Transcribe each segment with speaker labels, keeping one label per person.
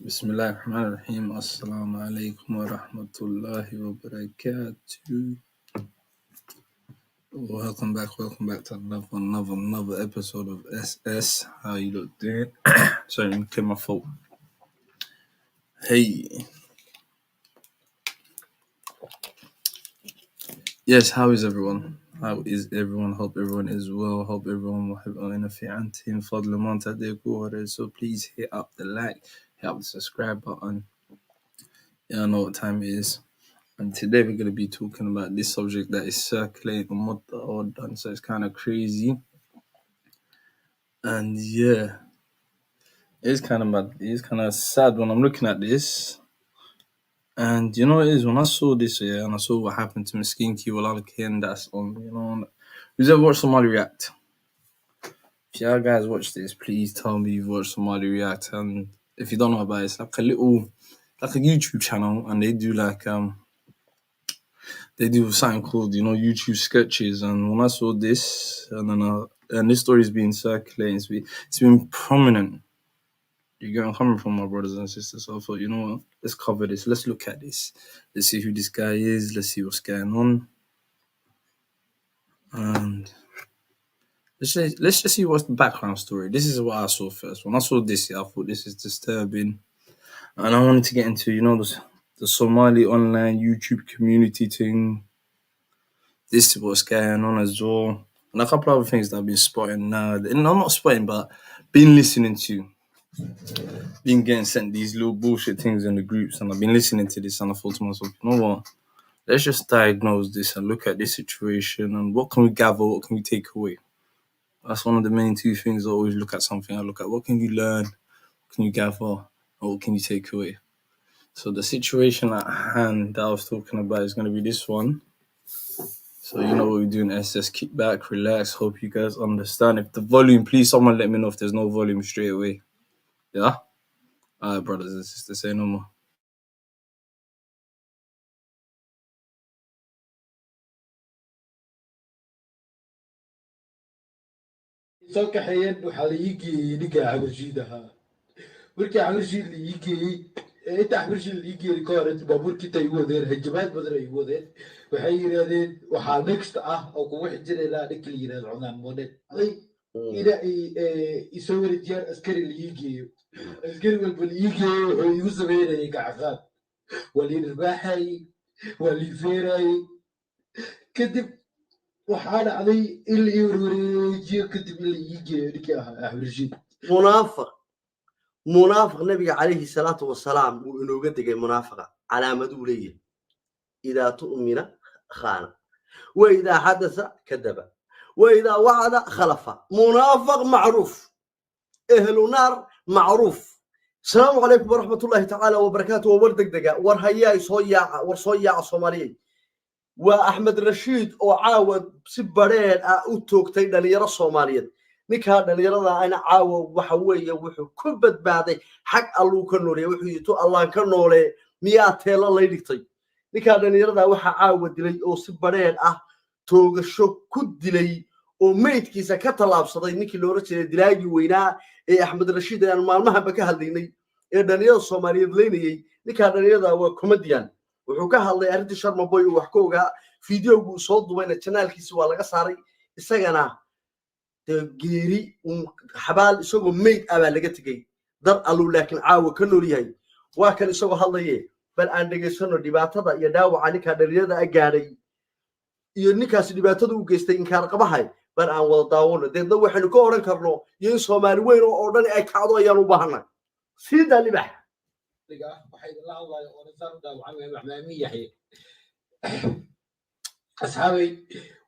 Speaker 1: بسم الله الرحمن الرحيم. السلام عليكم ورحمة الله وبركاته. Welcome back to another episode of SS. How you look doing? Sorry, let me clear my throat. Hey. Yes, how is everyone? Hope everyone is well. Hope everyone will have in fadl man. So please hit up the like, hit up the subscribe button. Yeah, I know what time it is. And today we're going to be talking about this subject that is circulating on what the odd done, so it's kind of crazy. And yeah, it's kind of sad when I'm looking at this. And you know what it is, when I saw this, and I saw what happened to KingCK, and that's on, who's ever watched Somali React? If you guys watch this, please tell me you've watched Somali React. And if you don't know about it, it's like a YouTube channel, and they do something called, YouTube sketches. And when I saw this, and this story is being circulated, it's been prominent. You get where I'm coming from, my brothers and sisters. So I thought, you know what, let's cover this. Let's look at this. Let's see who this guy is. Let's see what's going on. And let's just see what's the background story. This is what I saw first. When I saw this, I thought this is disturbing. And I wanted to get into, the Somali online YouTube community thing. This is what's going on as well. And a couple of other things that I've been spotting now. No, I'm not spotting, but been listening to. Been getting sent these little bullshit things in the groups, and I've been listening to this, and I thought to myself, you know what? Let's just diagnose this and look at this situation, and what can we gather, what can we take away? That's one of the main two things I always look at something. I look at what can you learn, what can you gather, and what can you take away? So the situation at hand that I was talking about is going to be this one. So you know what we're doing, SS, kick back, relax, hope you guys understand. If the volume, please someone let me know if there's no volume straight away. Yeah? Alright, brothers and sisters, say no more.
Speaker 2: soo kaxeeyeen waxaa la ii geeyey ninka Axmed Rashid ahaa markii Axmed Rashid la ii geeyey inta Axmed Rashid la ii geeyey ka hor baabuurkii intay igu wadeen hajabaad badan ay igu wadeen waxay yidhaahdeen waxaa next ah oo kugu xijinaynaa ninka la yidhahdo cunaan mooneed ina isoo wareejiyaan askari la ii geeyo askari walba la ii geeyo wuxuu igu sameynayay gacafaad waa lii dhirbaaxayey waa lii feerayey kadib waxaan aday in la ii warwareejiyo kadib in la ii geeyo ninkii ahaa Axmed Rashid
Speaker 3: منافق النبي عليه الصلاة والسلام وإنه قد جاي منافقة علامة دولية إذا تؤمن خان وإذا حدث كذب وإذا وعد خلف منافق معروف أهل نار معروف. السلام عليكم ورحمة الله تعالى وبركاته. وبردك دقا ورهياي صياع صومالي وأحمد رشيد وعاود سبرين أوتوك تيدا ليرى الصوماليين ninka dhalinyarada ayna caawo waxa weeye wuxuu ku badbaaday xaq alluu ka nooleeyay wuxuu yidhi allah ka noole miyaa teelo lay dhigtay ninka dhalinyarada waxa caawa dilay oo si badheer ah toogasho ku dilay oo meydkiisa ka talaabsaday ninkii loo rajeeyay dilaagii weynaa ee Axmed Rashid aan maalmaha ka hadlaynay ee dhalinyarada Soomaaliyeed leynayay ninka dhalinyarada waa comedian wuxuu ka hadlay arrintii Sharma Boy wax ka ogaa fiidiyowgu soo dubayna channelkiisa waa laga saaray isagana geeri xabaal isagoo meyd aba laga tagay dar allu laakiin caawa ka nool yahay waa kan isagoo hadlaye bal aan dhageysano dhibaatada iyo dhaawaca ninka dhalinyarada gaaray iyo ninkaas dhibaatada u geystay inkaar qabahay bal aan wada daawano deedna waxaynu ka oran karno in Soomaali weyn oo dhan ay kacdo ayaan u baahnaa sida libax
Speaker 2: waxay la hadlayo oo nasaan dhaawacan maxmaami yahay asxaabay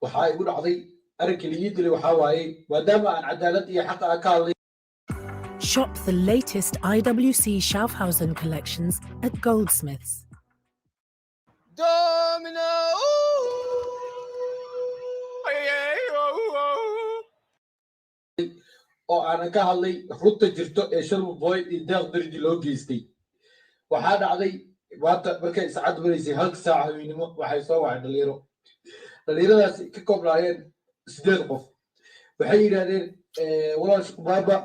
Speaker 2: waxa igu dhacday arrinka liid dilay waxa waaye maadaama aan cadaalad iyo xaq ka hadlay.
Speaker 4: Shop the latest IWC Schaufhausen collections at Goldsmiths.
Speaker 2: Domino! oo aan ka hadlay runta jirto ee Sharma Boy iyo Deeq Dirji loo geystay waxa dhacday waata markay saacad waraysay hal saac habeenimo waxay soo wacay dhalinyaradaas ka koobnaayeen 8 qof waxay yiraahdeen walaal shaqbaaba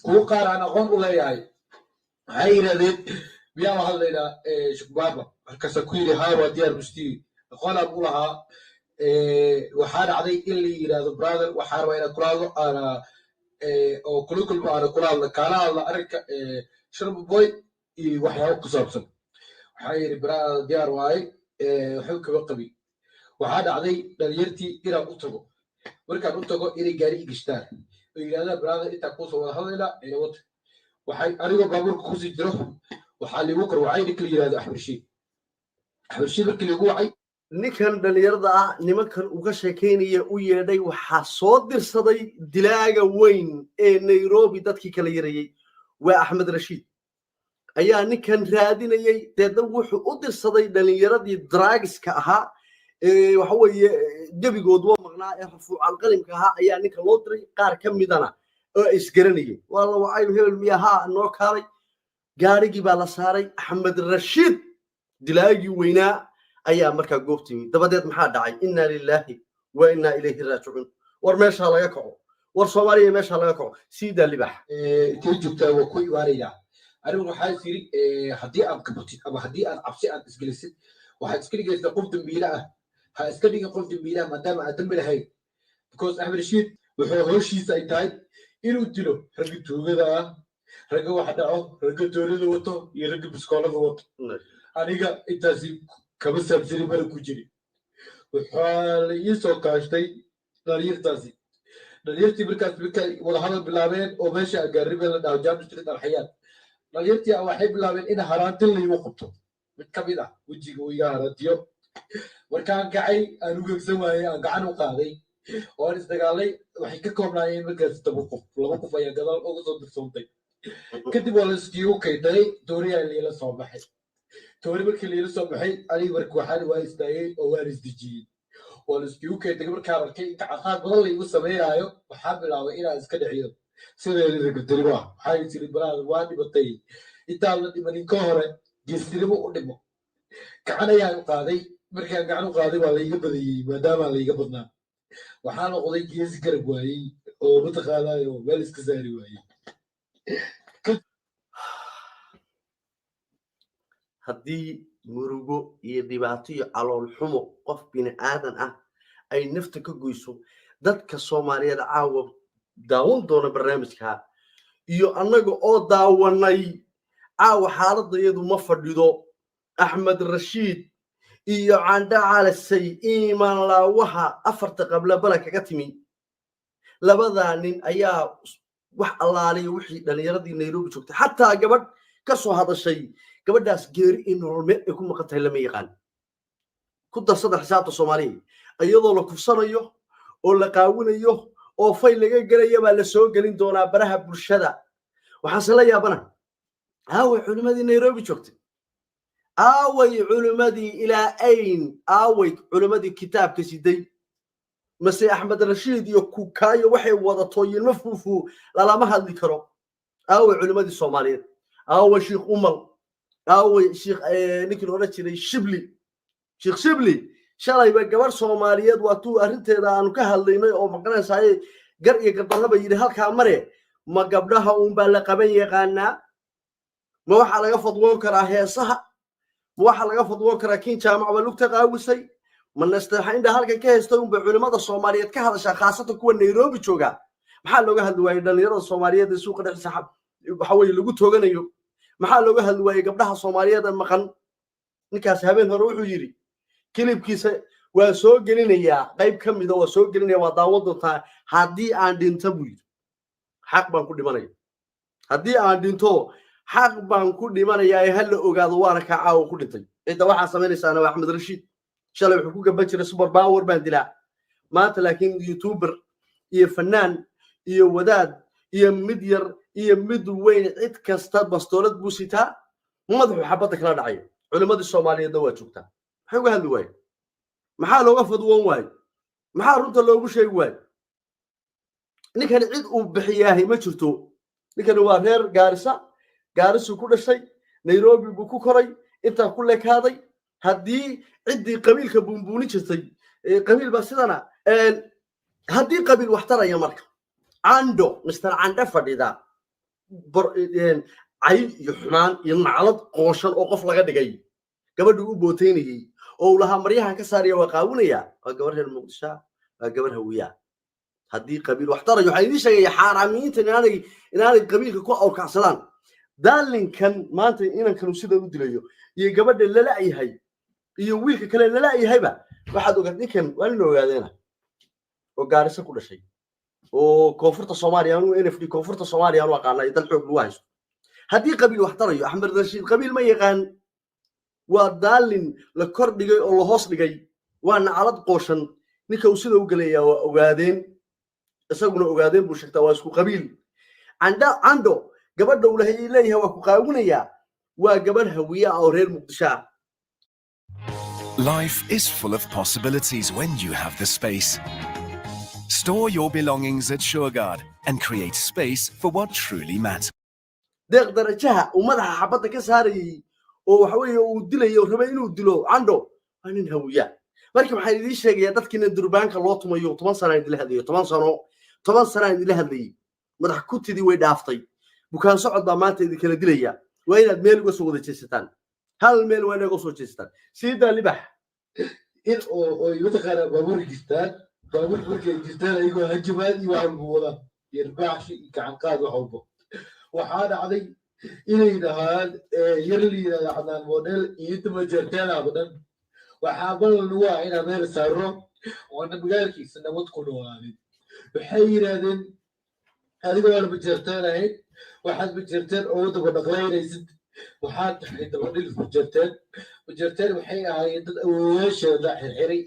Speaker 2: kuwa qaar aan aqoon u leeyahay waxay yiraahdeen biyaa la hadlaynaa shaqbaaba markaas ku yiri haa waa diyaar mushtii aqoon aan u lahaa waxaa dhacday in la yiraahdo brother waxaa rabaa inaad kulaado ana oo kulkulba aan kulaadla kaala hadla arrinka Sharma Boy iyo waxyaabo ku saabsan waxaa yiri brother diyaar waay wuxuu kaga qabi waxaa dhacday dhalinyartii inaan u tago markaan u tago inay gaari igishtaan oo yiraahdaan brother inta ku soo wada hadlayna ee wad waxay aniga baabuurka ku sii jiro waxaa liigu kor wacay ninka yiraahdo Axmed Rashid markii liigu wacay
Speaker 3: ninkan dhalinyarada ah nimankan uga sheekeynaya u yeedhay waxaa soo dirsaday dilaaga weyn ee Nairobi dadkii kala yarayay waa Axmed Rashid ayaa ninkan raadinayay deedna wuxuu u dirsaday dhalinyaradii drugska ahaa waxa weeye gabigood waa maqnaa ee rafuucan qalimka ahaa ayaa ninka loo diray qaar ka midana oo isgaranayay waa la wacay hebel miyaha noo kaalay gaarigii baa la saaray Axmed Rashid dilaagii weynaa ayaa markaa goobtimi dabadeed maxaa dhacay inna lillahi wa inna ilayhi raaji'un war meesha laga kaco war Soomaaliya meesha laga kaco sida libax
Speaker 2: intee joogtaa waa ku iwaanaya arigu waxaa yiri hadii aad kabtid ama hadii aad cabsi aad isgelisid waxaad iska dhigaysaa qof dambiile ah ha iska dhigin qof dambiile ah maadaama aad dambi lahayn because Axmed Rashid wuxuu howshiisa ay tahay inuu dilo ragga tuugada ah ragga wax dhaco ragga doonida wato iyo ragga biskoolada wato aniga intaasi kama saabsani mara ku jiri waxaa la ii soo kaashtay dhalinyartii markaas markay wada hadal bilaabeen oo meesha agaaribeen la dhaho James Street alxayaan dhalinyartii waxay bilaabeen in haraantin laygu qabto mid ka mid ah wejiga uu iga haraantiyo markaan kacay aan u gegsan waayey aan gacan u qaaday oo aan isdagaalay waxay ka koobnaayeen markaas 7 qof 2 qof ayaa gadaal uga soo dirsoontay kadib waa la iskiigu kayday dooriyaa leela soo baxay toori markii leela soo baxay aniga markii waxaan waa istaagay oo waan isdijiyay oo la iskiigu kayday markaan arkay in caqaad badan la igu sameeyayo waxaan bilaabay inaan iska dhiciyo sidee laga dariba waxay tiri balaad waa dhibatay inta la dhimanin ka hore geestirimo u dhimo gacan ayaan u qaaday markaan gacan u qaaday waa la iga badiyay maadaama la iga badnaa waxaan noqday geesi garab waayey oo mataqaanaayo meel iska saari waayey
Speaker 3: haddii murugo iyo dhibaato iyo calool xumo qof bini aadan ah ay nafta ka goyso dadka Soomaaliyeed caawa daawan doona barnaamijka iyo annaga oo daawanay caawa xaaladayadu ma fadhido Axmed Rashid iyo canda calasay iimaan laawaha afarta qabla bala kaga timi labada nin ayaa wax allaaliyo wixii dhalinyaradii Nairobi joogtay xataa gabadh ka soo hadashay gabadhaas geeri in nolol ay ku maqan tahay lama yaqaan ku darsada xisaabta Soomaaliya iyadoo la kufsanayo oo la qaawinayo oo fay laga galaya baa la soo galin doonaa baraha bulshada waxaan la yaabana aaway culimadii Nairobi joogtay aaway culimadii ilaa ayn aaway culimadii kitaabka siday مسي أحمد رشيد يكوكاي وحي وضطوي المفوفو لا ما هذي كرو أو علماء الصوماليين أو شيخ أمل أو شيخ نيكل ورشيد شبلي شيخ شبلي شالا يبقى جبر صوماليات واتو أرنت إذا أنو كهاللينا أو مكان ساي قرية قطنا بيجي هالكامرة ما قبلها بلق بين غانا ما واحد على قفض وكرة هي صح ما واحد على قفض وكرة KingCK مع بلوك تقاوسي من نستحين ده هالك كهستون بعلماء الصوماليات كهذا خاصة كون نيروبي شوجا محل لو جهل وايد نيرو الصوماليات السوق ده سحب بحاول يلقوا توجنا يو محل لو جهل وايد قبلها الصوماليات المكان نكاس هبين هروح ويجري كليب كيس وسوق جنينيا قيب كم إذا وسوق جنينيا وداود تا هدي عندين تبوي حق بانكو دمانيا هدي عندين تو حق بانكو دمانيا هل أوجاد وارك عاو كلتي إذا واحد سمعني سنة أحمد رشيد شلون حقوق بنشر سوبر باور باندلا ما لكن يوتيوبر فنان وداد مدير مد وين عد كاستاد بستولد بوسيتا مدحو حبتك لا دعي علماء الصوماليه دوا جوجتا حقو هذا واي maxaa looga fadwoon waay maxaa runta loogu sheegi waay ninkan cid uu bixiyaahay ma jirto ninkan waa reer gaarisu ku dhashay Nairobi buu ku koray inta ku leekaaday haddii ciddii qabiilka buunbuuni jirtay qabiil baa sidana haddii qabiil wax taraya marka ando Mr. Anda fadhida ay iyo xumaan iyo naclad qooshan oo qof laga dhigay gabadhu u booteynayay oo laha maryahan ka saariyo waqaawinaya waa gabar reer Muqdisho waa gabar hawiya haddii qabiil wax tarayo waxa idin sheegay xaaraamiinta inaanay qabiilka ku awrkacsadaan daalinkan maanta inankan sida u dilayo iyo gabadha la laayahay iyo wiilka kale la laayahayba waxaad ogaad ninkan waa in ogaadeena oo gaarisa ku dhashay oo koonfurta Soomaaliya uu NFD koonfurta Soomaaliya uu aqaanay dal xoog loo haysto haddii qabiil wax tarayo Axmed Rashid qabiil ma yaqaan waa daalin la kor dhigay oo la hoos dhigay waa nacalad qooshan ninka uu sida u galaya waa ogaadeen isaguna ogaadeen buu sheegtaa waa isku qabiil ando gabadha uu leeyahay waa ku qaawinaya waa gabadh hawiya oo reer Muqdisho.
Speaker 5: Life is full of possibilities when you have the space. Store your belongings at SureGuard and create space for what truly matters.
Speaker 3: deeq darajaha uu madaxa xabadda ka saarayay oo waxa weeye uu dilayo rabay inuu dilo ando anin hawiya markii waxaan idin sheegayaa dadkina durbaanka loo tumayo 10 sano idin hadayo 10 sano idin hadlayay madax ku tidii way dhaaftay bukaan socod baa maanta idin kala dilaya waa inaad meel uga soo wada jeesataan hal meel waa inaad uga soo jeesataan sida libax
Speaker 2: in oo yutaqaana baabur jirtaan ayagoo hajimaad iyo waxan buuda yarbaaxshi gacan qaad wax walbo waxaa dhacday inay dhahaan yarliida dhacdaan model iyo tuma jeerteela badan waxaa balan waa inaan meel saaro oo magaalkiisa nabad ku dhawaadin waxay yiraahdeen adigoo aan bajeerteenahay waxaad bajeerteen oo wadaba dhaqlaynaysid waxaad tahay dabadhil bajeerteen waxay ahaayeen dad awooyaasheeda xirxiray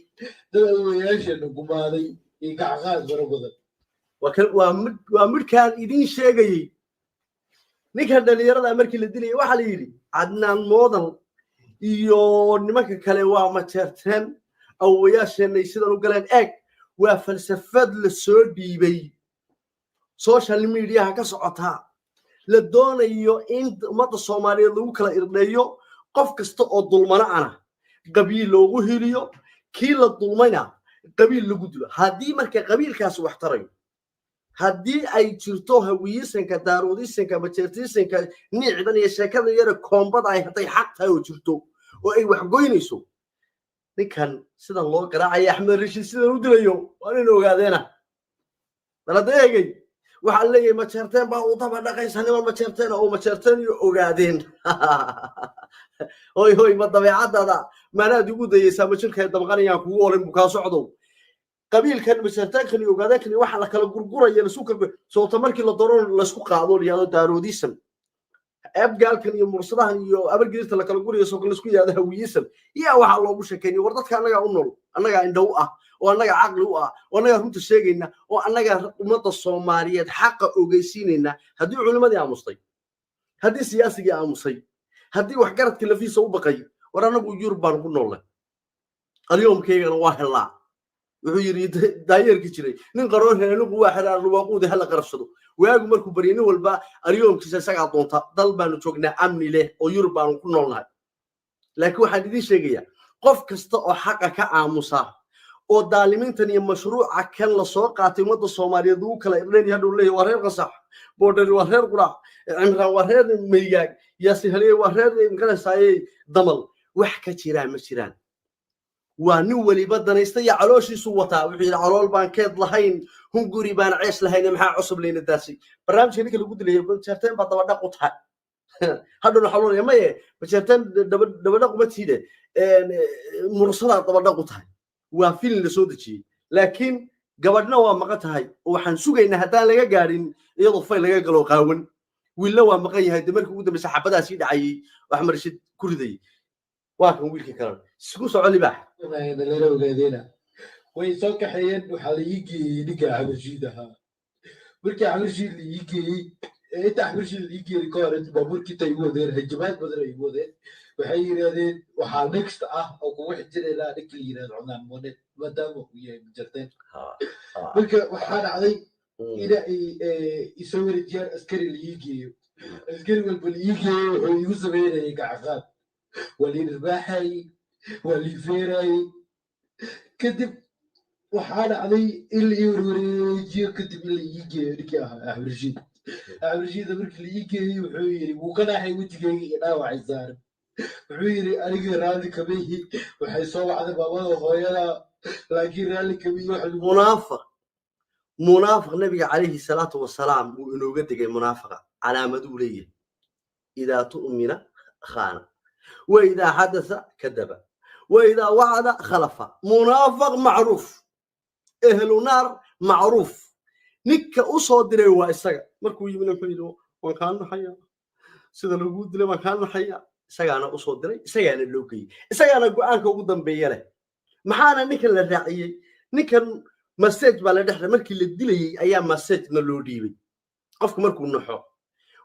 Speaker 2: dad awooyaasheena gumaaday iyo gacqaad fara badan
Speaker 3: waa midkaan idin sheegayay ninkan dhalinyarada markii la dilay waxa la yiri Adnaan Moodan iyo nimanka kale waa ma jeerteen awooyaasheena sidan u galeen eeg waa falsafad la soo dhiibay social media ka socota la doonayo in ummadda Soomaaliyeed lagu kala irdheeyo qof kasta oo dulmana ana qabiil loogu hiliyo kii la dulmayna qabiil lagu dilo haddii marka qabiilkaas wax tarayo haddii ay jirto hawiyisanka daaroodisanka bajeertisanka niicdan iyo sheekada yar koombada ay hatay xaq tahay oo jirto oo ay wax goynayso ninkan sidan loo garaacay Axmed Rashid sidan u dilayo waa in ogaadeena dala deegay waxa leeyahay ma jeerteen baa uu daba dhaqaysanimo ma jeerteen oo ma jeerteen iyo ogaadeen hoy ma dabeecadada maanaad ugu dayaysaa ma jirka damqanayaan kugu oran bukaa socdo qabiilkan mashartaankan iyo ogaadaankan waxa la kala gurguraya la suuqa soo tamarkii la dooran la isku qaado liyaado daaroodisan abgaalkan iyo mursadahan iyo abargeerta la kala guriyo soo kala isku yaada hawiyisan yaa waxa loogu sheekeeyay war dadka anaga u nool anaga indhow ah oo anaga aqli u ah oo anaga runta sheegayna oo anaga ummadda Soomaaliyeed xaqa ogeysiinayna haddii culimadii aamustay haddii siyaasigii aamusay haddii wax garadkii lafiisa u baqay war anagu Yurub baan ku noolay اليوم كيغان واحلا وحيري داير كجري نين قرون هنا نقو واحد على الواقود هلا قرصدو واغو markuu bariyay walba aryoonkiisa isaga doonta dal baanu joognaa amni leh oo Yurub baanu ku noolnahay laakiin waxaan idin sheegayaa qof kasta oo xaqa ka aamusa oo daalimiintan iyo mashruuca kan la soo qaatay umada Soomaaliyeed uu kala irdeen hadhow leeyahay wareer qasax boodhari wareer qura cimraan wareer meeyag yaasi halay wareer inqalaasay damal wax ka jira ma jiraan waa nin waliba danaysta ya calooshiisu wataa wuxuu yiri calool baan keed lahayn hunguri baan cees lahayn maxaa cusub leeyna daasi barnaamijka ninka lagu dilay jarteen baa daba dhaq u tahay hadhow xaluun yamaye jarteen daba dhaq uma tiide mursada daba dhaq u tahay waa film la soo dajiyay laakiin gabadhna waa maqan tahay oo waxaan sugaynaa hadaan laga gaarin iyadoo fay laga galo qaawan wiilna waa maqan yahay markii ugu dambeysay xabadaasi dhacay Axmed Rashid ku riday waa kan wiilkii kale isku soo libaax
Speaker 2: dhallinyaro ogaadeen way soo kaxayeen waxa la yigii dhiga Axmed markii Axmed Rashid la yigii inta Axmed Rashid la yigii koorid baaburkii tay wadeen hajabaad badan ay wadeen waxay yiraahdeen waxa next ah oo ku wax jireela dhikil yiraahdo cunaan mooded maadaama uu yahay jarteen marka waxa dhacday ila isoo warjiyaan askari la yigii askari walba la yigii wuxuu igu sameeyay gacaqaad ولين الباحي والفيراي كتب وحانا علي اللي يوريجي كتب اللي يجي ركاها أحمد رشيد أمريكا اللي يجي وحويري وكان حيوتي ناوع الزارب وحويري أنا رالي كبيه وحيصوب على بابا وخويا لكن رالي كبيه
Speaker 3: منافق النبي عليه الصلاة والسلام وإنه قد منافقة على مدولية إذا تؤمن خان وإذا حدث كذب وإذا وعد خلف منافق معروف أهل نار معروف نك أصدر وإسقى مركو يمين فيلو وكان حيا سيد الوجود لما كان حيا سجانا أصدر سجانا اللوكي سجانا قانك قدام بيله محانا نك الرعية نك مسج بلا دحر مركي للدلي أيام مسج نلوديبي قفك مركو النحو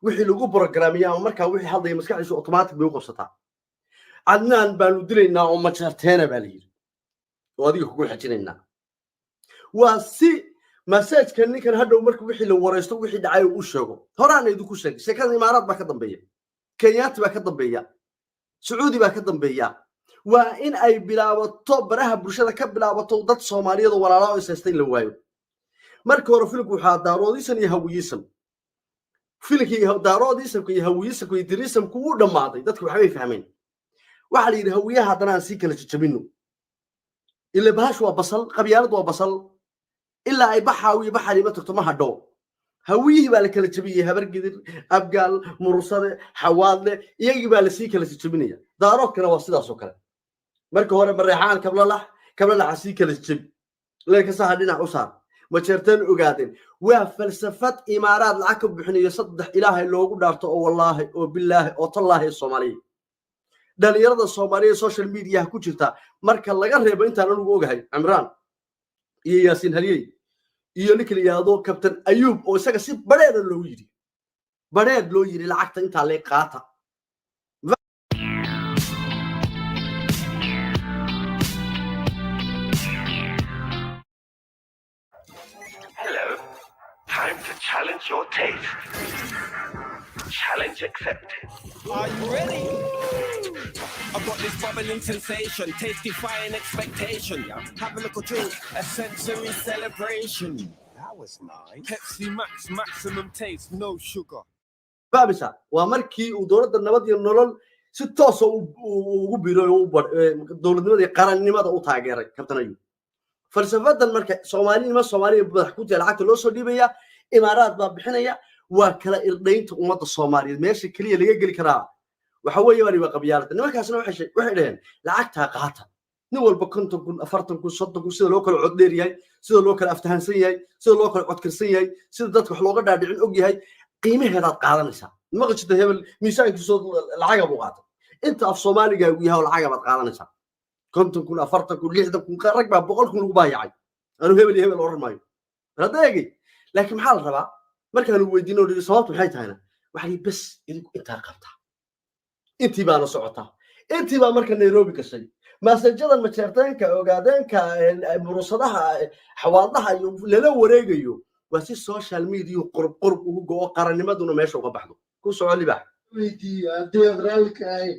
Speaker 3: وحي لو بروجراميا ومركا وحي هذا يمسكعيسو اوتوماتيك بيو قبسطا عدنان بانو دلينا او ما جرتينا بالير واديو كوغو خجينينا واسي مساج كان نيكن هادو مركو وحي لو وريستو وحي دعاي او شيغو هورانا يدو كو شيغ شيكada imaaraad ba ka dambeeya kenyaati ba ka dambeeya sacuudi ba ka dambeeya waa in ay bilaabato baraha bulshada ka bilaabato dad Soomaaliyeed walaalo isaystay la waayo marka hore filku waxa daaroodisan iyo hawiyisan filkii daaroodisan iyo hawiyisan iyo diriisan ku dhamaaday dadku waxay fahmeen waxa la yiri hawiyaha hadana aan si kala jajabino ila baash waa basal qabyaalad waa basal ila ay baxaawi baxari ma tagto ma hadho hawiyi baa la kala jabiyay habar gidir abgaal mursade xawaadle iyagii baa la si kala jajabinaya daaroodkana waa sidaas oo kale marka hore bareexaan kabla si kala jab leeka sax dhinac u saar ma jirtaan ogaadeen waa falsafad imaaraad lacag ka bixinayo saddex ilaahay loogu dhaarto oo wallaahi oo billaahi oo tallaahi Soomaaliya dhalinyarada Soomaaliya social media ku jirta marka laga reebo intaan anigu ogahay Imraan iyo Yaasin Haliyey iyo ninkiliyaado Captain Ayub oo isaga si bareed loo yiri lacagta inta la qaata
Speaker 5: Time to challenge your taste. Challenge accepted.
Speaker 6: Are you ready? I've got this bubbling sensation, taste-defying expectation. Have a look at drink, a sensory celebration. That was nice. Pepsi Max, maximum taste, no sugar.
Speaker 3: Babisa, waa markii uu dawladda nabad iyo nolol si toos ah ugu biiray dawladnimada iyo qarannimada u taageeray Captain Ayub. falsafadan marka Soomaaliya madax ku tahay lacagta loo soo dhiibaya imaaraad baa bixinaya waa kala irdheynta umada Soomaaliyeed meesha kaliya laga gali karaa waxa weeye waa qabyaalada nimankaasna waxay dhaheen lacagta qaata nin walba 50,000 40,000 30,000 sida loo kala cod dheer yahay sida loo kala aftahansan yahay sida loo kala cod kirsan yahay sida dadka wax looga dhaadhicin og yahay qiimaheeda aad qaadanaysaa ma qajida hebel miisaankiisu lacag abu qaata inta af Soomaaliga uu yahay lacag aad qaadanaysaa كنتم كنا فرتك ولحدة كنا ركبة بقولكم لقبايعي أنا هبل أورر مايو هذا يجي لكن محل ربع مركز الويدينو اللي صوتوا حيت هنا وحلي بس أنت رقبتها أنت بقى صعتها أنت بقى مركز نيروبي كشيء مسجدا ما شرطانك اوغادانك مرصدها حواضها للا wareegayo waa si social media qurb ugu go'o qarannimaduna meesha uga baxdo ku soo libax
Speaker 2: weydii hadii raalka ay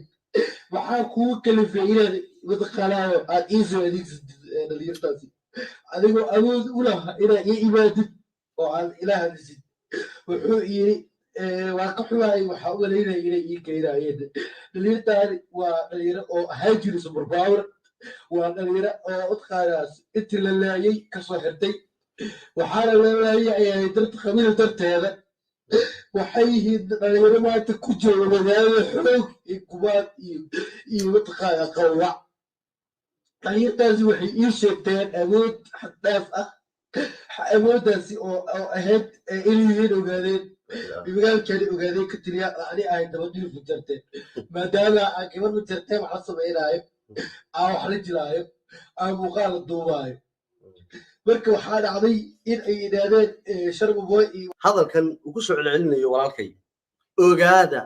Speaker 2: waxa ku kala fiirad wada qalaayo aad iiso dhalinyartaasi adigoo awood u laha inaad ii imaadid oo aad ilaaha dhisid wuxuu yiri waa ka xumaay waxa uu leeyahay inay ii keenayeen dhalinyartaani waa dhalinyaro oo haajir super power waa dhalinyaro oo udqaadaas intii la laayay ka soo xirtay waxaana la laayay darta qabiil darteeda waxay yihiin dhalinyaro maanta ku jooga magaalada xoog iyo kubaad iyo udqaada qawac dhalinyartaasi waxay ii sheegteen awood xad dhaaf ah awooddaasi oo ahayd inay yihiin ogaadeen bimagaalkeeda ogaadeen ka tiriya ani ahay dabadhiir fujarteen maadaama aan gabar fujarteen wax la samaynaayo aan wax la jilaayo aan muuqaal la duubaayo marka waxaa dhacday in ay yidhaahdeen sharbuboy iyo
Speaker 3: hadalkan uu ku soo celcelinayo walaalkay ogaada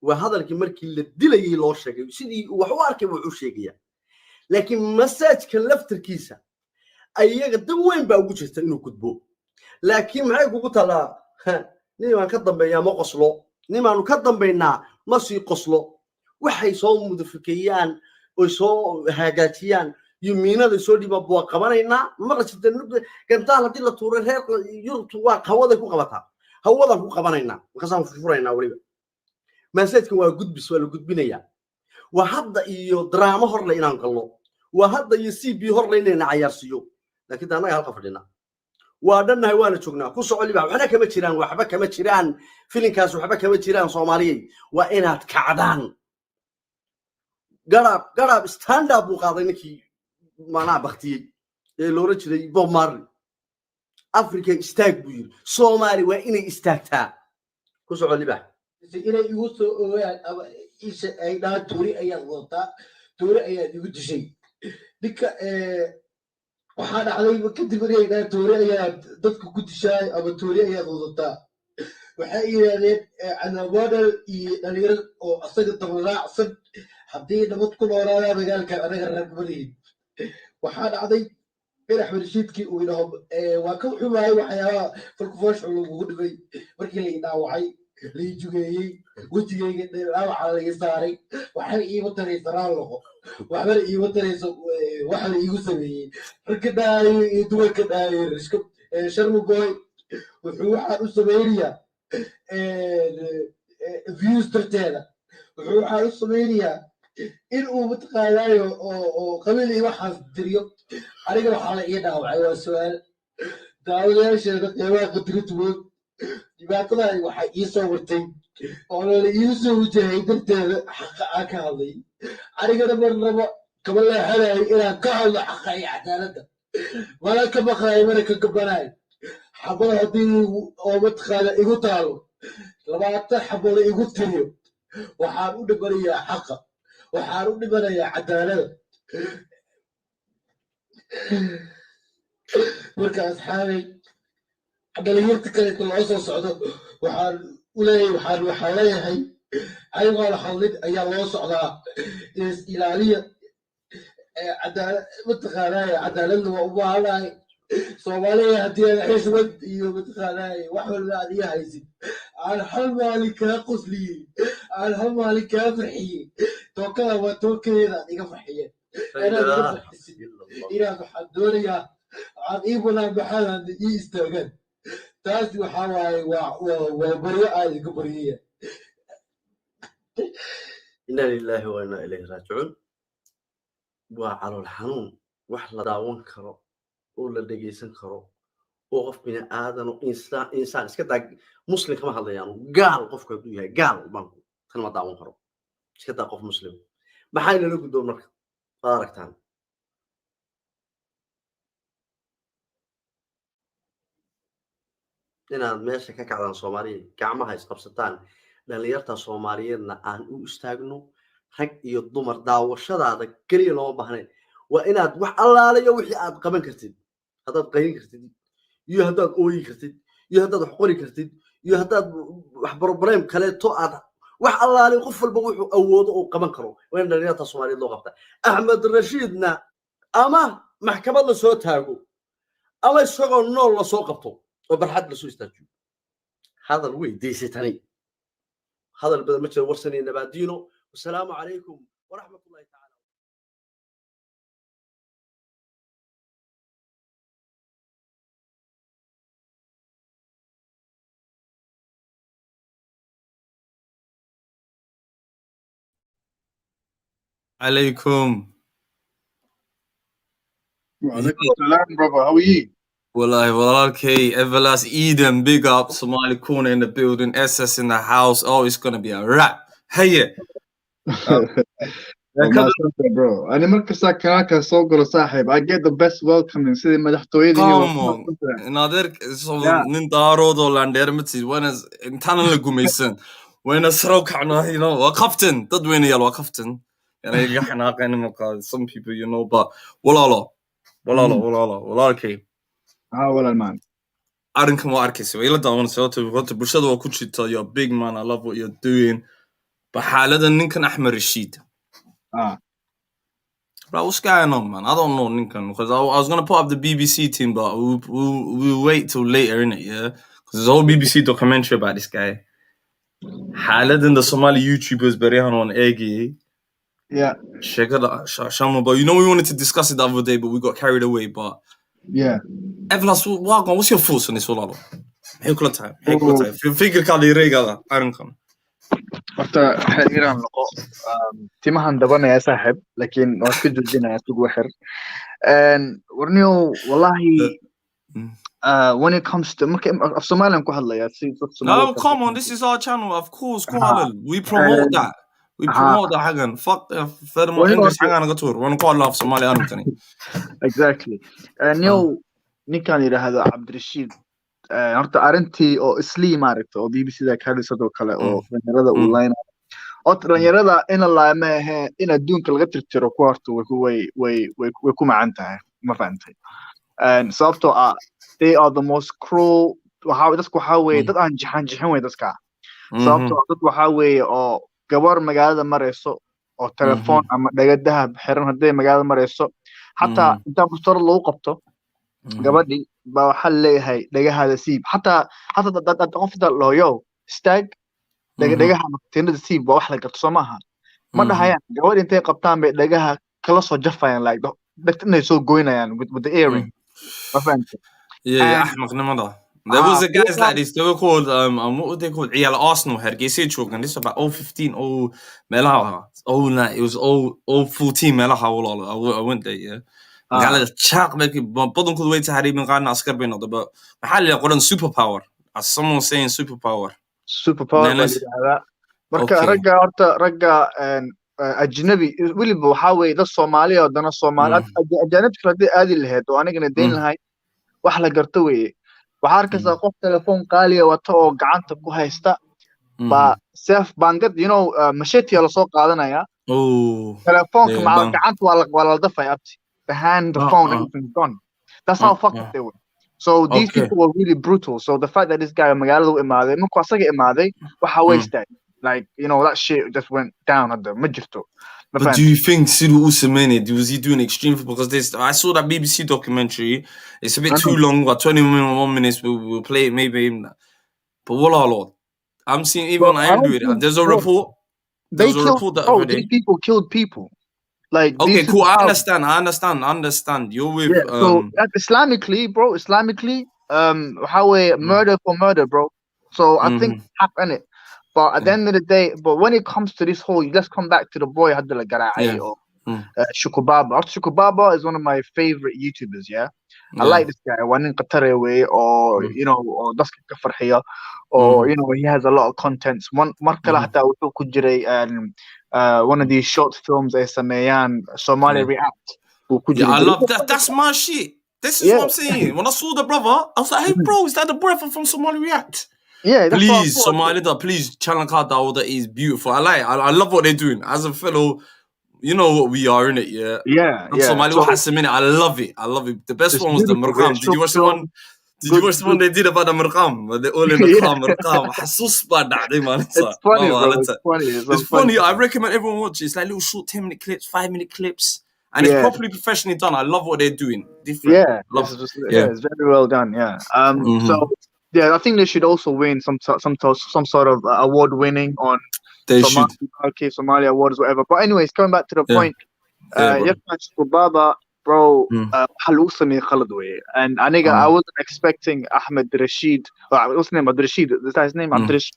Speaker 3: waa hadalkii markii la dilayay loo sheegay sidii wax u arkay wuxuu sheegaya laakiin message-ka laftirkiisa ayaga dab weyn baa ugu jirta inuu gudbo laakiin maxay kugu talaa nimaan ka dambeeyaa ma qoslo nimaanu ka dambeynaa ma sii qoslo waxay soo mudafikeeyaan oo soo hagaajiyaan yumiinada soo dhiba boo qabanaynaa maqlashada gantaal hadii la tuuray reer yurtu waa hawada ku qabataa hawada ku qabanaynaa markaasaan furfuraynaa waliba message-ka waa gudbis waa la gudbinayaa waa hadda iyo drama hor la inaan galno waa hadda iyo CB hor la inaan cayaarsiyo laakiin anaga halka fadhina waa dhannahay waana joognaa ku soo liba waxba kama jiraan filinkaas waxba kama jiraan Soomaaliyeed waa inaad kacdaan garab stand up u qaaday ninkii maana baqtiyay ee loo rajiray Bob Marley Africa istaag buu yiri Soomaali waa inay istaagtaa ku soo liba
Speaker 2: inay igu soo ogaan ama isha ay dhaa tuuri ayaa wadataa tuuri ayaa igu dishay dika waxaa dhacday kadib markay dhaa tuuri ayaa dadka ku dishay ama tuuri ayaa wadataa waxay yiraahdeen anabadal iyo dhalinyaro oo asaga dabaraacsan haddii nabad ku noolaada magaalka anaga ragmadiin waxaa dhacday in Axmed Rashidkii uu yidhaho waa ka xumaay waxyaabaha falkufoosh lagugu dhigay markii la dhaawacay lii jugeeyey wejigayga dhaawaca laga saaray waxaana iigu taraysa raalloqo waxbana iigu taraysa waxa la iigu sameeyey ragga dhaayo iyo dumarka dhaayo sharmugoy wuxuu waxaan u samaynayaa views darteeda wuxuu waxaan u samaynayaa in uu mataqaanaayo oo qabiil iyo waxaas diriyo aniga waxaa la ii dhaawacay waa su-aal daawadayaasheeda qeybaha qadirinta weyn dhibaatadaani waxay ii soo wartay oo la iigu soo wajahay darteeda xaqa aan ka hadlay anigana marnaba kama leexanayo inaan ka hadlo xaqa iyo cadaaladda mana ka baqaayo mana ka gabanayo xabada haddii oo mataqaana igu taalo 20 xabo la igu tiriyo waxaan u dhimanayaa xaqa waxaan u dhimanayaa cadaaladda marka asxaabay dhalinyarta kale loo soo socdo waxaan u leeyahay ayagoo la hadlin ayaa loo socdaa is ilaaliya cadaalad mataqaanaa cadaaladna waa u baahanahay Soomaaliya haddii aan xisbad iyo mataqaanaa wax walba aad ii haysid aan hal maalin kaa qosliyey aan hal maalin kaa farxiyey tookada waa tookeeda iga farxiyeen inaad waxaan doonayaa aan ii banaan baxaan ii istaagaan taas waxaa waaye waa baryo aad iga baryaya
Speaker 3: inna lillahi wa inna ilayhi raaji'un waa calool xanuun wax la daawan karo oo la dhageysan karo oo qof bini aadan oo insaan iska daa muslim kama hadlayaan gaal qofka uu yahay gaal baan tan ma daawan karo iska daa qof muslim maxay la gudbo marka aragtaan inaad meesha ka kacdaan Soomaaliyeed gacmaha isqabsataan dhalinyarta Soomaaliyeedna aan u istaagno rag iyo dumar daawashadaada kaliya loo baahnay waa inaad wax allaalayo wixii aad qaban kartid haddaad qayn kartid iyo haddaad ooyi kartid iyo haddaad wax qori kartid iyo haddaad wax problem kale to aad wax allaale qof walba wuxuu awoodo oo qaban karo wayna dhalinyarta Soomaaliyeed loo qabta Axmed Rashidna ama maxkamad la soo taago ama isagoo nool la soo qabto oo barxad la soo istaajiyo hadal way deysatani hadal badan ma jiro warsanay nabaadiino wassalaamu calaykum waraxmatullaahi tacaala
Speaker 1: عليكم.
Speaker 7: وعليكم السلام brother. How are you?
Speaker 1: Well, okay. Everlast Eden, big up. Somali corner in the building. SS in the house. Oh, it's gonna be a wrap. Hey,
Speaker 7: ما شاء bro. أنا مركز كناك سوق صاحب. I get the best welcoming. سيدي مدحتويدي.
Speaker 1: come on. Nader, so nintaro do lander mitsi. When is intana lagumaysan. When is roka, you know, captain. Dad when yellow captain. And I got some people, you know, but walala, okay.
Speaker 7: ولا man.
Speaker 1: Arrinkan waa arkaysa way la daawan sababtoo horta bulshada waa ku jirta you're a big man I love what you're doing but xaaladda ninkan Axmed Rashid bro what's going on man I don't know ninkan because I was gonna put up the BBC team but we'll wait till later innit yeah because there's a whole BBC documentary about this guy xaaladdan the Somali YouTubers beryahan on Egi
Speaker 7: Yeah.
Speaker 1: Shama but you know we wanted to discuss it the other day but we got carried away but
Speaker 7: Yeah.
Speaker 1: Everlast, what's your thoughts on this all? Hekla time. Figure kali regala arrinkan.
Speaker 7: horta xiriiraan noqo timahan dabanaya saaxib laakiin waa isku joojinaya sugu waxir warniyo wallahi when it comes to of Somaliland ku hadlaya
Speaker 1: No, come on, this is our channel, of course. We promote that. We promote that hagan. Fuck furthermore English hagan gatur. Wan ku hadlaa Somali arrinkani.
Speaker 7: Exactly. Niyo ninkan yiraahdo Axmed Rashid horta arintii oo isli maaragtay oo BBC-da ka hadlayso kale oo dhalinyarada online oo dhalinyarada in la laameehe in adduunka laga tirtiro ku horta way ku macaan tahay ma fahantay sababtoo they are the most cruel dadku waxa weeye dad aan jixin way dadka sababtoo dad waxa weeye oo gabar magaalada marayso oo telefoon ama dhagadaha xiran haday magaalada marayso hatta inta bustar lagu qabto gabadhi ba waxa leeyahay dhagahaada siib hatta dad qofda looyo stag dhagaha maqtinada siib waa wax la garto Soomaha ma dhahayaan gabadhi intay qabtaan bay dhagaha kala soo jafayaan like dhagtana soo goynayaan with the earring ma fahantay
Speaker 1: yeah ahmaqnimada there was a guys like this they were called what were they called Real Arsenal Hargeysa joogan this about 015 meelaha it was 014 meelaha I went there yeah قال شاق بك بدون كل وقت هريب من قارن عسكر بينه طب محل يقولون super power as someone saying super power
Speaker 7: marka ragga ajnabi waliba waxa weey dad Soomaali oo dana Soomaaliyeed ajanibka hadii aadi lahayd oo anigana deyn lahayd wax la garto weeye waxa arkaysaa qof telefoon qaali ah wato oo gacanta ku haysta ba self bangad you know machete la soo qaadanaya telefoonka ma gacanta waa la dafay abti the hand, the phone, everything's gone. That's how fucked up they were. So these people were really brutal. So the fact that this guy Magalado Imade, waxa wasted. Like, you know, that shit just went down at the Majorto.
Speaker 1: But do you think Sidu Usemene, was he doing extreme? Because I saw that BBC documentary. It's a bit too long, about 21 minutes. We'll play it maybe. But what Lord? I'm seeing even I am doing it. There's a report. There's a report that
Speaker 7: these people killed people. Like
Speaker 1: okay, cool. I understand. You're with
Speaker 7: so Islamically, how a murder for murder, bro. So I think happen it. But at the end of the day, but when it comes to this whole, let's come back to the boy Hadla Garai or Shukubaba. Shukubaba is one of my favorite YouTubers, yeah. I like this guy, one in Qatar or you know, or Daska Kafarhiya, or you know, he has a lot of contents. One Markala Hata Kujire and one of these short films Samayan Somali React.
Speaker 1: Yeah, I love that. That's my shit. This is what I'm saying. When I saw the brother, I was like, hey bro, is that the brother from Somali React?
Speaker 7: Yeah, that's
Speaker 1: please, Somali, please, channel card that is beautiful. I love what they're doing. As a fellow, you know what we are in it, yeah.
Speaker 7: Yeah.
Speaker 1: Somali has a minute. I love it. The best one was the Maritime. Did you watch the one? Did you watch the one they did about the مرقام? They're all in the car مرقام. حسوس بعد عدي ما ننسى.
Speaker 7: It's funny, bro. It's funny.
Speaker 1: It's funny. I recommend everyone watch it. It's like little short 10-minute clips, 5-minute clips, and it's properly professionally done. I love what they're doing. Different.
Speaker 7: Yeah, it's very well done. Yeah. So yeah, I think they should also win some sort of award winning on Somali awards, whatever. But anyways, coming back to the point, Baba, bro, halusami khaladwe, and I wasn't expecting Axmed Rashid. What's his name? Rashid. Is that his name? Rashid.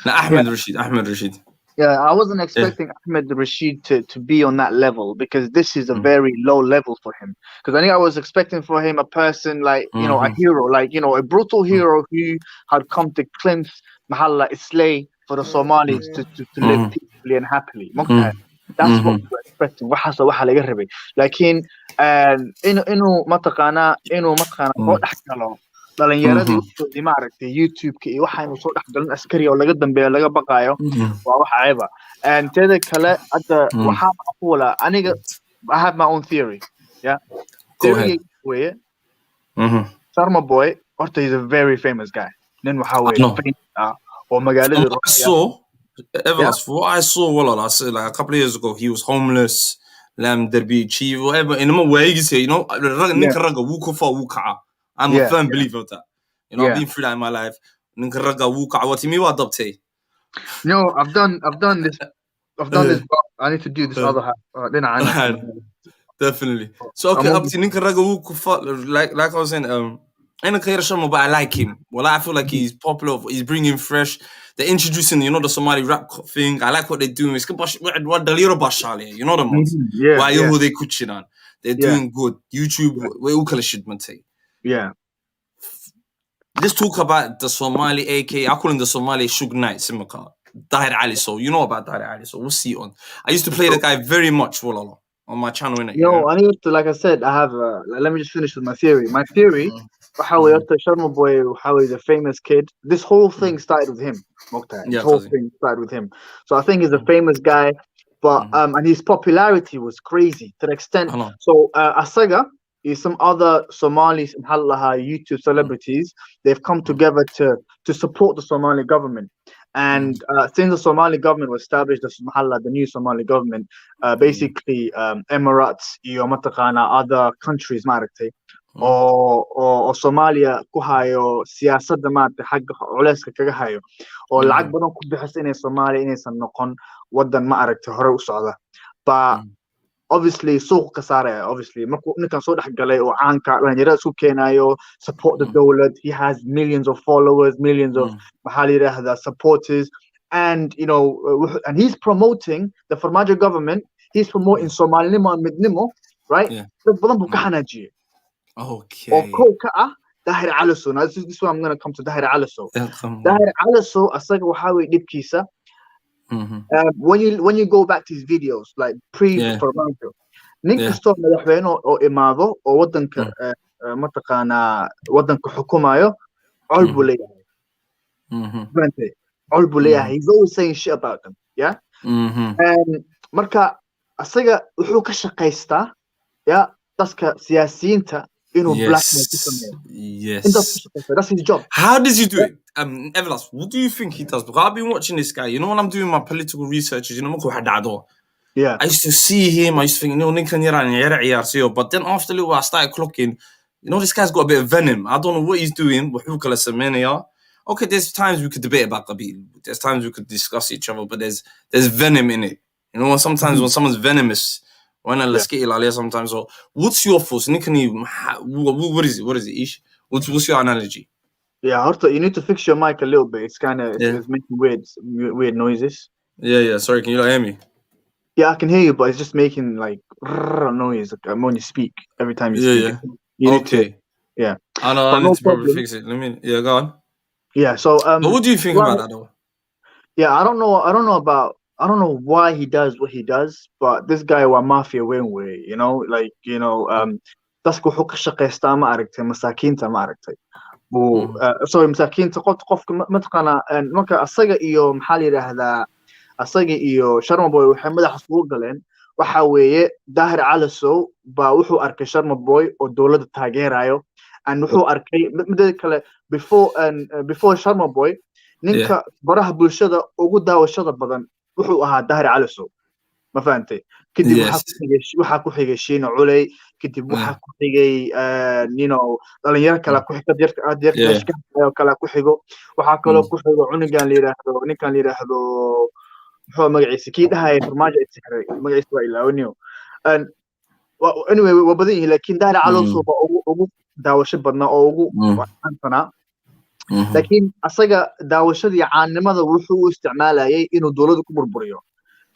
Speaker 1: No, Axmed Rashid.
Speaker 7: Yeah, I wasn't expecting Axmed Rashid to be on that level because this is a very low level for him. Because I think I was expecting for him a person like, you know, a hero, like, you know, a brutal hero who had come to cleanse Mahalla Islay for the Somalis to live peacefully and happily. That's what we were expecting. Lakin, إنه ما تقانا هو دحكله dhalinyaradii waqtigoodii ma aragtay YouTube-ka iyo waxaanu soo dhex galan askari oo laga dambeeyo laga baqaayo waa wax ceeba teeda kale hadda waxaan ku wala aniga I have my own theory theory way Sharma boy horta he's a very famous guy nin waxa weeye oo magaalada
Speaker 1: what I saw I said like a couple of years ago he was homeless lam derbi chief whatever in a way you know ninka raga wuu ku faa wuu kaca I'm a firm believer of that. You know, I've been through that in my life. No,
Speaker 7: I've done this. I need to do this other half. Then
Speaker 1: definitely. So okay, up to like I was saying, but I like him. Well, I feel like he's popular. He's bringing fresh. They're introducing, you know, the Somali rap thing. I like what they're doing. It's what Dahir Bashali, you know the ones. Why you they kuchin on? They're doing good. YouTube, we all shit man take.
Speaker 7: Yeah.
Speaker 1: Let's talk about the Somali AK. I call him the Somali Shug Knight Simaka. Dahir Alasow. You know about Dahir Alasow. We'll see on. I used to play the guy very much on my channel.
Speaker 7: I need to, like I said, I have let me just finish with my theory. My theory, how Sharma boy, how he's a famous kid. This whole thing started with him. This whole thing started with him. So I think he's a famous guy, but and his popularity was crazy to the extent. So Asaga is some other Somalis and YouTube celebrities. They've come together to support the Somali government. And since the Somali government was established, the new Somali government, basically Emirates, other countries, or Somalia kuhayo siyaasadda maartay xagga culayska kaga hayo oo lacag badan ku bixis inay Soomaaliya inaysan noqon wadan ma aragtay hore u socda ba obviously suuq ka saaraya obviously markuu ninkan soo dhax galay oo caanka dhalinyarada isku keenayo support the dawlad he has millions of followers millions of supporters and you know and he's promoting the Farmaajo government he's promoting Somalnimo and Midnimo right dad badan buu ka xanaajiyay Dahir Alasow. Now, this is where I'm going to come to Dahir Alasow. Dahir Alasow, asaga waxa way dibkiisa. When you go back to his videos, like pre-Farmaajo, nin kasto madaxweyne oo imaado oo wadanka mataqaana wadanka xukumayo col buu leeyahay. He's always saying shit about them. Yeah. And marka asaga wuxuu ka shaqaystaa dadka siyaasiyiinta.
Speaker 1: Yes.
Speaker 7: That's his job.
Speaker 1: How does he do it? Everlast, what do you think he does? Because I've been watching this guy. You know, when I'm doing my political researches, you know, I used to see him. I used to think, you know, but then after a little while, I started clocking. You know, this guy's got a bit of venom. I don't know what he's doing. Okay, there's times we could debate about baliil. There's times we could discuss each other, but there's venom in it. You know, sometimes when someone's venomous. Sometimes. So, what's your thoughts? What is it? What's your analogy?
Speaker 7: Yeah, you need to fix your mic a little bit. It's kind of it's making weird noises.
Speaker 1: Yeah. Sorry, can you not hear me?
Speaker 7: Yeah, I can hear you, but it's just making like noise when you speak every time you speak.
Speaker 1: Okay. I need to probably fix it. Go on.
Speaker 7: Yeah. So
Speaker 1: but what do you think about that though?
Speaker 7: Yeah, I don't know why he does what he does, but this guy was mafia way, you know, like, you know, dadku wuxuu ka shaqaystaa ma aragtay masaakiinta ma aragtay so masaakiinta qofka mataqana marka asaga iyo maxaa la yiraahdaa asaga iyo Sharma boy waxay madax isugu galeen waxa weeye Dahir Alasow ba wuxuu arkay Sharma boy oo dawladda taageerayo and wuxuu arkay midda kale before Sharma Boy ninka baraha bulshada ugu daawashada badan wuxuu ahaa Dahir Alasow ma fahantay kadib waxa ku xigay Shiina Culey kadib waxa ku xigay dhalinyaro kale ku xigay dadka kale ku xigo waxa kale ku xigo ninkan la yiraahdo muxuu magaciisa kii dhahay farmaajo isixray magaciisa waa ilaawniyo anyway waa badan yihiin laakiin Dahir Alasow ugu daawasho badna oo ugu waxaansanaa laakiin asaga daawashadii caannimada wuxuu u isticmaalayay inuu dawladda ku burburiyo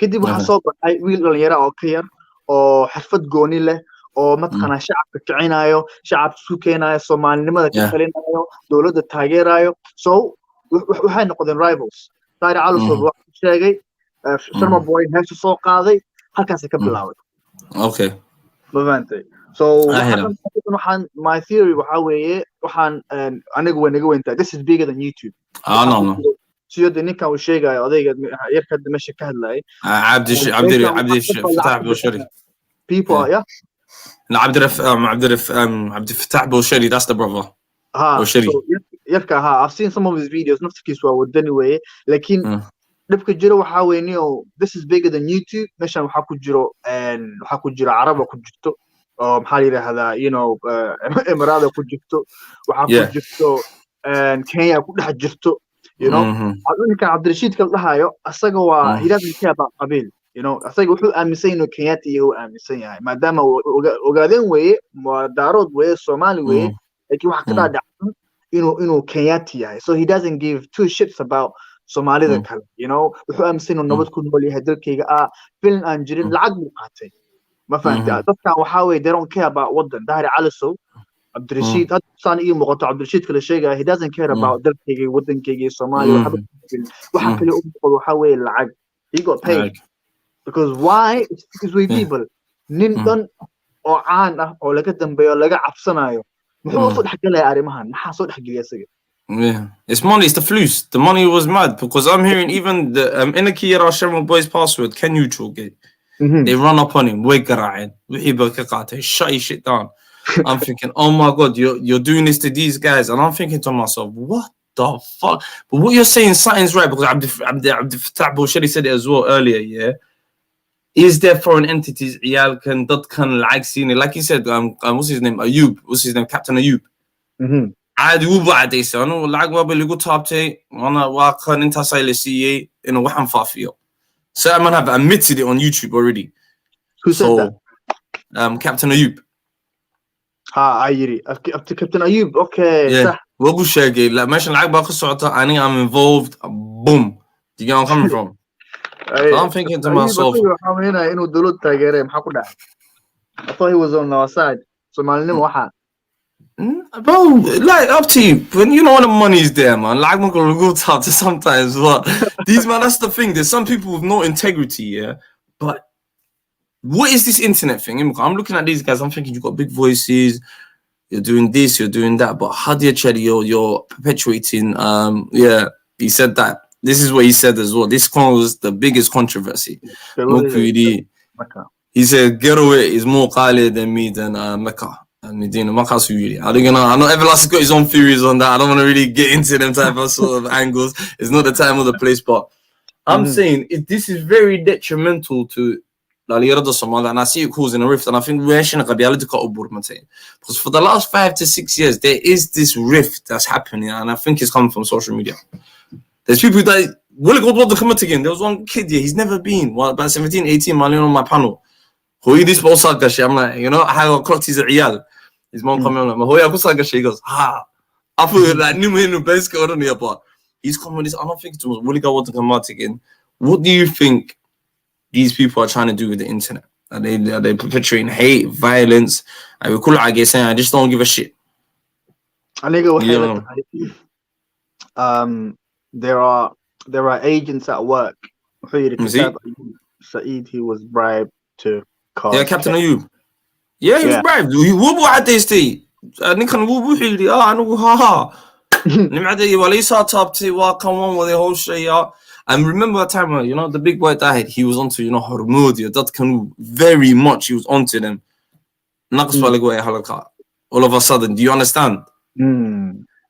Speaker 7: kadib waxa soo baxay wiil dhalinyaro oo ka yar oo xirfad gooni leh oo matqana shacabka kicinayo shacabka isku keenayo Soomaalinimada ka talinayo dawladda taageerayo so waxay noqdeen rivals Dahir Alasow wuxuu sheegay Sharma Boy heeso soo qaaday halkaas ka bilaabay
Speaker 1: okay
Speaker 7: bavante so waxaan my theory waxa weeye waxaan anigu way naga weyntaa this is bigger than YouTube
Speaker 1: no
Speaker 7: siyada ninkan uu sheegayo odayga yarka meesha ka hadlay
Speaker 1: cabdi Fatah Boushari
Speaker 7: people yeah
Speaker 1: no Abdi Fatah Boushari that's the brother Boushari
Speaker 7: yarka I've seen some of his videos naftigiisu waa wadani weeye laakiin dhibka jiro waxa weeye this is bigger than YouTube meeshan waxa ku jiro Arab ku jirto oo maxaa la yiraahdaa Emirada ku jirto waxa ku jirto Kenya ku dhex jirto ninka Axmed Rashid kala dhahayo asaga waa he doesn't care about qabiil asaga wuxuu aaminsan inuu Kenyaati iyo aaminsan yahay maadaama ogaadeen weeye daarood weeye Somali weeye laakiin waxa ka dhaadhacsan inuu Kenyaati yahay so he doesn't give two shits about Somalida kale wuxuu aaminsan inuu nabad ku nool yahay dalkayga filan aan jirin lacag buu qaatay ma fahantay dadkan waxa weeye they don't care about wadan Dahir Alasow Axmed Rashid hadda iyo muuqato Axmed Rashid kala sheegay he doesn't care about dalkayga wadankayga Soomaaliya waxa kale uu muuqdo waxa weeye lacag he got paid because why because we people nin dan oo caan ah oo laga dambeeyo laga cabsanayo muxuu soo dhaxgalay arimahan maxaa soo dhaxgalay isaga
Speaker 1: Yeah, it's money. It's the flus. The money was mad because I'm hearing even the in the Kira Sherman Boy's password. Can you get? They run up on him. Wake Ryan. Shut your shit down. I'm thinking, oh my god, you're doing this to these guys, and I'm thinking to myself, what the fuck? But what you're saying, something's right because Abdi Fatah Boushari said it as well earlier. Yeah, is there foreign entities? Like he said, what's his name? Ayub. What's his name? Captain Ayub. عادي وبعديس أنا العقبة اللي قلت هابتي أنا واقع أنت سايلسية إنه وحن فافيه. So I have admitted it on YouTube already.
Speaker 7: Who said
Speaker 1: that? Captain Ayub.
Speaker 7: عيري Captain Ayub. Okay.
Speaker 1: Yeah. وأبو شاقي لا ماشي العقبة قصة أنا I'm involved. Boom. Do you get where I'm coming from? So I'm thinking to myself.
Speaker 7: إنه دولت تاجرين محكو ده. I thought he was on our side. So ما لنا واحد.
Speaker 1: Bro, like up to you. When when the money's there, man. Like I'm gonna go talk to sometimes, but these man, that's the thing. There's some people with no integrity, yeah. But what is this internet thing? I'm looking at these guys. I'm thinking you got big voices. You're doing this. You're doing that. But how do you try you're perpetuating? Yeah, he said that. This is what he said as well. This caused the biggest controversy. He said Getaway is more Khalid than me than Mecca. Medina, I know Everlast got his own theories on that. I don't want to really get into them type of sort of angles. It's not the time or the place, but I'm saying this is very detrimental to Somali, and I see it causing a rift. And I think we're actually because for the last 5 to 6 years, there is this rift that's happening, and I think it's coming from social media. There's people that will go to the committee again. There was one kid here, he's never been. Well, about 17, 18 million on my panel. Who this I'm like, I have clocked his real. His mom coming on like, he goes, I feel like new best on here, but he's coming with this. I don't think it was really want to come out again. What do you think these people are trying to do with the internet? Are they perpetuating hate, violence? I just don't give a shit.
Speaker 7: There are agents at work. Saeed, he was bribed to call.
Speaker 1: Yeah, Captain Ayub. Yeah, he was bribed. He will at this day. I think I know. And remember that time when the big boy died, he was onto Hormudi, that can very much he was onto them. all of a sudden. Do you understand?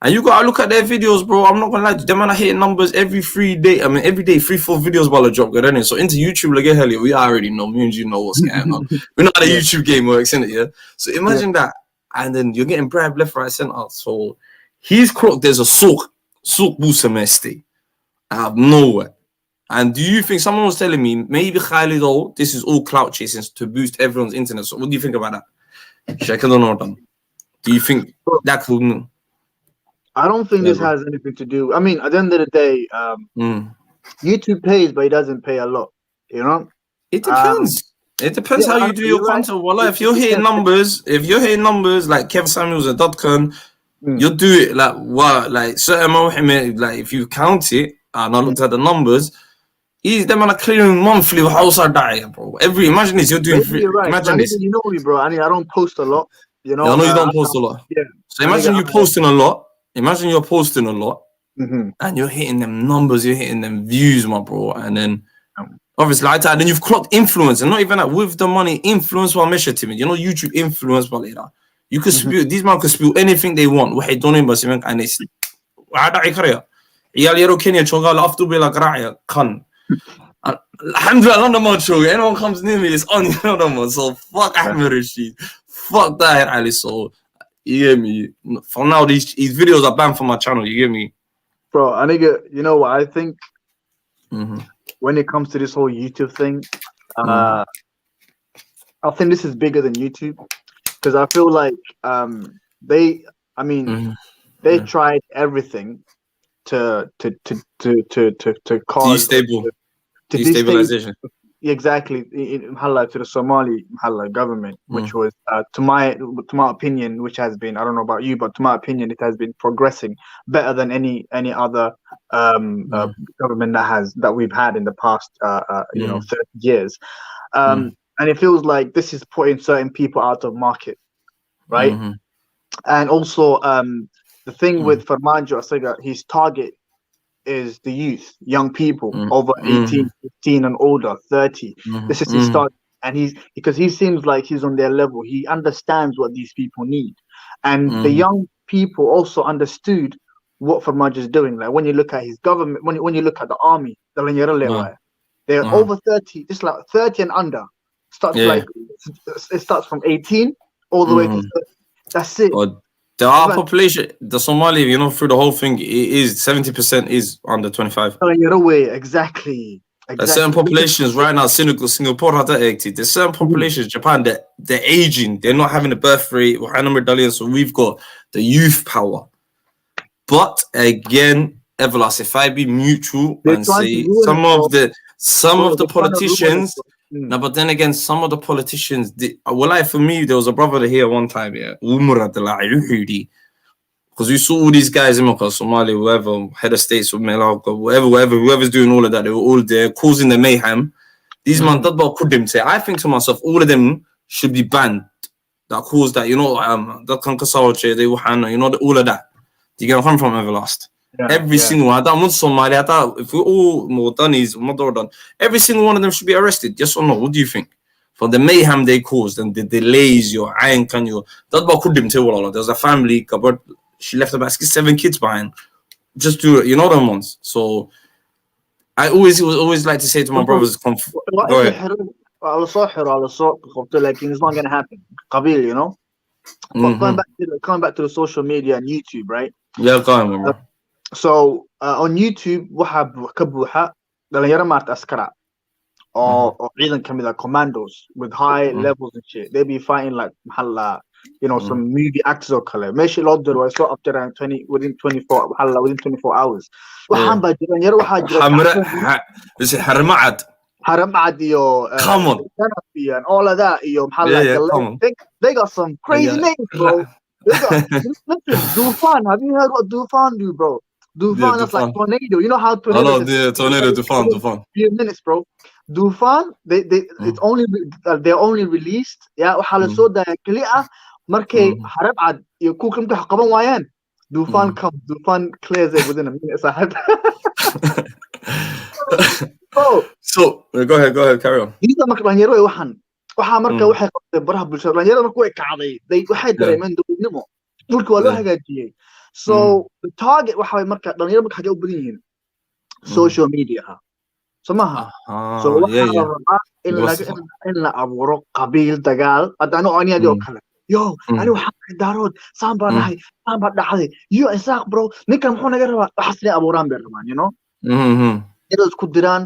Speaker 1: And you gotta look at their videos, bro. I'm not gonna lie to you. Them man are hitting numbers every 3 days. I mean, every day, 3-4 videos while I drop good, innit? So into YouTube, like, hell, we already know. Me and you know what's going on. We know how the YouTube game works, innit? Yeah. So imagine that, and then you're getting bribed left, right, center. So he's crooked. There's a souk busamesti out of nowhere. And do you think someone was telling me maybe Khalid, this is all clout chasing to boost everyone's internet? So what do you think about that? Sheikh, I don't know. Do you think that could?
Speaker 7: I don't think this has anything to do. I mean, at the end of the day, YouTube pays, but it doesn't pay a lot. You know,
Speaker 1: it depends. It depends how you do your content. Well, if you're hitting numbers, like Kevin Samuels and Dotcon, you'll do it like what, like certain moment, like if you count it, and I looked at the numbers, them are clearing monthly house are dying, bro. Imagine this, you're doing free.
Speaker 7: Right.
Speaker 1: Imagine this.
Speaker 7: You know me, bro. I don't post a lot. You know,
Speaker 1: I know you don't post a lot.
Speaker 7: Yeah.
Speaker 1: So imagine you posting a lot. Imagine you're posting a lot, and you're hitting them numbers, you're hitting them views, my bro. And then, obviously, like that, then you've clocked influence, and not even that, with the money, influence while measure to me. You know, YouTube influence while later. You could spew, these man could spew anything they want. Waxay dooneen bas imanka aan is. Waxa dhaci karaya. Ciyaal yaro Kenya jooga la afdu bay la garaacaya kan. Alhamdulillah, none of my children. Anyone comes near me, it's on, you know what I mean? So fuck Axmed Rashid. Fuck Dahir Alasow. You get me? For now, these videos are banned from my channel. You get me?
Speaker 7: Bro, I nigga, you know what? I think when it comes to this whole YouTube thing, I think this is bigger than YouTube, because I feel like they tried everything to cause
Speaker 1: destabilization.
Speaker 7: Exactly, to the Somali government, which was to my opinion, which has been, I don't know about you, but to my opinion, it has been progressing better than any other government that we've had in the past 30 years. And it feels like this is putting certain people out of market, right? And also the thing with Farmajo Asega, his target is the youth, young people over 18, 15 and older, 30. This is his start, and because he seems like he's on their level. He understands what these people need, and the young people also understood what Farmaj is doing. Like when you look at his government, when you look at the army, they're over 30, just like 30 and under. It starts from 18 all the way to 30. That's it.
Speaker 1: Our population, the Somali, you know, through the whole thing, it is 70% is under 25.
Speaker 7: Exactly.
Speaker 1: There's certain populations right now, Singapore, there's certain populations, Japan, they're aging, they're not having a birth rate, so we've got the youth power. But again, Everlast, if I be mutual and say some of the politicians. No, but then again, some of the politicians, for me, there was a brother here one time, because we saw all these guys in Somali, whoever, head of states, whoever's doing all of that, they were all there causing the mayhem. These man, I think to myself, all of them should be banned. That caused that, you know, that you know, all of that. You get come from Everlast. Every single one. I don't want Somali. I thought if we're all more done, every single one of them should be arrested. Yes or no? What do you think? For the mayhem they caused and the delays, there's a family, she left about 7 kids behind. Just do it, you know them ones. So I always like to say to my brothers, go ahead.
Speaker 7: Like it's not gonna happen. Qabil, you know? Coming back to the social media and YouTube, right?
Speaker 1: Yeah, go on, bro.
Speaker 7: So on YouTube, waxa kabuuxa dhalinyaro maarta askara or ciidan kamid commandos with high levels and shit. They be fighting like some movie actors or kale. Meesha loo diro way soo afjaraan within 24 hours. Waxaan baa dhalinyaro waxa
Speaker 1: jira
Speaker 7: Haramad iyo and all of that they got some crazy names, bro. They got Dufan. Have you heard what Dufan do, bro? Dufan is like tornado. You know how tornado?
Speaker 1: Tornado. Dufan.
Speaker 7: Few minutes, bro. Dufan. They're only released. Yeah. Alasow kaliya markay harab iyo kukum ka qaban waayaan. Dufan comes. Dufan clears it within a minute.
Speaker 1: So go ahead, carry on.
Speaker 7: These are dhalinyaro waxan waxaa marka waxay qabtay baraha bulshada dhalinyarada marka way kacday waxay dareemeen dowladnimo dhulka waa loo hagaajiyey so the target waxa marka dhalinyarada marka xagee u badan yihiin social media somaha so waxaa la rabaa in la abuuro qabiil dagaal haddaanu aniadii oo kale yo ani waxaan daarood saan baa dhahay saan baa dhacday yo isaaq bro ninkan muxuu naga rabaa waxaas inay abuuraan bay rabaan you know isku diraan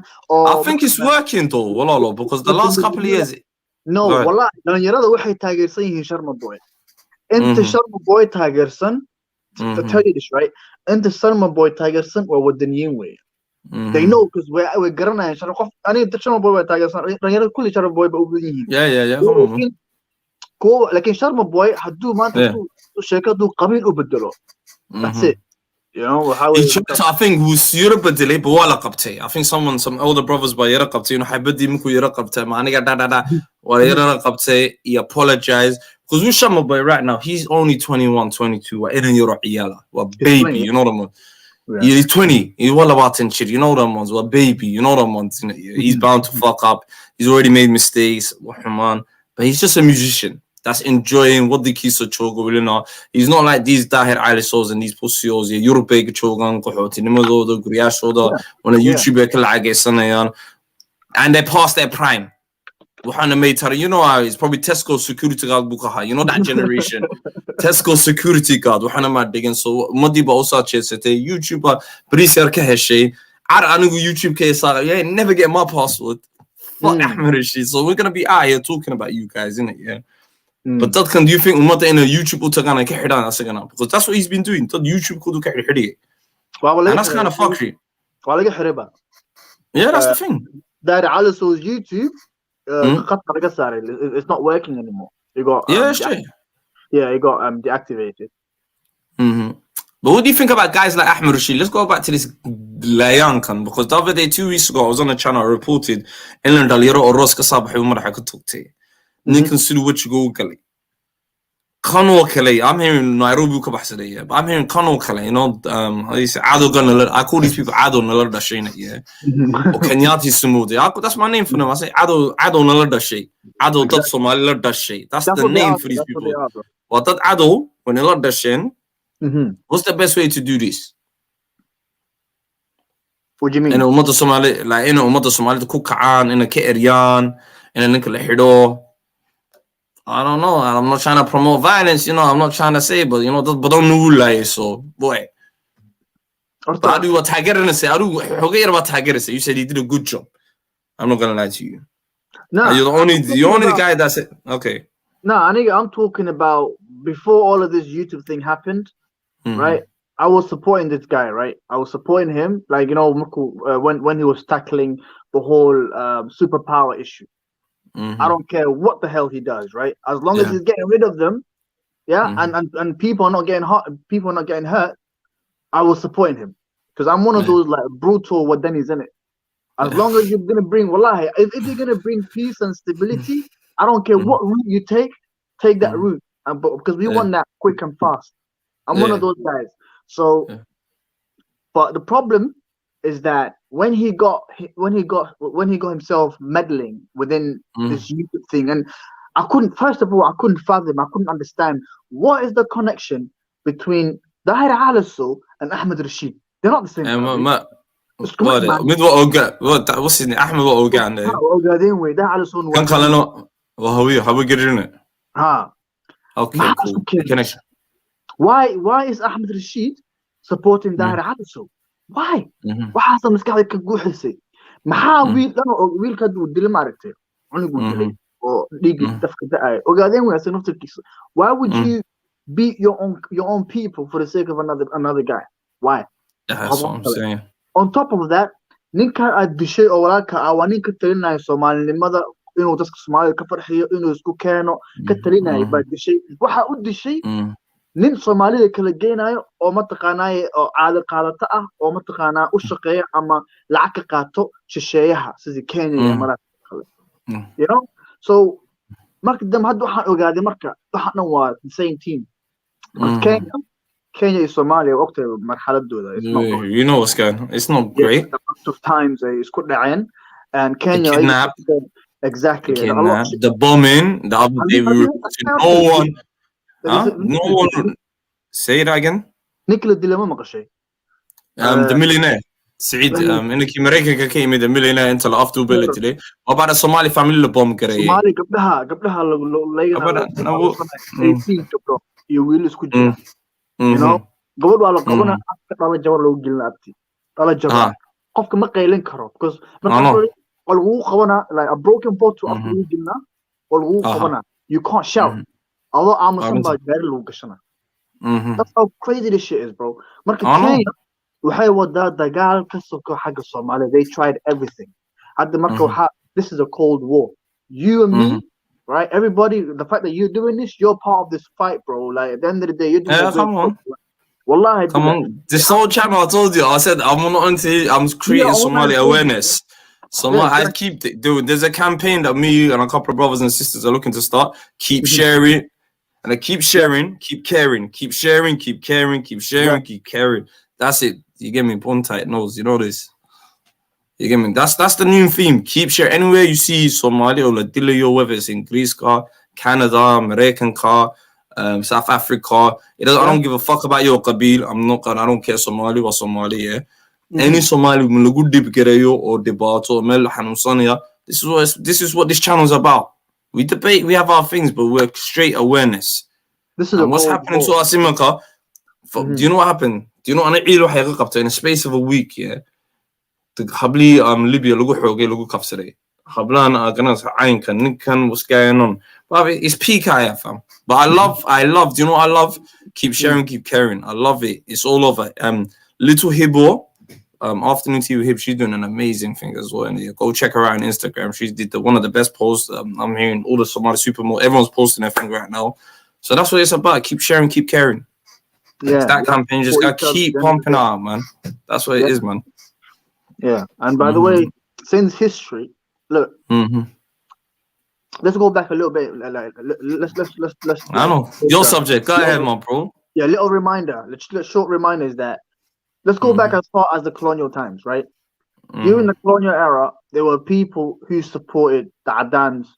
Speaker 1: I think it's working though walalo because the last couple of years
Speaker 7: no wallahi dhalinyarada waxay taageersan yihiin Sharma Boy inta Sharma Boy taageersan to tell you this right inta Sharma Boy taageersan waa wadaniyiin way they know because we're garanayaan Sharma qof aniga Sharma Boy waa taageersan dhalinyarada kulli Sharma Boy ba u badan yihiin
Speaker 1: yeah
Speaker 7: لكن شرم بوي حدو ما تدو شركة دو قبيل وبدلو that's it you know
Speaker 1: I think who's يرقبتي بوالا قبتي I think some older brothers by يرقبتي إنه حيبدي مكو يرقبتي ما أنا قاعد دا ولا يرقبتي he apologize because we Sharma Boy right now he's only 21 22 وإذن يروح عياله baby you know what I mean he's 20 he's well about shit you know what I mean well baby you know what I mean he's bound to fuck up he's already made mistakes but he's just a musician that's enjoying what the kids are chogo really know. He's not like these Dahir Alasows and these pussios. You're big chogan kohoti nimado the griashoda on a YouTuber kala and they past their prime. You know how it's probably Tesco security guard bukaha. You know that generation. Tesco security guard. So Madiba also chesete YouTuber Briser Kaheshe. Anigu YouTube case. Yeah, never get my password. Fuck Axmed Rashid. So we're gonna be out here talking about you guys, innit? Yeah. But that can do you think umada in a YouTube utagana ka xidhan asagana because that's what he's been doing that YouTube kudu ka xidhiye and that's kind of fuckery
Speaker 7: walaga xiriba
Speaker 1: yeah that's the thing
Speaker 7: that Alasow's YouTube qatar laga saaray it's not working anymore he got he got deactivated
Speaker 1: but what do you think about guys like Axmed Rashid? Let's go back to this Layankan because the other day 2 weeks ago I was on a channel I reported in Daliro or Roska Sabahi madaxa ka tugtay ninkan sidoo wajiga u galay kano kale I'm here in Nairobi ka baxsaday but I'm here in kano kale you know cadowgan I call these people cadow nala dhashay yeah oo Kenyaati sumudi that's my name for them I say cadow nala dhashay cadow dad Somali la dhashay that's the name for these people what dad cadow when nala dhasheen what's the best way to do this
Speaker 7: what do you mean
Speaker 1: in umada Somali like in umada Somali ku kacaan in ka eryaan in ninka la xido I don't know. I'm not trying to promote violence, you know. I'm not trying to say, but you know, but don't know like so, boy. How do what Tiger and say? How do about Tiger say? You said he did a good job. I'm not gonna lie to you.
Speaker 7: No,
Speaker 1: you're the only guy that's it. Okay.
Speaker 7: No, I'm talking about before all of this YouTube thing happened, right? I was supporting this guy, right? I was supporting him, like you know, when he was tackling the whole superpower issue. I don't care what the hell he does, right? As long as he's getting rid of them, and people are not getting hurt, people are not getting hurt, I was supporting him because I'm one of those like brutal what then he's in it. As long as you're gonna bring wallahi, if you're gonna bring peace and stability, I don't care what route you take that route, because we want that quick and fast. I'm one of those guys. So, but the problem is that when he got himself meddling within this YouTube thing, and I couldn't fathom, I couldn't understand what is the connection between Dahir Alasow and Axmed Rashid. They're not the same.
Speaker 1: what's his name? Axmed Ogan.
Speaker 7: Ogadin way Dahir Alasow.
Speaker 1: Kan kaleno wahawiyo haba garine. Okay, cool. Connection.
Speaker 7: Why is Axmed Rashid supporting Dahir Alasow? Why? waxaas maskaxda ka guuxisay maxaa wiilka uu dilay maaragtay anigu dilay oo dhigi dafka daay ogaadeen weeysan naftirkiisa why would you beat your own people for the sake of another guy why
Speaker 1: that's what I'm saying
Speaker 7: on top of that ninka aad dishay oo walaalka waa ninka talinaya Soomaalinimada inuu dadka Soomaalida ka farxiyo inuu isku keeno ka talinaya baa dishay waxa u dishay nin Soomaalida kala geenayo oo ma taqaanay oo caado qaadata ah oo ma taqaanaa u shaqeeya ama lacag ka qaato shisheeyaha sida Kenya iyo Maritime you know so marka dam hadda waxaan ogaaday marka waxaan waa the same team Kenya iyo Somalia waqti marxaladooda
Speaker 1: you know what's going on it's not great
Speaker 7: of times isku dhaceen and Kenya Exactly.
Speaker 1: Okay,
Speaker 7: And a lot
Speaker 1: nah.
Speaker 7: of shit.
Speaker 1: The bombing, the other day we were no one. Huh? No one. Say it again.
Speaker 7: Nicola Dilemma مقشي.
Speaker 1: The millionaire. سعيد انك امريكا كيمي the millionaire انت after ability لي وبعد Somali family اللي bomb كريه.
Speaker 7: Somali قبلها لقينا 18 قبله يويل اسكو جرا. You know قبل ولا قبلنا أكثر جوار لو قلنا أبتي. طلع جبار. قفك ما قيلين كرو because ما والغو قبنا like a broken bottle after لو قلنا والغو قبنا you can't shout. although I'm somebody very low قشنا. That's how crazy this shit is, bro. marka Kenya waxay wadaa dagaal ka soko xagga Soomaaliya. They tried everything. Hadda marka this is a cold war. You and me, right? Everybody, the fact that you're doing this, you're part of this fight, bro. Like at the end of the day, you're doing
Speaker 1: come on.
Speaker 7: Wallahi,
Speaker 1: come on. This whole channel, I told you, I said I'm creating Somali awareness. I keep doing. There's a campaign that me and a couple of brothers and sisters are looking to start. Keep sharing. And I keep sharing, keep caring, keep sharing, keep caring, keep sharing, keep caring. That's it. You get me? Bone tight nose. You know this. You get me? That's the new theme. Keep sharing. Anywhere you see Somali or Ladilio, whether it's in Greece car, Canada, American car, South Africa. I don't give a fuck about your qabil. I don't care Somali or Somali. Yeah. Any Somali or debate or this is what this channel is about. We debate, we have our things, but we're straight awareness.
Speaker 7: This is
Speaker 1: what's happening to us in Mecca. Do you know what happened? Do you know in a space of a week, yeah? The Habli Libya logo hoge logo kafsare. Hablan aganas ain kan ninkan what's going on. But it's peak fam. But I love, do you know what I love? Keep sharing, keep caring. I love it. It's all over. Little Hibo. Afternoon tea with him, she's doing an amazing thing as well. And go check her out on Instagram. She did one of the best posts. I'm hearing all the Somali supermodels. Everyone's posting their thing right now. So that's what it's about. Keep sharing, keep caring. Yeah, that campaign just got to keep pumping out, man. That's what it is, man.
Speaker 7: Yeah, and by the way, since history, look, let's go back a little bit. Let's.
Speaker 1: I know your subject. Go ahead, my bro.
Speaker 7: Yeah, little reminder. Let's short reminder is that. Let's go back as far as the colonial times, right? During the colonial era, there were people who supported the Adans,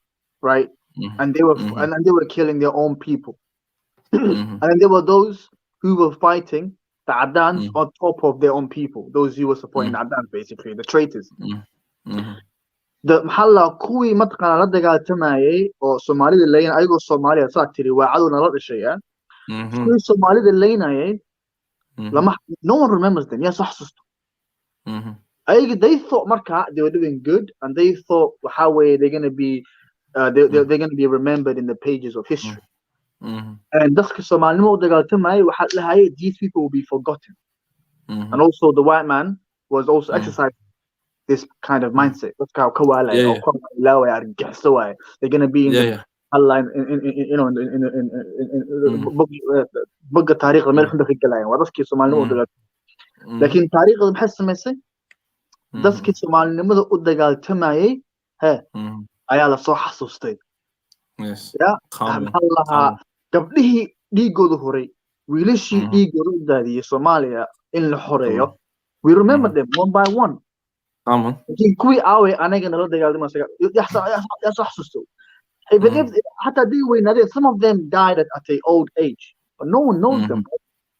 Speaker 7: right? And they were and they were killing their own people. And then there were those who were fighting the Adans on top of their own people. Those who were supporting the Adans, basically, the traitors. The Mahalla Kui Matkana Ladagatamay or Somali the lane, I go Somalia Satiri, where I don't know the Shaya. Somali the lane, no one remembers them. Yes, they thought Marka they were doing good, and they thought how they're gonna be, they're gonna be remembered in the pages of history. And these people will be forgotten. And also the white man was also exercising this kind of mindset. That's how they're gonna be in the line you know in بقى التاريخ ما نحن دخل كلاين ورسكي سومالي ودقال لكن تاريخ بحس مسي دسكي سومالي نمد ودقال تماي ها أيالا صح حسوستي يا الله قبله ديجو ظهري ويلشي ديجو ردادي سوماليا إن الحرية we remember them one by one لكن كوي آوي أنا جن ردقال دي ما سجى يا صح حسوستو even if حتى دي وين some of them died at an old age. But no one knows them.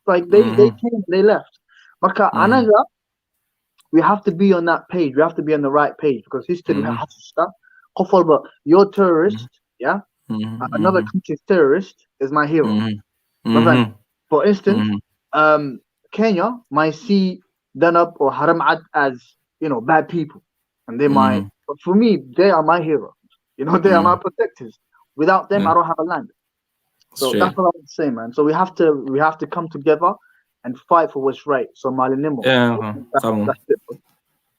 Speaker 7: Like they came, they left. Marka anaga, we have to be on that page. We have to be on the right page because history has to stop. But you're terrorist, yeah. Another country's terrorist is my hero. For instance, Kenya might see Danab or Haramad as bad people, and they might. But for me, they are my hero. They are my protectors. Without them, I don't have a land. So that's what I would say, man. So we have to come together and fight for what's right. Somali Nimo.
Speaker 1: Yeah,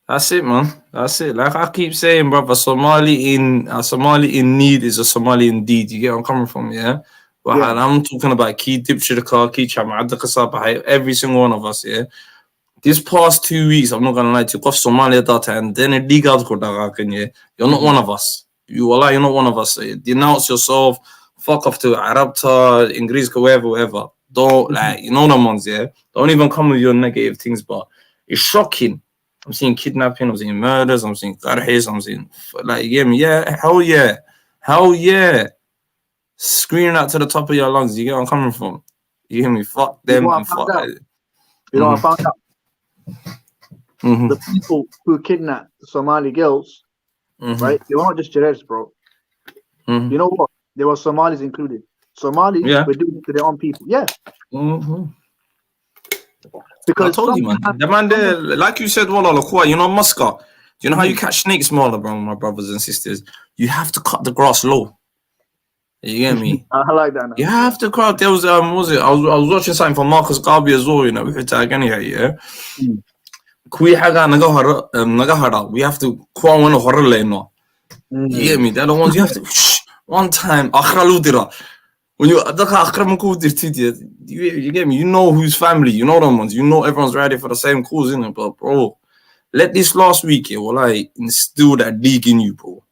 Speaker 1: that's it, man. That's it. Like I keep saying, brother, Somali in need is a Somali indeed. You get where I'm coming from, yeah? But I'm talking about key dipshirka, key chamad, every single one of us, yeah? This past 2 weeks, I'm not gonna lie to you, Somalia data and then a legal you're not one of us. You're not one of us. Denounce yourself. Fuck off to Arabta, English, wherever. Don't the ones, yeah. Don't even come with your negative things, but it's shocking. I'm seeing kidnapping, I'm seeing murders, I'm seeing qarhis, I'm seeing like, you get me? Yeah, hell yeah. Screaming out to the top of your lungs. You get where I'm coming from? You hear me? Fuck them and fuck.
Speaker 7: You know, I found out the people who kidnapped the Somali girls, right? They were not just Jareds, bro. You know what? There were Somalis included. Somalis were doing it to their own people. Yeah. Because
Speaker 1: I told you, man. The man there, like you said, you know, Muscat. Do you know how you catch snakes, bro, my brothers and sisters? You have to cut the grass low. You get me?
Speaker 7: I like that. Now.
Speaker 1: You have to cut. There was I was watching something from Marcus Garvey as well. You know, we tag anyhow, yeah. We have to call one of no. You get me? They're the ones you have to. One time, when you get me, you know whose family, you know them ones, you know everyone's ready for the same cause, innit? But bro, let this last week, instill that league in you, bro.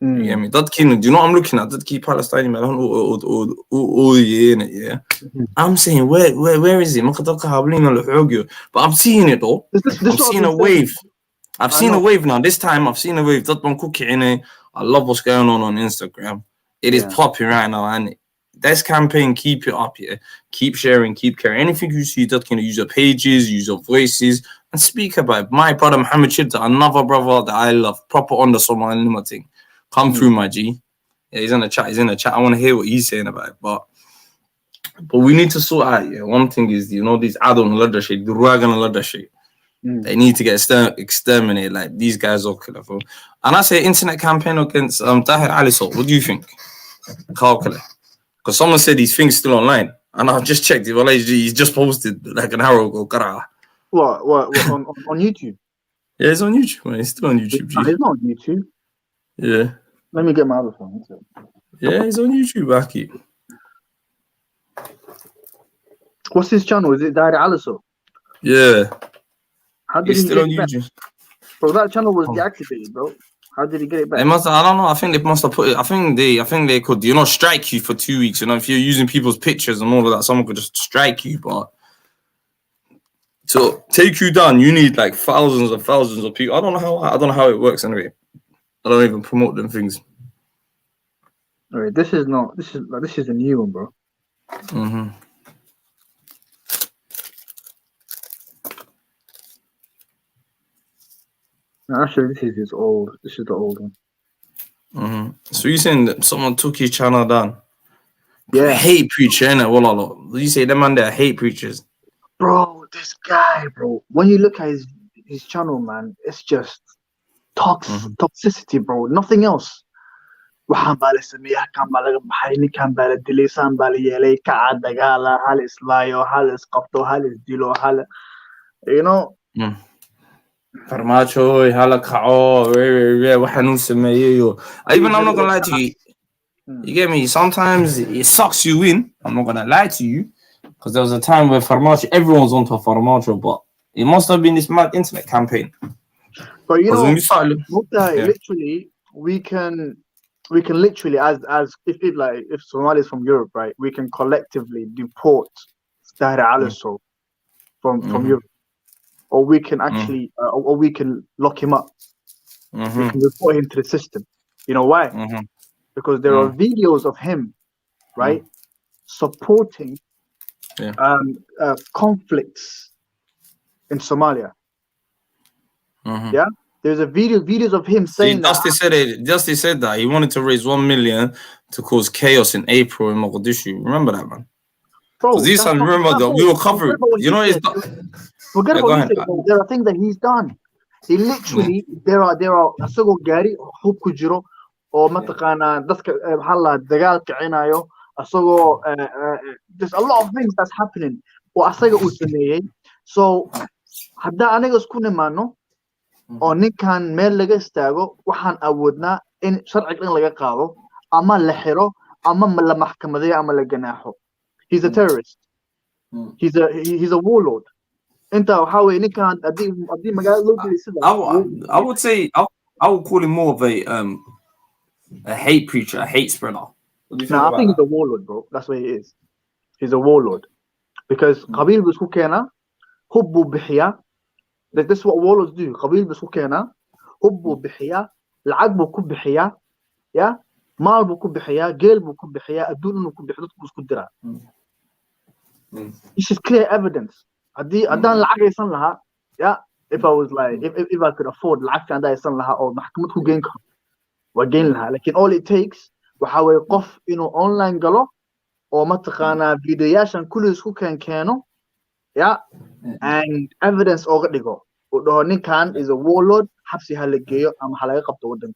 Speaker 1: You get me? That king, do you know what I'm looking at? That key Palestinian man, yeah. I'm saying, where is he? But I'm seeing it though. I'm seeing a wave. I've seen a wave now. This time I've seen a wave. That one cooking. I love what's going on Instagram. It is popping right now, and this campaign, keep it up here. Keep sharing, keep caring. Anything you see that can use your pages, use your voices, and speak about it. My brother Muhammad Shibta, another brother that I love, proper on the Somaliland thing. Come through, my G. Yeah, he's in the chat. I want to hear what he's saying about it. But we need to sort out. Yeah, one thing is, you know, these Adon Ladashid, the Ruagan Ladashid. They need to get exterminated. Like these guys are killer. And I say internet campaign against Dahir Alasow. What do you think? Because someone said his thing's still online, and I just checked it. Well, he's just posted like an hour ago.
Speaker 7: What on YouTube?
Speaker 1: Yeah, it's on YouTube, man. It's still on YouTube.
Speaker 7: It's not on YouTube.
Speaker 1: Yeah.
Speaker 7: Let me get my other phone.
Speaker 1: Yeah, it's on YouTube, Aki.
Speaker 7: What's his channel? Is it Dahir Alasow?
Speaker 1: Yeah.
Speaker 7: How did
Speaker 1: he's
Speaker 7: he
Speaker 1: still on
Speaker 7: get
Speaker 1: YouTube?
Speaker 7: Bro, that channel was deactivated, bro. How did he get it back?
Speaker 1: I don't know. I think they must have put it. I think they could, you know, strike you for 2 weeks. You know, if you're using people's pictures and all of that, someone could just strike you. But to take you down, you need like thousands and thousands of people. I don't know how it works anyway. I don't even promote them things.
Speaker 7: All right, this is a new one, bro. No, actually, this is old. This is the old one.
Speaker 1: So you're saying that someone took his channel down?
Speaker 7: Yeah.
Speaker 1: Hate preacher, innit? You say them man there hate preachers.
Speaker 7: Bro, this guy, bro. When you look at his channel, man, it's just toxicity, bro. Nothing else. You know.
Speaker 1: Farmacho, even I'm not gonna lie to you. You get me? Sometimes it sucks you in. I'm not gonna lie to you, because there was a time where Farmacho, everyone's onto Farmacho, but it must have been this mad internet campaign.
Speaker 7: But you know, literally, we can literally, as if Somalis from Europe, right, we can collectively deport Dahir Alasow from Europe. Or we can actually, or we can lock him up. We can report him to the system. You know why? Because there are videos of him, right, supporting conflicts in Somalia. Yeah, there's videos of him saying
Speaker 1: Dusty said that he wanted to raise 1 million to cause chaos in April in Mogadishu. Remember that, man? Bro, these times, remember that we were covering. You know, it's not.
Speaker 7: Forget about it. There are things that he's done. He literally, there are asagoo gaari hub ku jiro oo mataqaana dadka halla dagaal kicinayo asagoo there's a lot of things that's happening oo asaga uu sameeyay. So hadda aniga isku nimaano oo ninkan meel laga istaago waxaan awoodnaa in sharciga laga qaado ama la xiro ama la maxkamadeeyo ama la ganaaxo. He's a terrorist. He's a warlord. I
Speaker 1: would say I would call him more of a hate preacher, a hate spreader.
Speaker 7: I think he's a warlord, bro. That's what he is. He's a warlord because Qabil was kukena, hubbu bihiya, This is what warlords do. قبيل بسوكينا هبو بحياة العقب بكون بحياة يا مال بكون بحياة جيل بكون بحياة الدون بكون بحياة بكون درا. This is clear evidence. أدان العقل يصن لها yeah. If I was like if I could afford العقل عندها يصن لها أو محكمته جينكم وجين لها لكن all it takes وحاول يقف إنه online قالوا أو ما تخانا فيديوهاشن كل سو كانوا yeah and evidence already go وده نكان is a warlord حبسي هالجيو أم حلاقة قبض ودنك.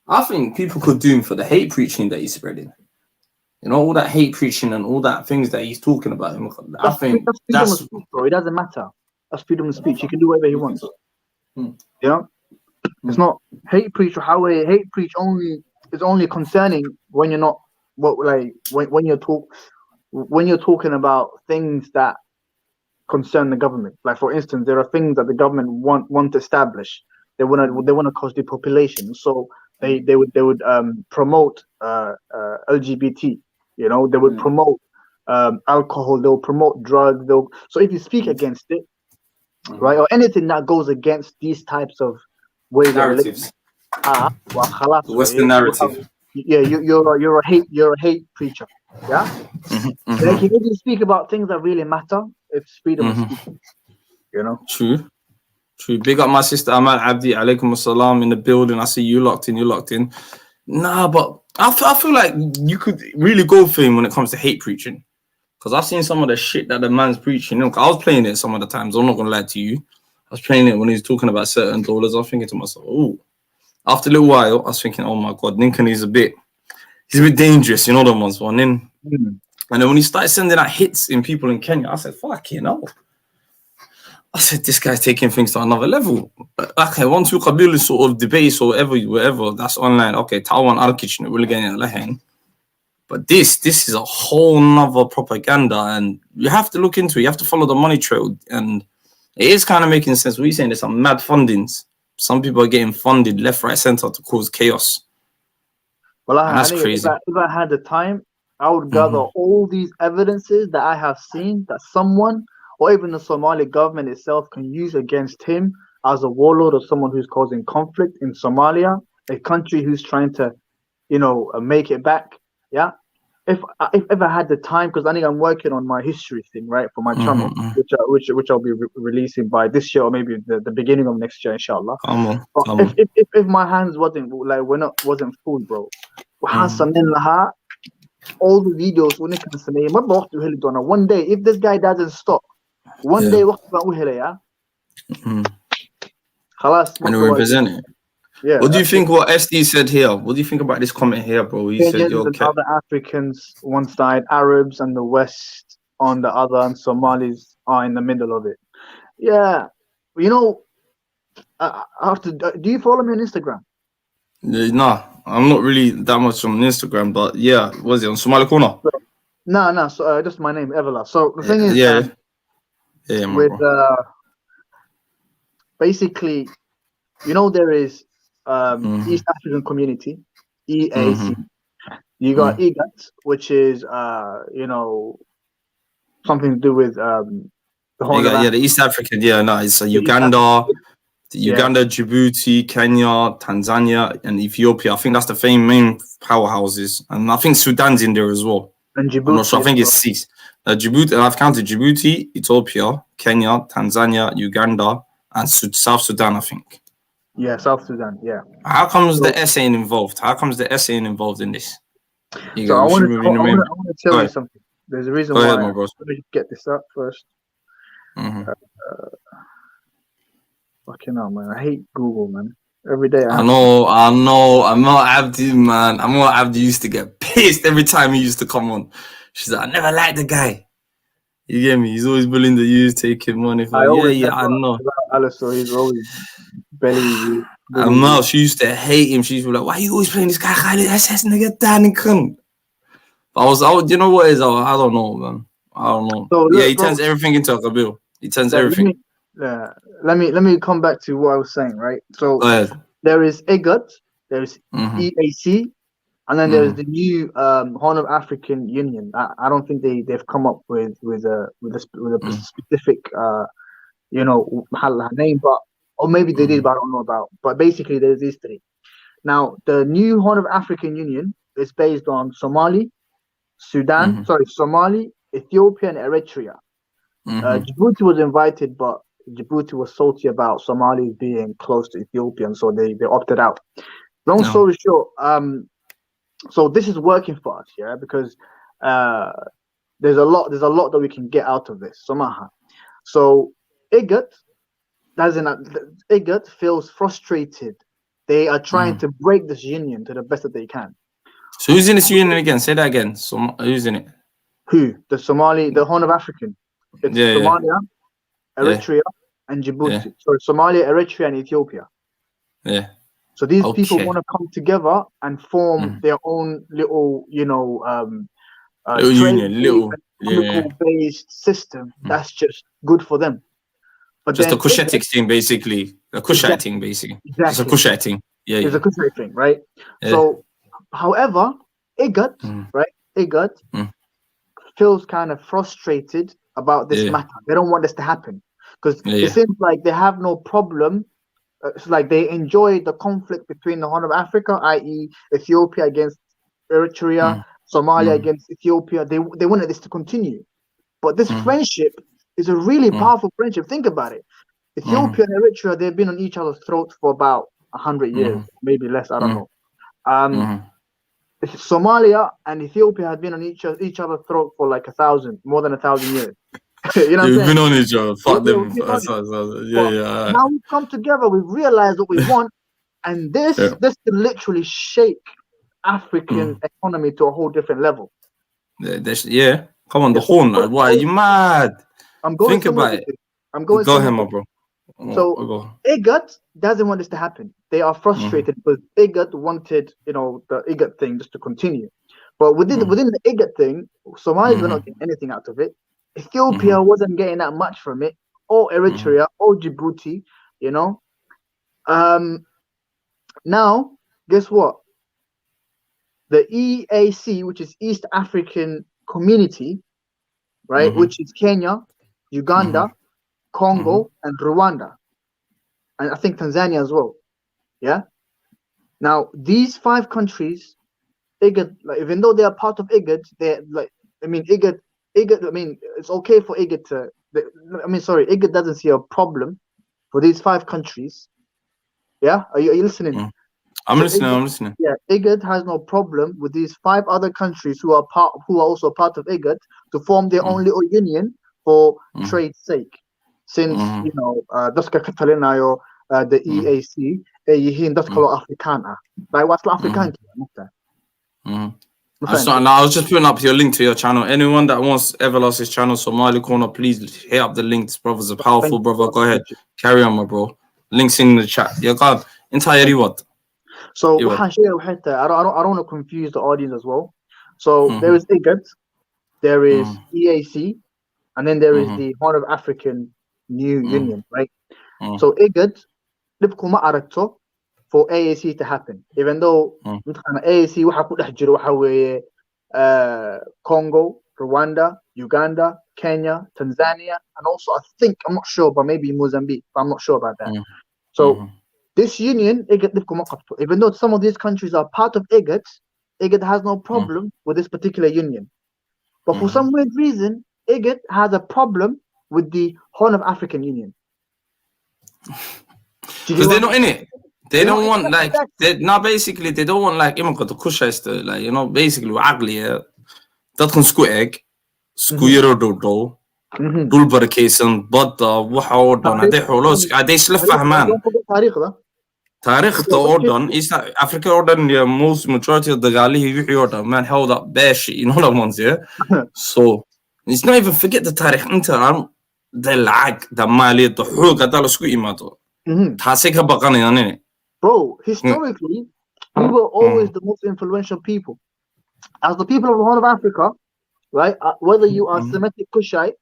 Speaker 1: I think people could do him for the hate preaching that he's spreading. You know, all that hate preaching and all that things that he's talking about. I think
Speaker 7: that's freedom of speech, bro. It doesn't matter. That's freedom of speech. He can do whatever he wants. You know, it's not hate preach. How hate preach is only concerning when you're not when you're talking about things that concern the government. Like for instance, there are things that the government want to establish. They want to cause depopulation. So they would promote LGBT. You know, they would promote alcohol. They'll promote drugs. So if you speak against it, right, or anything that goes against these types of ways
Speaker 1: narratives,
Speaker 7: the
Speaker 1: Western narrative.
Speaker 7: Yeah, you're a hate preacher. Yeah. Like if you speak about things that really matter, it's freedom of speech. You know.
Speaker 1: True. Big up my sister Amal Abdi. Alaikum assalam in the building. I see you locked in. Nah, but I feel like you could really go for him when it comes to hate preaching. Because I've seen some of the shit that the man's preaching. You know, I was playing it some of the times. I'm not going to lie to you. I was playing it when he was talking about certain dollars. I was thinking to myself, oh. After a little while, I was thinking, oh my God, Ninkan is a bit dangerous. You know the ones. And then when he started sending out hits in people in Kenya, I said, fuck, you know. I said, this guy's taking things to another level. Okay, once you Kabul sort of debates or whatever, that's online. Okay, Taiwan Al-Kitchen, we're getting it. But this is a whole nother propaganda, and you have to look into it. You have to follow the money trail, and it is kind of making sense. What you're saying, there's some mad fundings. Some people are getting funded left, right, center to cause chaos.
Speaker 7: Well,
Speaker 1: that's crazy.
Speaker 7: If I had the time, I would gather all these evidences that I have seen that someone or even the Somali government itself can use against him as a warlord or someone who's causing conflict in Somalia, a country who's trying to, you know, make it back. Yeah. If I had the time, because I think I'm working on my history thing, right, for my channel, which I'll be releasing by this year or maybe the beginning of next year, inshallah. If my hands wasn't full, bro, all the videos when it comes to me, one day if this guy doesn't stop, one day and
Speaker 1: we represent it.
Speaker 7: Yeah.
Speaker 1: What do you think what SD said here? What do you think about this comment here, bro? He said,
Speaker 7: "Yo, other Africans one side, Arabs and the West on the other, and Somalis are in the middle of it." Yeah, you know, do you follow me on Instagram?
Speaker 1: Nah, I'm not really that much on Instagram, but yeah, was it on Somali Corner?
Speaker 7: No, so just my name, Evola. So the thing is, with basically, you know, there is East African Community, EAC. You got EGAT, which is you know, something to do with the whole
Speaker 1: the East African. Yeah, no, it's Uganda, Djibouti, Kenya, Tanzania, and Ethiopia. I think that's the main powerhouses, and I think Sudan's in there as well.
Speaker 7: And Djibouti,
Speaker 1: I'm not sure. I think it's 6. Djibouti, and I've counted Djibouti, Ethiopia, Kenya, Tanzania, Uganda, and South Sudan, I think.
Speaker 7: Yeah, South Sudan. Yeah.
Speaker 1: How comes the S ain't involved? How comes the S ain't involved in this?
Speaker 7: I want to tell you something. There's a reason why.
Speaker 1: My bro.
Speaker 7: Let me get this up first. Fucking hell, man. I hate Google, man. Every day.
Speaker 1: I know. I'm not Abdi, man. I'm not Abdi. Used to get pissed every time he used to come on. She's like, I never liked the guy. You get me? He's always willing to use, taking money. I know.
Speaker 7: Alasow, he's always belly.
Speaker 1: I know. She used to hate him. She used to be like, why are you always playing this guy? You know what it is? I don't know, man. I don't know. So, he turns everything into a Kabil. He turns everything.
Speaker 7: Let me come back to what I was saying, right? So there is EGAT, there is EAC, and then there's the new Horn of African Union. I don't think they've come up with a specific her name, or maybe they did, but I don't know about. But basically, there's these three. Now, the new Horn of African Union is based on Somali, Somali, Ethiopia, and Eritrea. Djibouti was invited, but Djibouti was salty about Somalis being close to Ethiopia, and so they opted out. Long story short, so this is working for us, yeah, because there's a lot that we can get out of this. So IGAD feels frustrated. They are trying to break this union to the best that they can.
Speaker 1: So who's in this union again? Say that again. Who's in it?
Speaker 7: Who? The Horn of African. It's Somalia, Eritrea, and Djibouti. So Somalia, Eritrea, and Ethiopia.
Speaker 1: Yeah.
Speaker 7: So these people want to come together and form their own little, based system that's just good for them. But
Speaker 1: just a Cushitic thing, basically. A Cushite thing, basically.
Speaker 7: Exactly.
Speaker 1: It's a Cushite thing.
Speaker 7: It's a Cushite thing, right? Yeah. So, however, IGAD feels kind of frustrated about this matter. They don't want this to happen because it seems like they have no problem. It's like they enjoy the conflict between the Horn of Africa, i.e. Ethiopia against Eritrea, Somalia against Ethiopia. They wanted this to continue. But this friendship is a really powerful friendship. Think about it. Ethiopia and Eritrea, they've been on each other's throats for about 100 years, maybe less, I don't know. Somalia and Ethiopia had been on each other's throat for like more than 1,000 years. You know what I'm saying?
Speaker 1: We've been on each other. Fuck them.
Speaker 7: Now we've come together, we've realized what we want, and this can literally shake African economy to a whole different level.
Speaker 1: Come on, the Horn. Why are you mad? Think about it. Go ahead, my bro.
Speaker 7: So IGAD doesn't want this to happen. They are frustrated because IGAD wanted, the IGAD thing just to continue. But within the IGAD thing, Somalis were not getting anything out of it. Ethiopia wasn't getting that much from it, or Eritrea, or Djibouti, Now, guess what? The EAC, which is East African Community, right, which is Kenya, Uganda, Congo, and Rwanda, and I think Tanzania as well. Yeah. Now these 5 countries, IGAD, even though they are part of IGAD, IGAD. It's okay for IGAD to. IGAD doesn't see a problem for these 5 countries. Yeah. Are you listening?
Speaker 1: I'm listening.
Speaker 7: Yeah. IGAD has no problem with these 5 other countries who are also part of IGAD to form their own little union for trade's sake. Since dadka ka talinayo the EAC ay yihiin dad kalo Afrikaan ah. Like what's Afrikaanka?
Speaker 1: I was just putting up your link to your channel. Anyone that wants Everlast's channel, Somali Corner, please hit up the link. This brother's a powerful brother. Go ahead, carry on, my bro. Links in the chat. Yeah, God, entirely what?
Speaker 7: So I don't want to confuse the audience as well. So there is IGAD, there is EAC, and then there is the Horn of African New Union, right? So IGAD, dhibkuma aragto for AAC to happen, even though AAC waxa ku dhex jiro waxa weeye Congo, Rwanda, Uganda, Kenya, Tanzania, and also I think, I'm not sure, but maybe Mozambique, but I'm not sure about that. So this union, IGAD dhibkuma qabto, even though some of these countries are part of IGAD, IGAD has no problem with this particular union. But for some weird reason, IGAD has a problem with the Horn of African Union.
Speaker 1: Because they're not in it. They don't want basically they don't want like imanka the Kushites, like basically ugly. That can sku egg, sku yero do dul barakaysan badda waxa oo dhan haday xoolo haday isla fahmaan taariikhda oo dhan East Africa oo dhan most majority of dagaalihii wixii oo dhan man held up bash what I'm saying. So it's not even forget the taarikh inta the lacag the maaliyad the xoog hada la isku imaado taasay ka baqanayaan.
Speaker 7: Bro, historically, we were always the most influential people. As the people of the Horn of Africa, right? Whether you are Semitic Kushite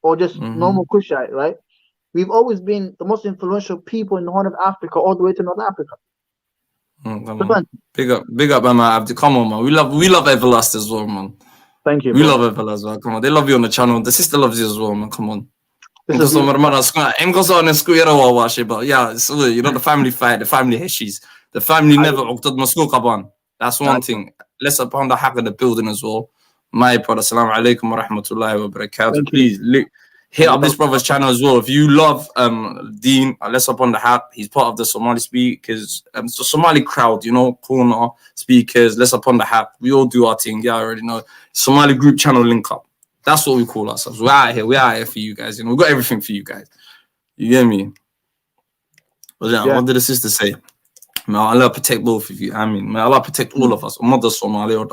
Speaker 7: or just normal Kushite, right? We've always been the most influential people in the Horn of Africa all the way to North Africa.
Speaker 1: Big up, man. Abdi. Come on, man. We love Everlast as well, man.
Speaker 7: Thank you.
Speaker 1: We love Everlast as well. Come on, they love you on the channel. The sister loves you as well, man. Come on.
Speaker 7: This is
Speaker 1: But yeah, it's, you know, the family fight, the family issues, the family never. That's one thing. Let's upon the hack of the building as well. My brother, assalamu alaikum wa rahmatullahi wa barakatuh. Please hit up this brother's channel as well. If you love Dean, let's up on the hack. He's part of the Somali speakers, the Somali crowd, you know, corner speakers. Let's up on the hack. We all do our thing. Yeah, I already know. Somali group channel link up. That's what we call ourselves. We're out here. We're out here for you guys. You know, we've got everything for you guys. You get me? But yeah, what did the sister say? May Allah protect both of you. I mean, may Allah protect all of us. Ummadda Somali or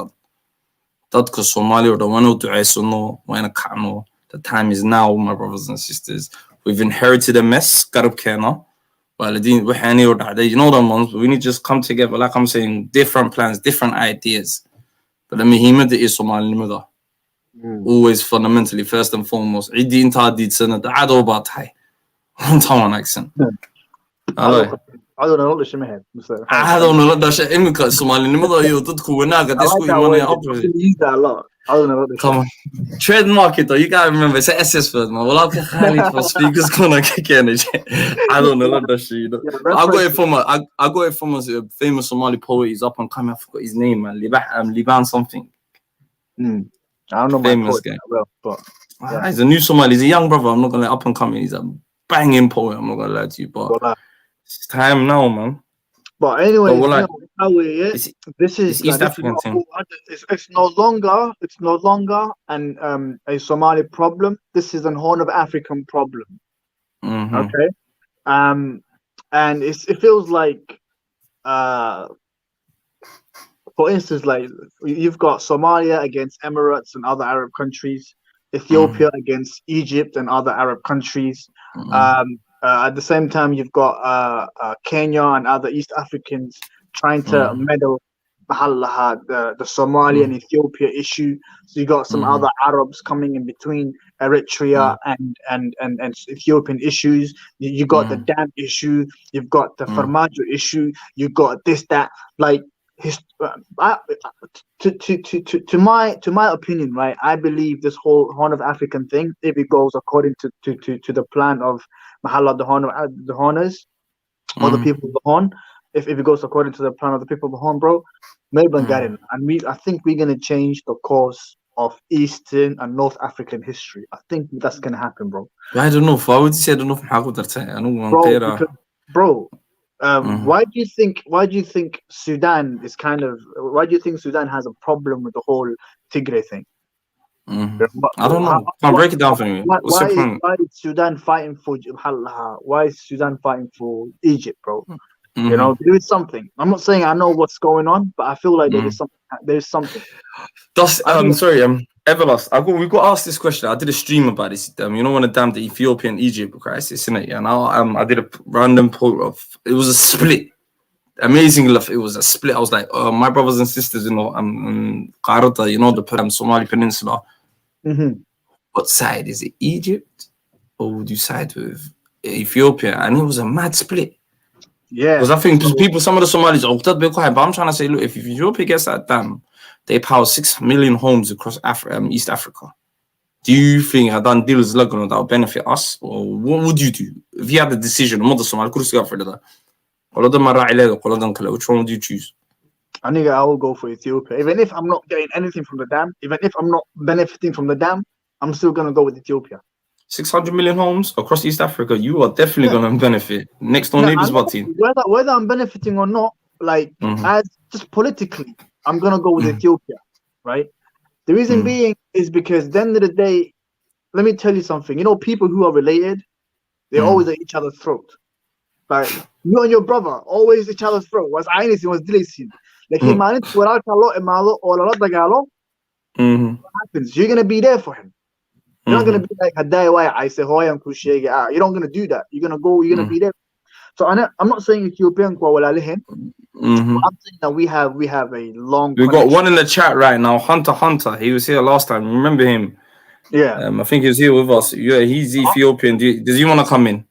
Speaker 1: dadka Somali or wanu duceysano, wayna kacno. The time is now, my brothers and sisters. We've inherited a mess. Garabkeena. You know them ones. We need to just come together. Like I'm saying, different plans, different ideas. But the muhimmad is Somali. Always fundamentally, first and foremost. عدي انت هادي سنة عادوا باطحي. طبعا accent.
Speaker 7: عادوا نلقى شيء مهد.
Speaker 1: عادوا نلقى شيء إمك Somali نمضى يوتدكوا وناقة تسكوا يماني أبغى. Come on. Trademark it though. You gotta remember it's SS first, man. Well, okay, for speakers gonna kick energy. I don't know that shit. You know? I got it from a famous Somali poet. He's up and coming. I forgot his name, man. Liban something.
Speaker 7: I don't know
Speaker 1: famous
Speaker 7: guy, but
Speaker 1: he's a new Somali. He's a young brother. I'm not gonna up and coming. He's a banging poet. I'm not gonna lie to you, but it's time now, man.
Speaker 7: But anyway, this is
Speaker 1: East African thing.
Speaker 7: It's no longer a Somali problem. This is a Horn of African problem. Okay, and it feels like for instance, like you've got Somalia against Emirates and other Arab countries, Ethiopia against Egypt and other Arab countries. At the same time, you've got Kenya and other East Africans trying to meddle the Somali and Ethiopia issue. So you got some other Arabs coming in between Eritrea and Ethiopian issues. You got the dam issue. You've got the Farmajo issue. You got this, that, like. To my opinion, right? I believe this whole Horn of African thing, if it goes according to the plan of Mahala the Horners or the people of the Horn, if it goes according to the plan of the people of the Horn, bro, Melbourne got it. And I think we're gonna change the course of Eastern and North African history. I think that's gonna happen, bro.
Speaker 1: I don't know. Why would you say I don't know?
Speaker 7: Bro. Why do you think Sudan is why do you think Sudan has a problem with the whole Tigray thing?
Speaker 1: I don't know. Can break it down for me.
Speaker 7: Why is Sudan fighting for Egypt, bro? You know, there is something. I'm not saying I know what's going on, but I feel like there is something.
Speaker 1: Everlast. We got asked this question. I did a stream about this. You know, when the Ethiopian Egypt crisis, innit? And I did a random poll of. It was a split. Amazing enough, it was a split. I was like, my brothers and sisters, you know, Qarata, you know, the Somali Peninsula. What side is it? Egypt, or would you side with Ethiopia? And it was a mad split.
Speaker 7: Yeah,
Speaker 1: because I think some of the Somalis are but I'm trying to say, look, if Ethiopia gets that dam, they power 6 million homes across East Africa. Do you think Hadan deals that will benefit us, or what would you do if you had the decision? Which one would you choose?
Speaker 7: I think I will go for Ethiopia. Even if I'm not getting anything from the dam, even if I'm not benefiting from the dam, I'm still gonna go with Ethiopia.
Speaker 1: 600 million homes across East Africa, you are definitely gonna benefit. Next door neighbors, what team?
Speaker 7: Whether I'm benefiting or not, like as just politically, I'm gonna go with Ethiopia, right? The reason being is because at the end of the day, let me tell you something. You know, people who are related, they're always at each other's throat. Like you and your brother, always each other's throat. Was anything was deleting. Like what happens? You're gonna be there for him. You're not gonna be like I say hoy and Kushege. You're not gonna do that. You're gonna go. You're gonna be there. So I'm not saying Ethiopian. I'm saying that we have a long.
Speaker 1: We got one in the chat right now. Hunter. He was here last time. Remember him?
Speaker 7: Yeah.
Speaker 1: I think he was here with us. Yeah, he's Ethiopian. Does he want to come in?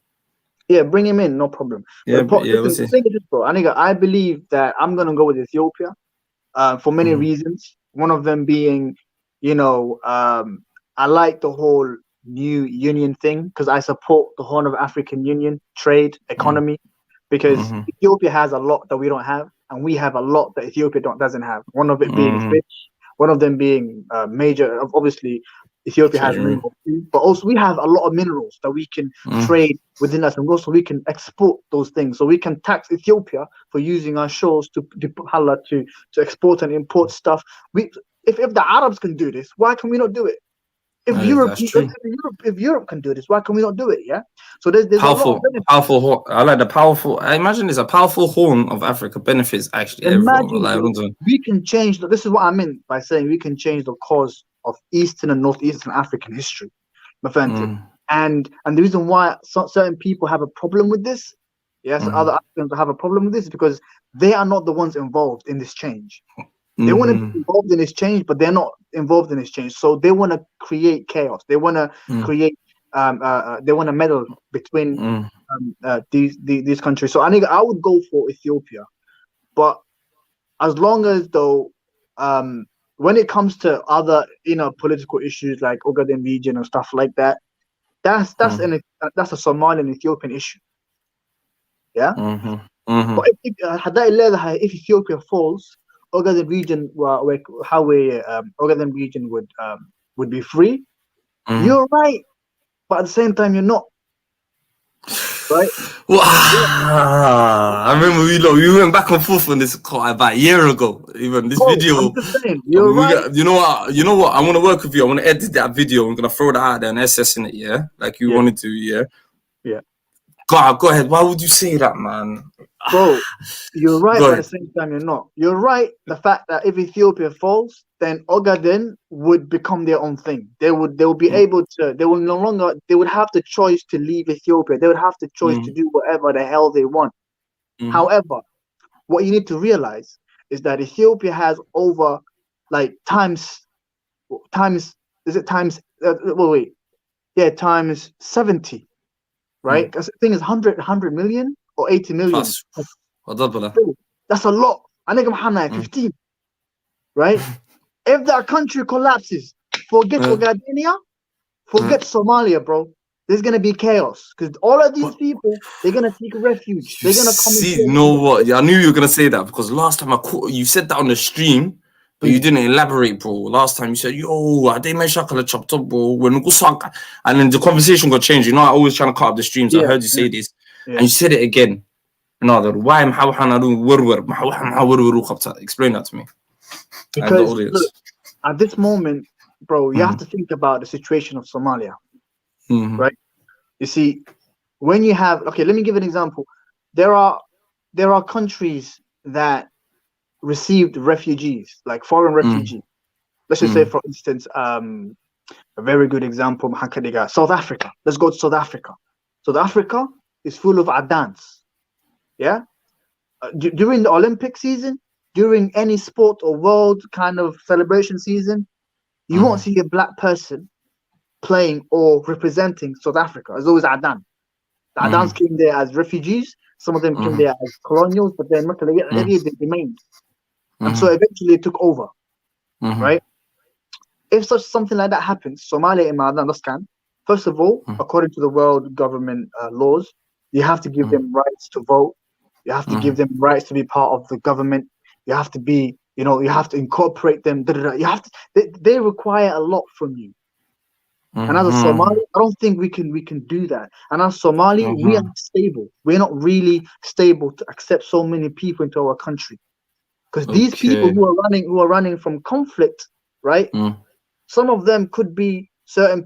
Speaker 7: Yeah, bring him in. No problem. I believe that I'm gonna go with Ethiopia, for many reasons. One of them being, you know, I like the whole new union thing because I support the Horn of African Union, trade, economy, because Ethiopia has a lot that we don't have, and we have a lot that Ethiopia doesn't have. One of it being fish, one of them being major. Obviously, Ethiopia has minerals too, but also we have a lot of minerals that we can trade within us, and also we can export those things. So we can tax Ethiopia for using our shores to export and import stuff. If the Arabs can do this, why can we not do it? If Europe can do this, why can we not do it? Yeah. So there's
Speaker 1: powerful. I like the powerful. I imagine it's a powerful horn of Africa benefits actually everyone.
Speaker 7: We can change. This is what I meant by saying we can change the course of Eastern and Northeastern African history, my friend. And the reason why certain people have a problem with this, yes, other Africans have a problem with this, is because they are not the ones involved in this change. They want to be involved in this change, but they're not involved in this change. So they want to create chaos. They want to create. They want to meddle between these countries. So I would go for Ethiopia, but as long as though when it comes to other political issues like Ogaden region and stuff like that, that's a Somali and Ethiopian issue. Yeah. But if Ethiopia falls, Ogaden region, Ogaden region would be free. You're right, but at the same time, you're not. Right?
Speaker 1: Wow. I remember we went back and forth on this about a year ago. Even this video.
Speaker 7: I'm just saying, you're right.
Speaker 1: You know what? I want to work with you. I want to edit that video. I'm gonna throw that out there and assessing it. Yeah, like you wanted to. Yeah.
Speaker 7: Yeah.
Speaker 1: Go ahead. Why would you say that, man?
Speaker 7: Bro, you're right, but at the same time, you're not. You're right. The fact that if Ethiopia falls, then Ogaden would become their own thing. They would be able to. They will no longer. They would have the choice to leave Ethiopia. They would have the choice to do whatever the hell they want. However, what you need to realize is that Ethiopia has over times 70, right? Because the thing is 100 million or 80 million. That's a lot. I think 15, right? If that country collapses, forget Ogadenia, forget Somalia, bro. There's gonna be chaos because all of these people, they're gonna seek refuge. They're gonna come.
Speaker 1: You know what? Yeah, I knew you were gonna say that because last time you said that on the stream, but you didn't elaborate, bro. Last time you said, "Yo, I didn't make shakala chopped up, bro." When we go suck, and then the conversation got changed. You know, I always trying to cut up the streams. I heard you say this, and you said it again. Why? Explain that to me.
Speaker 7: Because look, at this moment, bro, you have to think about the situation of Somalia, right? You see, when you have let me give an example. There are countries that received refugees, like foreign refugees. Let's just say, for instance, a very good example, South Africa. Let's go to South Africa. South Africa is full of Adans. Yeah, during the Olympic season, during any sport or world kind of celebration season, you won't see a black person playing or representing South Africa. It's always Adan. The Adans came there as refugees. Some of them came there as colonials, but then they remained. And so eventually it took over, right? If something like that happens, Somalia and Madagascar, first of all, according to the world government laws, you have to give them rights to vote. You have to give them rights to be part of the government. You have to be, you have to incorporate them. You have to. They require a lot from you. And as a Somali, I don't think we can do that. And as Somali, we are not stable. We're not really stable to accept so many people into our country. Because these people who are running from conflict, right? Some of them could be certain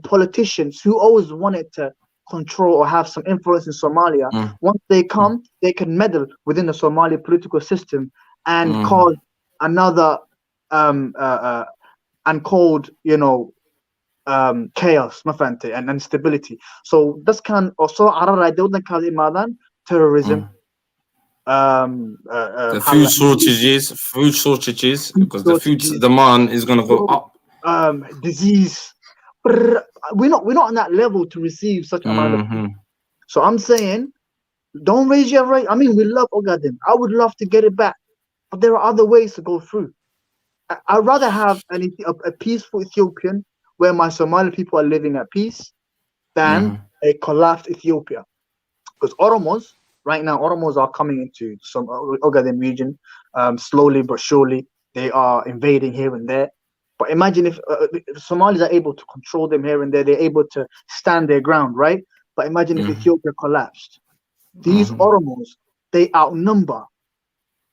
Speaker 7: politicians who always wanted to control or have some influence in Somalia. Once they come, they can meddle within the Somali political system and cause another chaos, and instability. So this can also terrorism.
Speaker 1: The food shortages, because the food demand is gonna go up.
Speaker 7: Disease. We're not on that level to receive such amount of food. So I'm saying, don't raise your rate. I mean, we love Ogaden. I would love to get it back, but there are other ways to go through. I'd rather have a peaceful Ethiopian where my Somali people are living at peace than a collapsed Ethiopia. Because Oromos, right now, Oromos are coming into some Ogaden region, slowly but surely. They are invading here and there. But imagine if Somalis are able to control them here and there, they're able to stand their ground, right? But imagine if Ethiopia collapsed. These Oromos, they outnumber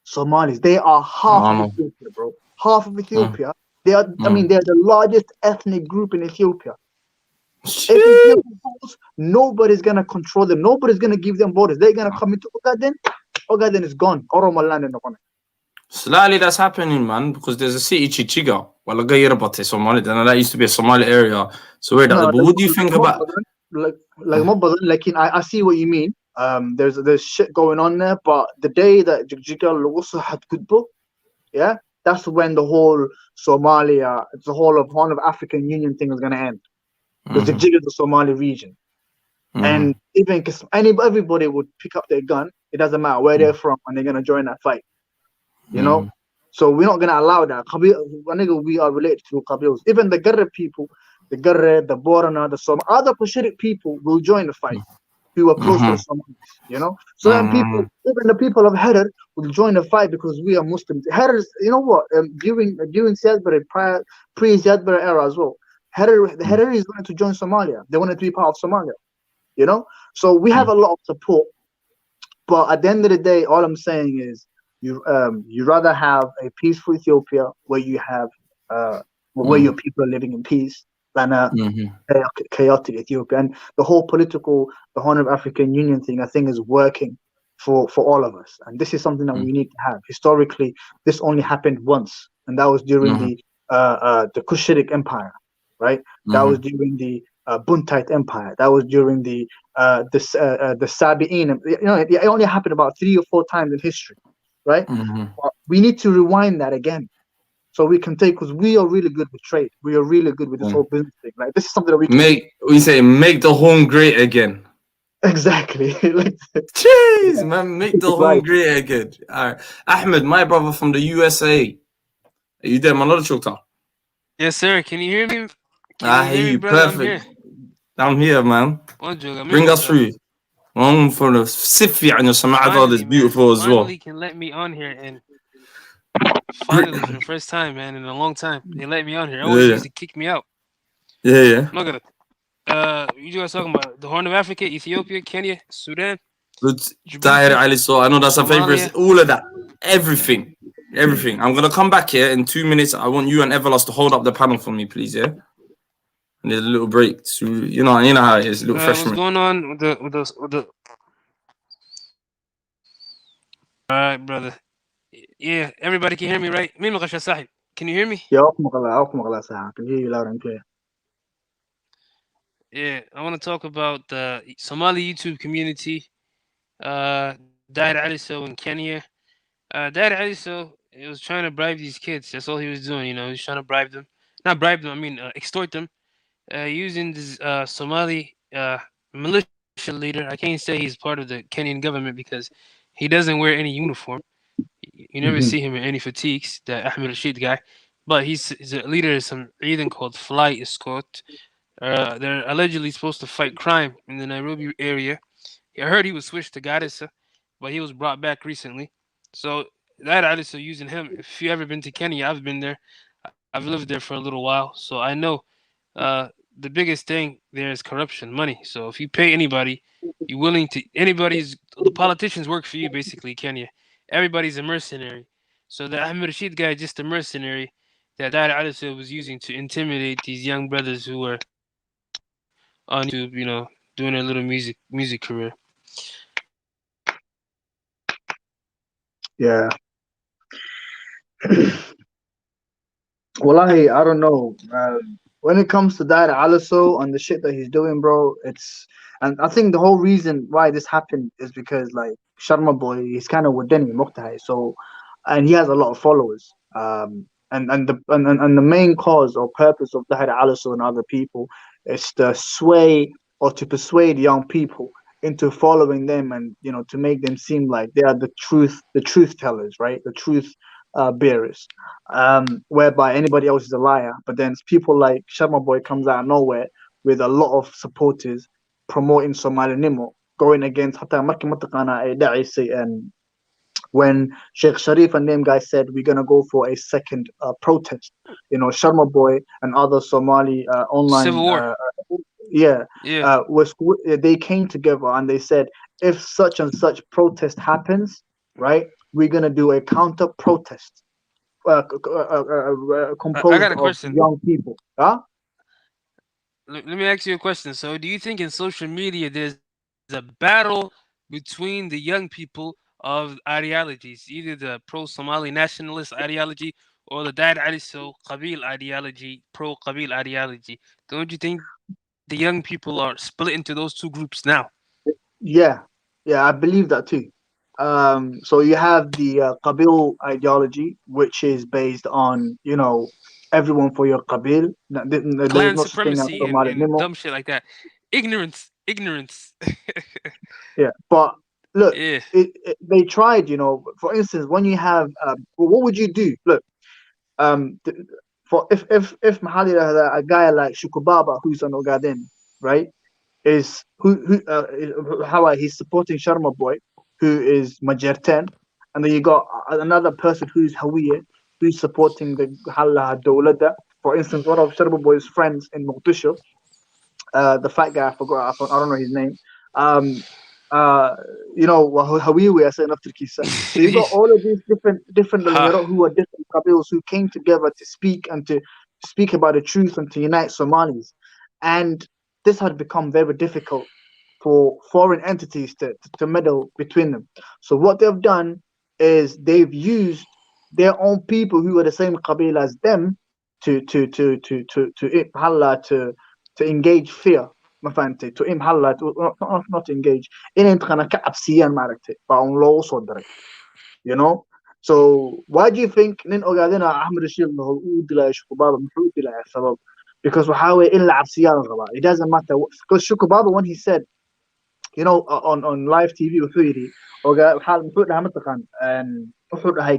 Speaker 7: Somalis. They are half of Ethiopia, bro. Half of Ethiopia. They are. I mean, they're the largest ethnic group in Ethiopia. If Ethiopia falls, nobody's gonna control them. Nobody's gonna give them borders. They're gonna come into Ogaden. Ogaden is gone. Oromo land in Ogaden.
Speaker 1: Slightly that's happening, man, because there's a city Chichiga. Well, Somali, and that used to be a Somali area. So where but what do you think about
Speaker 7: I see what you mean. There's shit going on there, but the day that Chichiga also had good book, yeah, that's when the whole Somalia, the whole of African Union thing is gonna end. Because Chichiga is the Somali region. And even because everybody would pick up their gun, it doesn't matter where they're from, and they're gonna join that fight. You know, so we're not gonna allow that. We are related to Qabilas. Even the Garre people, the Garre, the Borana, the Som, other Pacific people will join the fight. Who are close to the Somalis, you know. So then people, even the people of Herer, will join the fight because we are Muslims. Herer, you know what? During Siadbara, pre-Siadbara era as well, Herer is going to join Somalia. They wanted to be part of Somalia, you know. So we have a lot of support, but at the end of the day, all I'm saying is, you rather have a peaceful Ethiopia where you have where your people are living in peace than a chaotic Ethiopia. And the whole political, the Horn of African Union thing, I think, is working for all of us. And this is something that we need to have. Historically, this only happened once, and that was during the Cushitic Empire, right? That was during the Buntite Empire. That was during the Sabi'in. You know, it only happened about 3 or 4 times in history. Right? We need to rewind that again, so we can take, because we are really good with trade. We are really good with this whole business thing. Like, this is something that we can
Speaker 1: make the home great again.
Speaker 7: Exactly.
Speaker 1: Jeez, man, make the home great again. All right, Ahmed, my brother from the USA. Are you there, my Chokta?
Speaker 8: Yes, sir. Can you hear me?
Speaker 1: I hear you perfect. I'm here, man. Bring us through. For the Sifi and your Sama'adad is beautiful as well.
Speaker 8: Finally can let me on here, and finally for the first time, man, in a long time, they let me on here. Always used to kick me out.
Speaker 1: Yeah.
Speaker 8: Look at it. You guys talking about the Horn of Africa, Ethiopia, Kenya, Sudan,
Speaker 1: Dahir, Alasow. I know that's a favorite. All of that, everything. I'm gonna come back here in 2 minutes. I want you and Everlast to hold up the panel for me, please. Yeah. I need a little break. So, you know how it is. A little freshman.
Speaker 8: What's going on with the? All right, brother. Yeah, everybody can hear me, right? Can you hear me?
Speaker 7: Yeah, I can hear you loud and clear.
Speaker 8: Yeah, I want to talk about the Somali YouTube community. Dahir Alasow in Kenya. Dahir Alasow, he was trying to bribe these kids. That's all he was doing. You know, he was trying to bribe them. Not bribe them. I mean, extort them. Using this Somali militia leader. I can't say he's part of the Kenyan government because he doesn't wear any uniform. You never see him in any fatigues, the Axmed Rashid guy. But he's a leader of some Eden called Fly Escort. They're allegedly supposed to fight crime in the Nairobi area. I heard he was switched to Garissa, but he was brought back recently. So that Alasow using him. If you ever been to Kenya, I've been there. I've lived there for a little while, so I know the biggest thing there is corruption, money. So if you pay anybody, you're willing to. The politicians work for you, basically, Kenya. Everybody's a mercenary. So the Ahmed Rashid guy is just a mercenary that Alasow was using to intimidate these young brothers who were on YouTube, you know, doing their little music career.
Speaker 7: Yeah. Wallahi, I don't know. When it comes to Dahir Alasow and the shit that he's doing, bro, and I think the whole reason why this happened is because, like, Sharma boy, he's kind of Wadani Muqtahi, so, and he has a lot of followers. And the main cause or purpose of Dahir Alasow and other people is to sway or to persuade young people into following them, and, you know, to make them seem like they are the truth tellers, right? The truth bearers, whereby anybody else is a liar. But then people like Sharma Boy comes out of nowhere with a lot of supporters promoting Somalinimo, going against when Sheikh Sharif and them guys said we're gonna go for a second protest, you know, Sharma Boy and other Somali online
Speaker 8: Civil War.
Speaker 7: they came together and they said if such and such protest happens, right, we're gonna do a counter protest composed
Speaker 8: got a
Speaker 7: of
Speaker 8: question.
Speaker 7: young people.
Speaker 8: Let me ask you a question. So, do you think in social media there's a battle between the young people of ideologies, either the pro-Somali nationalist ideology or the Dahir Alasow Qabil ideology, pro-Qabil ideology? Don't you think the young people are split into those two groups now?
Speaker 7: Yeah, I believe that too. So you have the Qabil ideology, which is based on, you know, everyone for your Qabil. There's
Speaker 8: Clan
Speaker 7: no such thing as
Speaker 8: supremacy
Speaker 7: Somali
Speaker 8: and
Speaker 7: Nimo.
Speaker 8: dumb shit like that. Ignorance.
Speaker 7: Yeah, but look,
Speaker 8: Yeah.
Speaker 7: they tried, you know. For instance, when you have, what would you do? Look, for if Mahali a guy like Shukubaba, who's an Ogaden, right, is he's supporting Sharma Boy, who is Majerten, and then you got another person who's Hawiye, who's supporting the Halla Dawlada. For instance, one of Sharma Boy's friends in Mogadishu, the fat guy, I don't know his name. You know, Hawiye, I said after Kisa. So you got all of these different who are different Qabils who came together to speak and to speak about the truth and to unite Somalis. And this had become very difficult for foreign entities to meddle between them. So what they've done is they've used their own people who are the same Qabil as them to engage fear. Not engage. You know? So why do you think Axmed Rashid because it doesn't matter because Shukubaba, when he said, you know, on live TV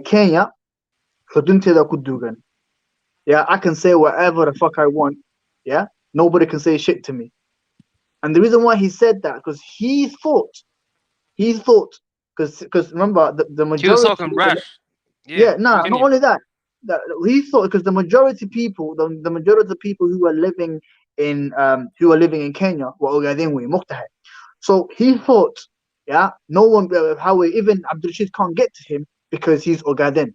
Speaker 7: Kenya yeah, I can say whatever the fuck I want. Yeah, nobody can say shit to me. And the reason why he said that because he thought because remember the majority.
Speaker 8: He was talking rash.
Speaker 7: Not only that he thought because the majority of people who are living in Kenya were Ogadenwe Muqtahe. So he thought, yeah, no one even Abdul Rashid can't get to him because he's Ogaden.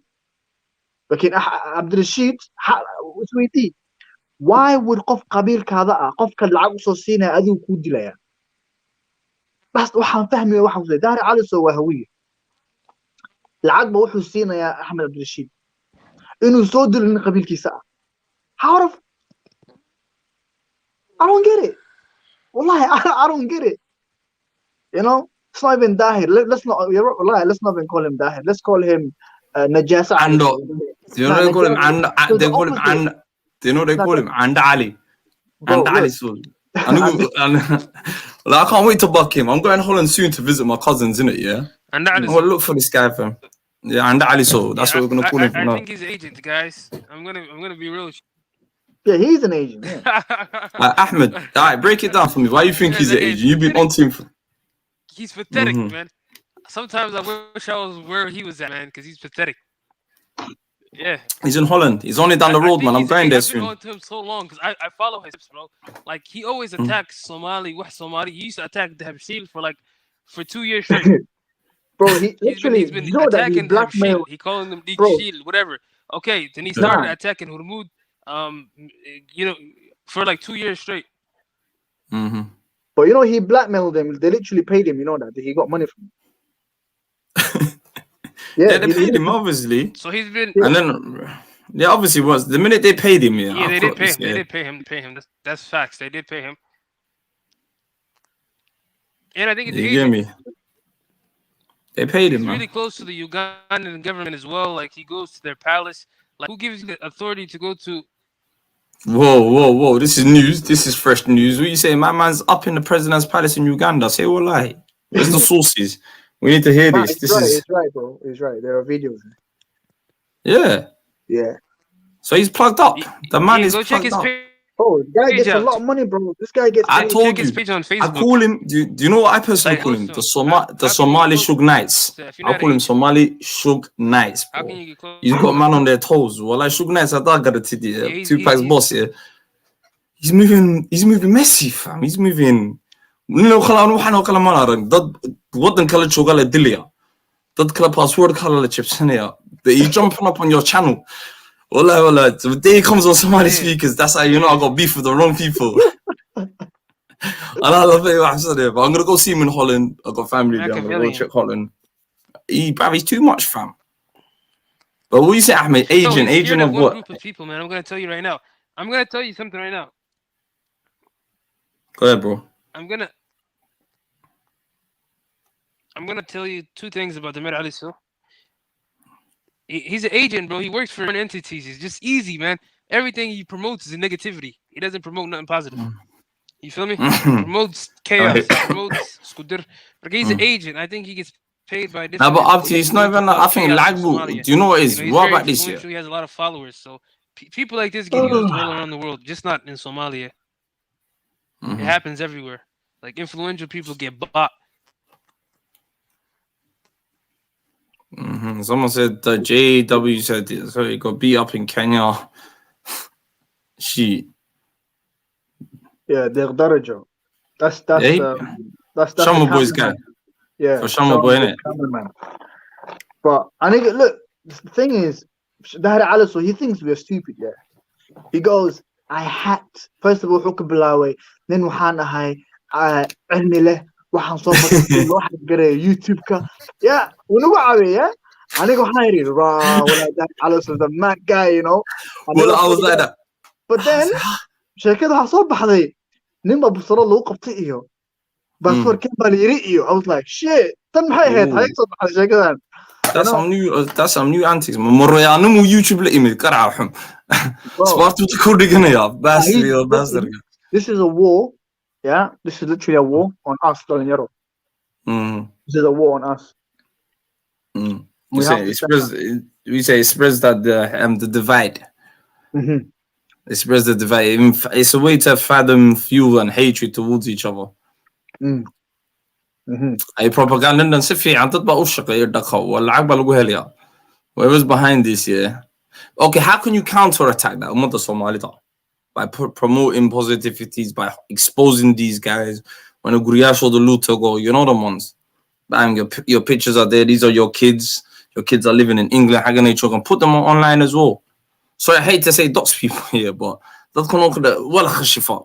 Speaker 7: لكن عبد الرشيد سويتي why would قف قبيل كذا قف كالعب صوصينا أذي وكود ليا بس وحن فهمي وحن زي دار على سوا هوية العقبة وحن سينا يا أحمد عبد الرشيد إنه صدر من قبيل كيساء عارف I don't get it والله I don't get it you know it's not even Dahir let's not even call him Dahir let's call him نجاسة
Speaker 1: عنده they call him عند علي عند علي Soul. I can't wait to buck him. I'm going to Holland soon to visit my cousins, innit? Yeah.
Speaker 8: And
Speaker 1: I'm gonna look for this guy, fam. Yeah, and Ali Soul. That's what we're gonna call him.
Speaker 8: I think he's an agent, guys. I'm gonna be real.
Speaker 7: Yeah, he's an agent. Yeah.
Speaker 1: Ahmed, all right, break it down for me. Why you think he's an agent? You've been on team.
Speaker 8: He's pathetic, man. Sometimes I wish I was where he was at, man, because he's pathetic. Yeah.
Speaker 1: He's in Holland. He's only down the road, man. I'm going there soon.
Speaker 8: I've been on to him so long because I follow his tips, bro. Like he always attacks Somali. He used to attack the Habshil for 2 years straight.
Speaker 7: Bro,
Speaker 8: he's been attacking the Habshil. He calling them Shil, whatever. Okay, then he started attacking Hormuz. You know, for like 2 years straight.
Speaker 1: Mm-hmm.
Speaker 7: But you know, he blackmailed them. They literally paid him. You know that he got money from him.
Speaker 1: Yeah, they paid him obviously.
Speaker 8: So he's been,
Speaker 1: and then obviously was the minute they paid him. Yeah,
Speaker 8: they did pay him. They did pay him. That's facts. They did pay him. And I think it's
Speaker 1: you get me. They paid him.
Speaker 8: He's really close to the Ugandan government as well. Like he goes to their palace. Like who gives you the authority to go to?
Speaker 1: Whoa! This is news. This is fresh news. What you say? My man's up in the president's palace in Uganda. Say what lie? Where's the sources? We need to hear this.
Speaker 7: It's right, bro. It's right. There are videos.
Speaker 1: Yeah.
Speaker 7: Yeah.
Speaker 1: So he's plugged up. The man is
Speaker 8: go check
Speaker 1: plugged
Speaker 8: his
Speaker 1: up.
Speaker 8: page.
Speaker 7: Oh, the guy gets a
Speaker 8: out.
Speaker 7: lot of money, bro. This guy gets.
Speaker 1: I told
Speaker 8: check
Speaker 1: you.
Speaker 8: his page on
Speaker 1: I
Speaker 8: Facebook.
Speaker 1: call him. Do you know what I personally
Speaker 8: Like,
Speaker 1: call him?
Speaker 8: also,
Speaker 1: The Somali Shug Knights.
Speaker 8: if you're
Speaker 1: I
Speaker 8: not
Speaker 1: call him
Speaker 8: agent,
Speaker 1: Somali Shug Knights,
Speaker 8: how
Speaker 1: bro.
Speaker 8: can you get close?
Speaker 1: He's got man on their toes. Well, like Shug Knights, I got it today.
Speaker 8: he's-
Speaker 1: Tupac's
Speaker 8: he's-
Speaker 1: boss, yeah. He's moving messy, fam. He's moving. No kala waxaan kala ma arag dad wadan kala jooga la dilaya dad kala password kala la chipsanaya you jumping up on your channel wala the day it comes on Somali speakers that's how you know I got beef with the wrong people. And I love it. But I'm gonna go see him in Holland. I got family there. I'm gonna go check Holland. He's too much, fam. But what you say, Ahmed? Agent of what?
Speaker 8: Group of people, man. I'm gonna tell you right now. I'm gonna tell you something right now.
Speaker 1: Go ahead, bro.
Speaker 8: I'm gonna tell you two things about the Alasow. He's an agent, bro. He works for entities. It's just easy, man. Everything he promotes is negativity. He doesn't promote nothing positive. You feel me? He promotes chaos. He promotes skudir. But he's an agent. I think he gets paid by different.
Speaker 1: No, but it's not even. I think Lagbu. Do you know what is? What about this year?
Speaker 8: He has a lot of followers. So people like this get used all around the world, just not in Somalia. It happens everywhere. Like influential people get bought.
Speaker 1: Someone said the JW said this, so he got beat up in Kenya. Shit.
Speaker 7: Yeah, Darajo. That's
Speaker 1: Shama Boy's guy.
Speaker 7: Yeah,
Speaker 1: for Shama Boy, innit?
Speaker 7: But I think look, the thing is, Dahir Alasow, he thinks we're stupid. Yeah, he goes, I hacked. First of all, حكم بالله then waxaan ahay cilmi leh waxaan soo bartay waxaan garay YouTube-ka yeah wanagu caawiya aniga waxaan yiri wala Dahir Alasow the mad guy, you know.
Speaker 1: Well, I was like that.
Speaker 7: But then sheekada waxa soo baxday nin baa busaro lagu qabtay iyo baasaboorkan baa la yiri iyo I was like shit tan maxay ahayd hay soo baxday sheekadan.
Speaker 1: That's some new antics. Moroyaanu YouTube la imid qaraaxum. Sportu ku dhiganaya bastard.
Speaker 7: This is a war. Yeah, this is literally a war on us, Dalinyaro. This is a war on us.
Speaker 1: We say it spreads that the divide. It spreads the divide. It's a way to fathom fuel and hatred towards each other. Ay propaganda dan si fiican dad baa u shaqeeya dhaqo waa lacag baa lagu helaya. Whoever's behind this, yeah. Okay, how can you counterattack that ummadda Soomaalida? By promoting positivities, by exposing these guys. When a guriyashooda loo tago, you know the ones. Bang, your pictures are there. These are your kids. Your kids are living in England. How can they can put them online as well? So I hate to say dots people here, but that can look at well khashifa.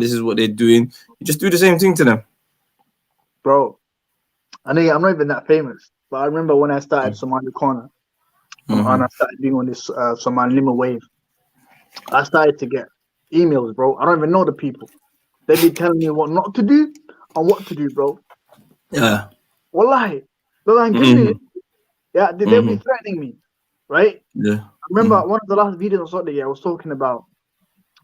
Speaker 1: This is what they're doing. You just do the same thing to them.
Speaker 7: Bro, I'm not even that famous, but I remember when I started Somali Corner and I started being on this Somaliland wave, I started to get emails, bro. I don't even know the people. They'd be telling me what not to do and what to do, bro.
Speaker 1: Yeah.
Speaker 7: Wallahi. Yeah, they'll be threatening me, right?
Speaker 1: Yeah.
Speaker 7: I remember one of the last videos I saw I was talking about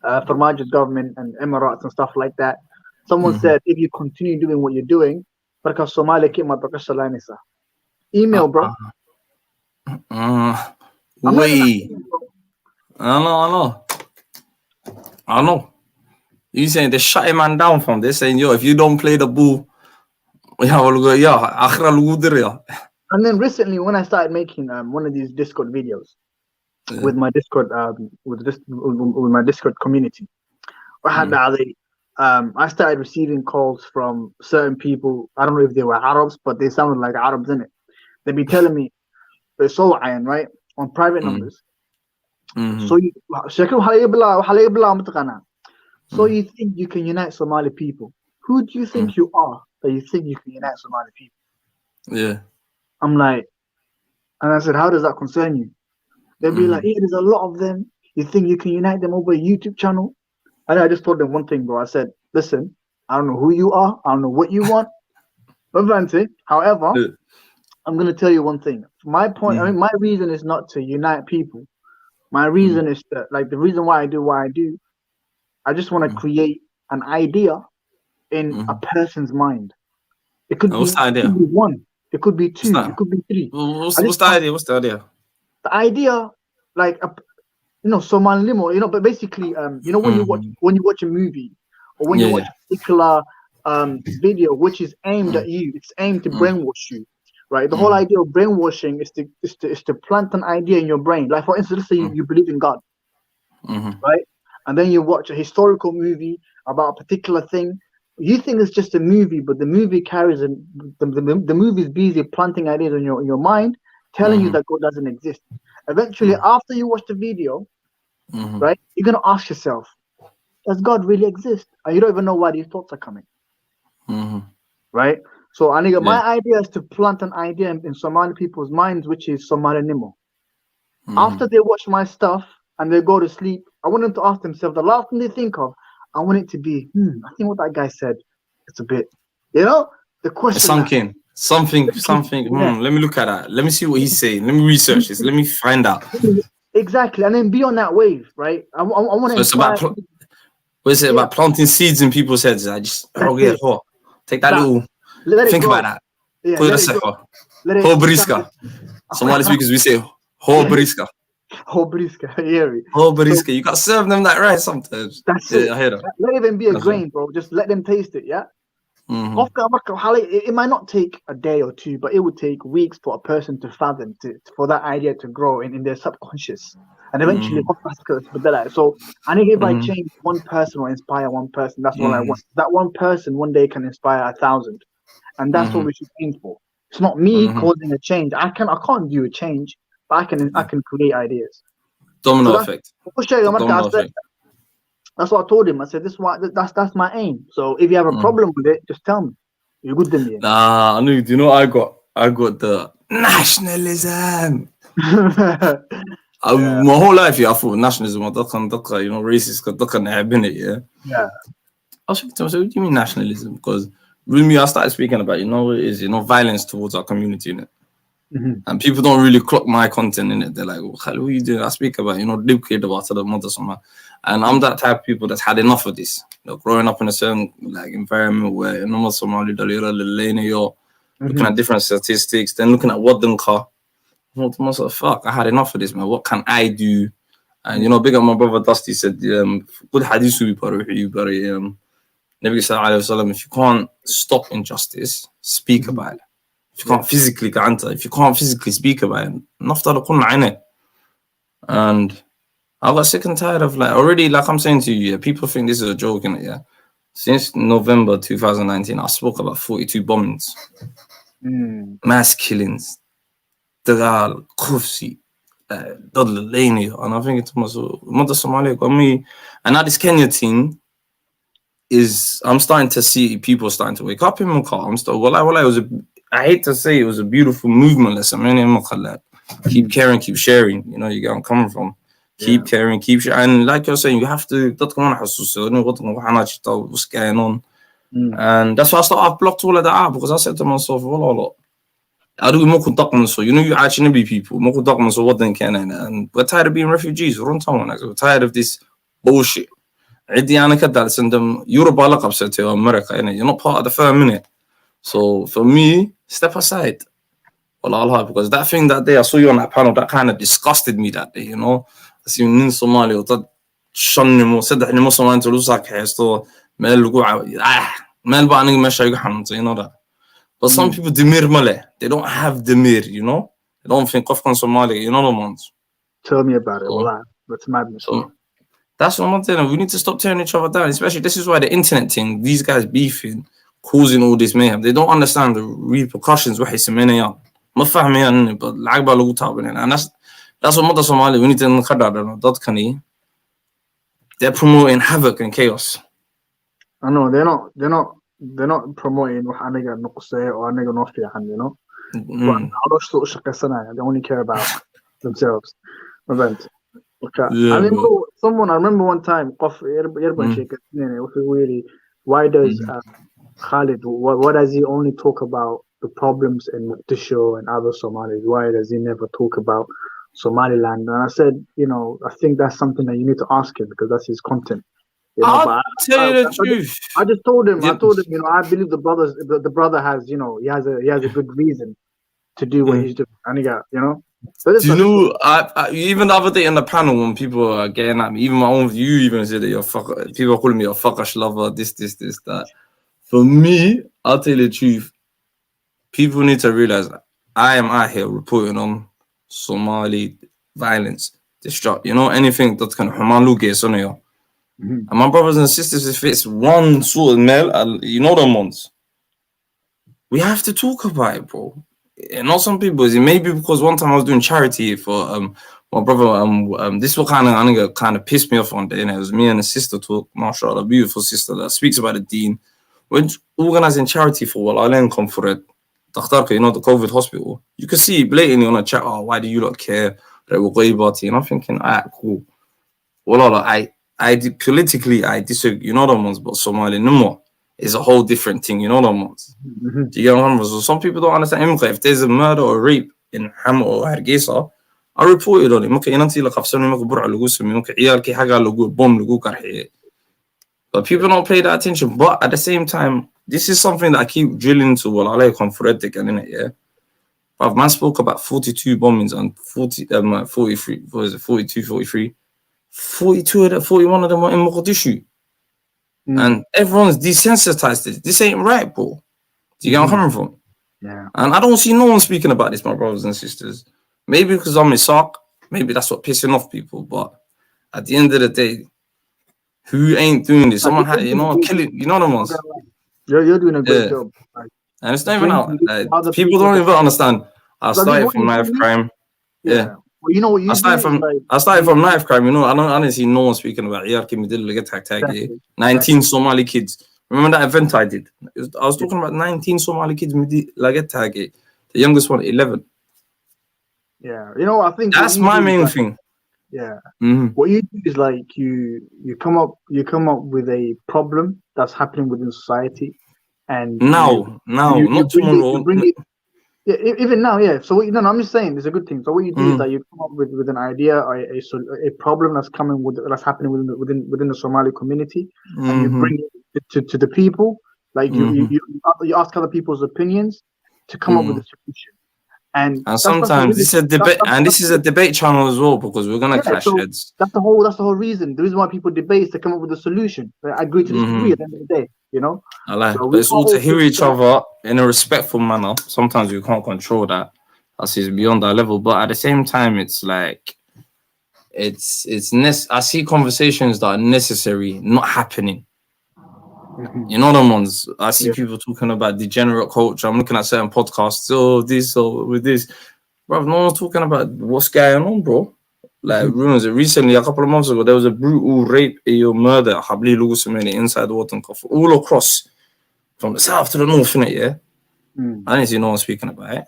Speaker 7: Farmajo's government and Emirates and stuff like that. Someone said, if you continue doing what you're doing, because Somalia came out of email, bro.
Speaker 1: Wait. I know. You saying they're shutting man down from this, saying, yo, if you don't play the ball,
Speaker 7: and then recently when I started making one of these Discord videos with my Discord with my Discord community, I started receiving calls from certain people. I don't know if they were Arabs, but they sounded like Arabs in it. They'd be telling me they're so iron, right? On private numbers. So you think you can unite Somali people? Who do you think you are that you think you can unite Somali people?
Speaker 1: Yeah.
Speaker 7: I'm like, and I said, how does that concern you? They'd be like, yeah, there's a lot of them. You think you can unite them over a YouTube channel? And I just told them one thing, bro. I said, listen, I don't know who you are. I don't know what you want. However, I'm going to tell you one thing. My point, I mean, my reason is not to unite people. My reason is that, like, the reason why I do what I do, I just want to create an idea in a person's mind. It could be one. It could be 2.
Speaker 1: that?
Speaker 7: It could be 3.
Speaker 1: What's the idea? What's the idea?
Speaker 7: The idea, like Somali limo, but basically, when you watch a movie or when you watch a particular video which is aimed at you, it's aimed to brainwash you, right? The whole idea of brainwashing is to plant an idea in your brain. Like, for instance, let's say you believe in God, right? And then you watch a historical movie about a particular thing. You think it's just a movie, but the movie carries the movie is busy planting ideas in your mind, telling you that God doesn't exist. Eventually, after you watch the video, right, you're gonna ask yourself, does God really exist? And you don't even know why these thoughts are coming. Right? So my idea is to plant an idea in Somali people's minds, which is Somali Nimo. After they watch my stuff and they go to sleep, I want them to ask themselves the last thing they think of. I want it to be, I think what that guy said, it's a bit, the question.
Speaker 1: Sunk in. Something. Let me look at that. Let me see what he's saying. Let me research this. Let me find out.
Speaker 7: Exactly, and then be on that wave, right? I want to.
Speaker 1: So what is it about planting seeds in people's heads? I just take that little. Think about that.
Speaker 7: Yeah,
Speaker 1: Briska. Somali speakers we say Briska.
Speaker 7: Briska.
Speaker 1: You got to serve them that right sometimes.
Speaker 7: That's
Speaker 1: it. I hear that.
Speaker 7: Let it even be a grain, bro. Just let them taste it, yeah. It might not take a day or 2, but it would take weeks for a person to fathom, for that idea to grow in their subconscious, and eventually, so I think if I change one person or inspire one person, that's what I want. That one person one day can inspire 1,000, and that's what we should aim for. It's not me causing a change. I can't do a change, but I can create ideas.
Speaker 1: Domino effect.
Speaker 7: That's what I told him. I said, that's my aim. So if you have a problem with it, just tell me. You're good to me.
Speaker 1: Nah, I knew. Do you know I got the nationalism. My whole life, I thought nationalism. Racist.
Speaker 7: Yeah.
Speaker 1: I was thinking to myself, what do you mean nationalism? Because with me, I started speaking about, what it is, violence towards our community, innit? And people don't really clock my content in it. They're like, what are you doing? I speak about, and I'm that type of people that's had enough of this. Growing up in a certain environment where Somali, looking at different statistics, then looking at what them car. Fuck, I had enough of this, man. What can I do? And big up my brother Dusty said, good hadith Nabi sallallahu alayhi wa if you can't stop injustice, speak about it. If you can't physically speak about it, and I got sick and tired of already, like I'm saying to you, people think this is a joke, innit? Since November 2019, I spoke about 42 bombings, mass killings, Dagal, Kufsi, and I think it's Mother Somalia got me. And now this Kenya thing I'm starting to see people starting to wake up in Mukah. I hate to say it was a beautiful movement. Keep caring, keep sharing. You get where I'm coming from. Keep caring, keep sharing. And like you're saying, you have to what's going on. And that's why I've blocked all of that out, because I said to myself, I do more so you actually be people more so what they can, and we're tired of being refugees. We're tired of this bullshit. Send them Europe to America, you're not part of the firm, innit? So for me, step aside. Because that thing that day I saw you on that panel, that kind of disgusted me that day, I see you in Somali or that shunimo said that you Somali to lose like so that. But some people demir male. They don't have demir, They don't think of Somali, the ones.
Speaker 7: Tell me about it. That's madness.
Speaker 1: So, that's what I'm telling you. We need to stop tearing each other down. Especially, this is why the internet thing, these guys beefing, causing all this mayhem. They don't understand the repercussions. But and that's what Mother Somali, we need to know. They're promoting havoc and chaos.
Speaker 7: I know they're not promoting what I or they only care about themselves. Event. Okay.
Speaker 1: Yeah,
Speaker 7: I remember one time, why does Khalid, why does he only talk about the problems in Mogadishu and other Somalis? Why does he never talk about Somaliland? And I said, I think that's something that you need to ask him, because that's his content. You know,
Speaker 1: I'll
Speaker 7: but
Speaker 1: tell you the truth.
Speaker 7: I just told him,
Speaker 1: Yep.
Speaker 7: you know, I believe the brother has, you know, he has a good reason to do what he's doing, and he got, you know. But
Speaker 1: Do you know? Even the other day in the panel when people are getting at me, even my own view, even said that you're fucker. People are calling me a fuckish lover. This, that. For me, I'll tell you the truth. People need to realize that I am out here reporting on Somali violence, destruct. You know, anything that's kind of humaluge on you. And my brothers and sisters, if it's one sort of male, you know them ones. We have to talk about it, bro. And not some people. It may be because one time I was doing charity for my brother. This was kind of pissed me off one day, and it was me and a sister talk. Mashallah, a beautiful sister that speaks about the deen. We're organizing charity for Warlordism conference. You know, the COVID hospital. You can see blatantly on a chat. Oh, why do you not care? And I'm thinking, alright, cool. Well, I politically I disagree. You know the ones, but Somali no more. Is a whole different thing, you know what I mean? Do you get what I'm saying? So some people don't understand. If there's a murder or rape in Ham or Hargeisa, I report it on it. But people don't pay that attention. But at the same time, this is something that I keep drilling to. Well, I like confronting in it, yeah. But man spoke about 42 bombings and 43. What is it? 42, 43. 42 of them, 41 of them were in Mogadishu. And everyone's desensitized this. This ain't right, bro. Do you get where I'm coming from?
Speaker 7: Yeah.
Speaker 1: And I don't see no one speaking about this, my brothers and sisters. Maybe because I'm Isaac. Maybe that's what pissing off people. But at the end of the day, who ain't doing this? Someone had, you know, killing. You know what I mean?
Speaker 7: You're doing a great job.
Speaker 1: And it's not even out. People don't even understand. I started from knife crime. Yeah.
Speaker 7: Well, you know what you
Speaker 1: I started from knife crime. You know, I didn't see no one speaking about exactly. 19 Somali kids. Remember that event I did? I was talking about 19 Somali kids. The youngest one, 11.
Speaker 7: Yeah, you know, I think
Speaker 1: that's my main thing.
Speaker 7: Yeah. What you do is like you come up with a problem that's happening within society, and
Speaker 1: not tomorrow.
Speaker 7: Yeah, even now, yeah. So no, I'm just saying it's a good thing. So what you do is that you come up with an idea or a problem that's happening within the Somali community, and you bring it to the people. Like you ask other people's opinions to come up with a solution. And
Speaker 1: sometimes this is a debate, and this is a debate channel as well because we're gonna clash heads.
Speaker 7: That's the whole reason. The reason why people debate is to come up with a solution. I agree to disagree at the end of the day, you know.
Speaker 1: But it's all to hear each other in a respectful manner. Sometimes we can't control that. That's beyond our level. But at the same time, it's like I see conversations that are necessary, not happening. You know them ones. I see people talking about degenerate culture. I'm looking at certain podcasts. With this, bro. No one's talking about what's going on, bro. Like rumors. Recently, a couple of months ago, there was a brutal rape, murder, inside the water all across, from the south to the north, innit, yeah. I didn't see no one speaking about it.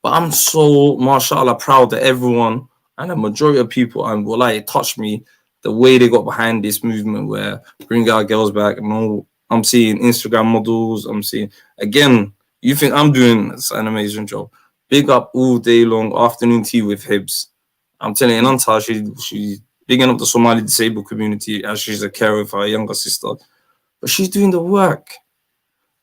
Speaker 1: But I'm so, mashallah, proud that everyone and the majority of people, and it touched me the way they got behind this movement where bring our girls back. I'm seeing Instagram models. I'm seeing, again, you think I'm doing an amazing job. Big up all day long, afternoon tea with Hibs. I'm telling you, Nanta, she's bigging up the Somali disabled community as she's a carer for her younger sister. But she's doing the work.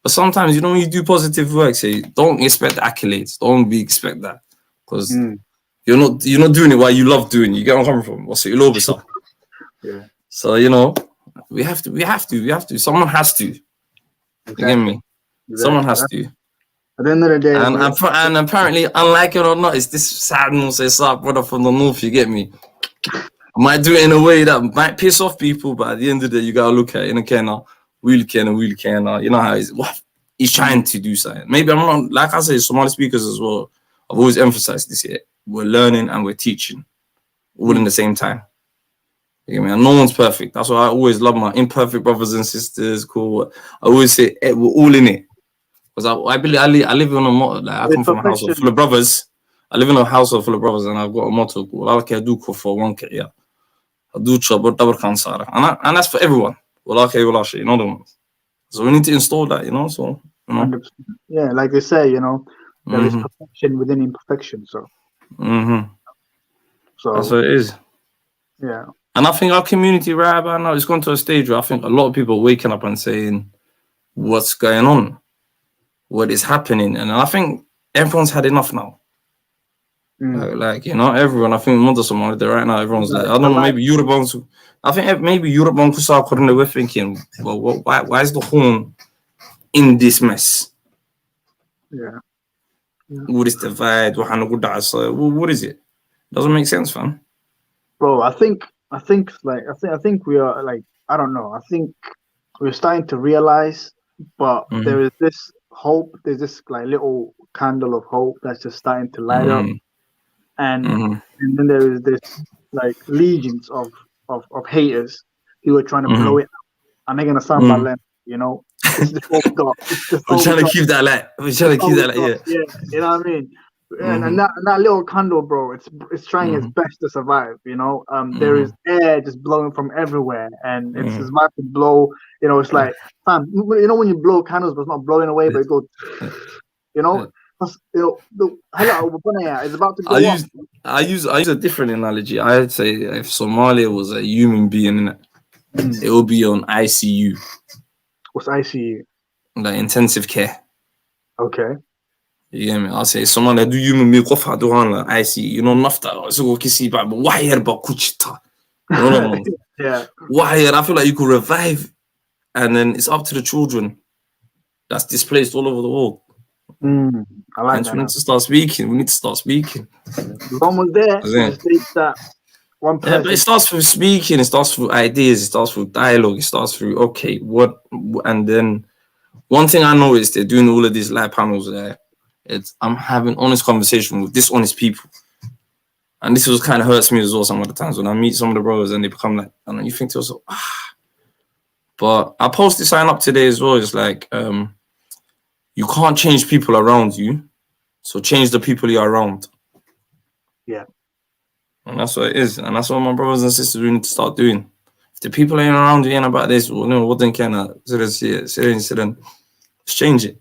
Speaker 1: But sometimes, you know, when you do positive work, don't expect accolades. Don't expect that. Because you're not doing it while you love doing it. You get where I'm coming from? What's it? You love yourself.
Speaker 7: Yeah.
Speaker 1: So, you know, we have to. Someone has to. Exactly. You get me? Exactly. Someone has to.
Speaker 7: At the end of the day,
Speaker 1: and apparently, unlike it or not, it's this sad brother from the north. You get me? I might do it in a way that might piss off people, but at the end of the day, you gotta look at it in a can. We'll can. You know how he's trying to do something. Maybe I'm not, like I say, Somali speakers as well. I've always emphasized this here. We're learning and we're teaching all in the same time. You know, and no one's perfect. That's why I always love my imperfect brothers and sisters. Cool. I always say we're all in it. Because I live in a motto. Like, I come from a household full of brothers. I live in a household full of brothers, and I've got a motto called I do for one career. I do trouble, and that's for everyone. You know the ones. So we need to install that, you know. So you know.
Speaker 7: Yeah, like they say, you know, there is perfection within imperfection. So.
Speaker 1: So that's what it is.
Speaker 7: Yeah.
Speaker 1: And I think our community right about now, it's gone to a stage where I think a lot of people are waking up and saying, what's going on? What is happening? And I think everyone's had enough now. Like, you know, everyone, I think Mother Somali right now, everyone's like, I don't know, maybe Eurobonks. I think maybe Eurobonks are currently we're thinking, well, why is the horn in this mess?
Speaker 7: Yeah.
Speaker 1: What is the vibe? What is it? Doesn't make sense, fam.
Speaker 7: Bro, I think we are like, I don't know. I think we're starting to realize, but there is this hope. There's this like little candle of hope that's just starting to light up, and then there is this like legions of haters who are trying to blow it up, and they're gonna sound bad, you know. It's just all we got.
Speaker 1: We're trying to keep that light. We're trying to keep that light.
Speaker 7: Yeah, you know what I mean. And that little candle, bro, it's trying its best to survive. You know, there is air just blowing from everywhere, and it's about to blow. You know, it's like, fam, you know when you blow candles, but it's not blowing away, but it goes. You know, it's about to go up.
Speaker 1: I use a different analogy. I'd say if Somalia was a human being, it would be on ICU.
Speaker 7: What's ICU?
Speaker 1: Like intensive care.
Speaker 7: Okay.
Speaker 1: You get me? I'll say Somalia do human being qof hadu han la ICU. You know, nafta isagoo kisi ba wax yar ba ku jirta.
Speaker 7: Yeah.
Speaker 1: Wax yar, I feel like you could revive, and then it's up to the children that's displaced all over the world.
Speaker 7: I like that.
Speaker 1: We need to start speaking. We need to start speaking.
Speaker 7: Almost there. That one person.
Speaker 1: Yeah, but it starts with speaking. It starts through ideas. It starts through dialogue. It starts through what, and then one thing I noticed, they're doing all of these live panels there. I'm having honest conversation with dishonest people, and this was kind of hurts me as well. Some of the times when I meet some of the brothers and they become like, I don't know, you think to yourself, But I posted sign up today as well. It's like, you can't change people around you, so change the people you're around.
Speaker 7: Yeah.
Speaker 1: And that's what it is. And that's what my brothers and sisters we need to start doing. If the people ain't around you ain't about this, well, no, what then can I let's change it.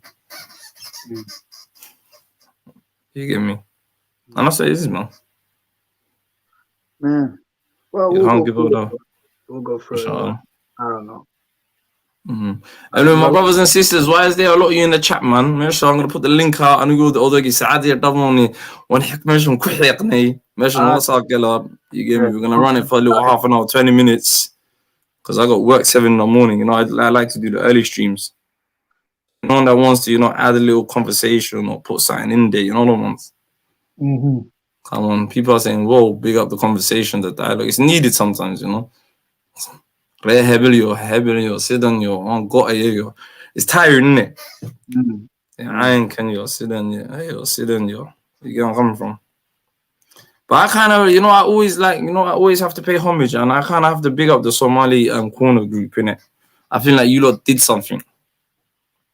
Speaker 1: You get me? And that's what it is, man.
Speaker 7: Man. Well, we'll go through it. I don't know.
Speaker 1: And then my brothers and sisters, why is there a lot of you in the chat, man? I'm gonna put the link out and go to Odogi Saadi Davoni when Hikmation Kuhiqni. You get me? We're gonna run it for a little half an hour, 20 minutes. Because I got work 7 in the morning, you know, I like to do the early streams. No one that wants to, you know, add a little conversation or put something in there, you know, the ones. Come on, people are saying, whoa, big up the conversation, the dialogue. It's needed sometimes, you know. It's tiring, isn't it? I ain't can you sit down, you get where I'm coming from. But I kind of, you know, I always have to pay homage, and I kind of have to big up the Somali corner group, innit? I feel like you lot did something.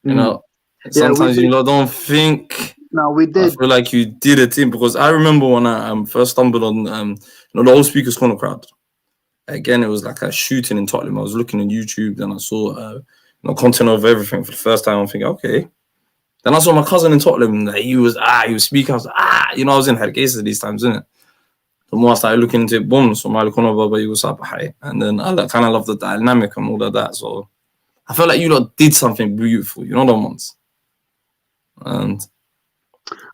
Speaker 1: You know, sometimes you lot don't think.
Speaker 7: No, we did.
Speaker 1: I feel like you did a thing, because I remember when I first stumbled on, you know, the old Speakers Corner crowd. Again, it was like a shooting in Tottenham. I was looking on YouTube, and I saw, you know, content of everything for the first time. I'm thinking, okay. Then I saw my cousin in Tottenham. He was speaking. I was like, you know, I was in Hargeisa these times, innit? The more I started looking into it, boom, Somali Corner Baba, you was up high. And then I kind of love the dynamic and all of that. So I felt like you lot did something beautiful, you know, the ones. And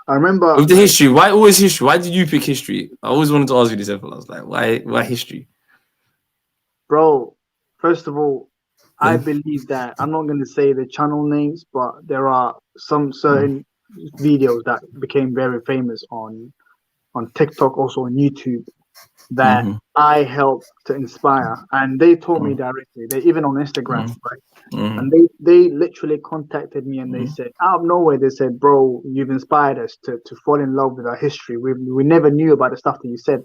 Speaker 7: I remember
Speaker 1: with the history. Why always history? Why did you pick history? I always wanted to ask you this. I was like, why history?
Speaker 7: Bro, first of all, I believe that I'm not going to say the channel names, but there are some certain videos that became very famous on TikTok, also on YouTube, that I helped to inspire, and they told me directly. They even on Instagram, right? And they literally contacted me, and they said out of nowhere, they said, "Bro, you've inspired us to fall in love with our history. We never knew about the stuff that you said."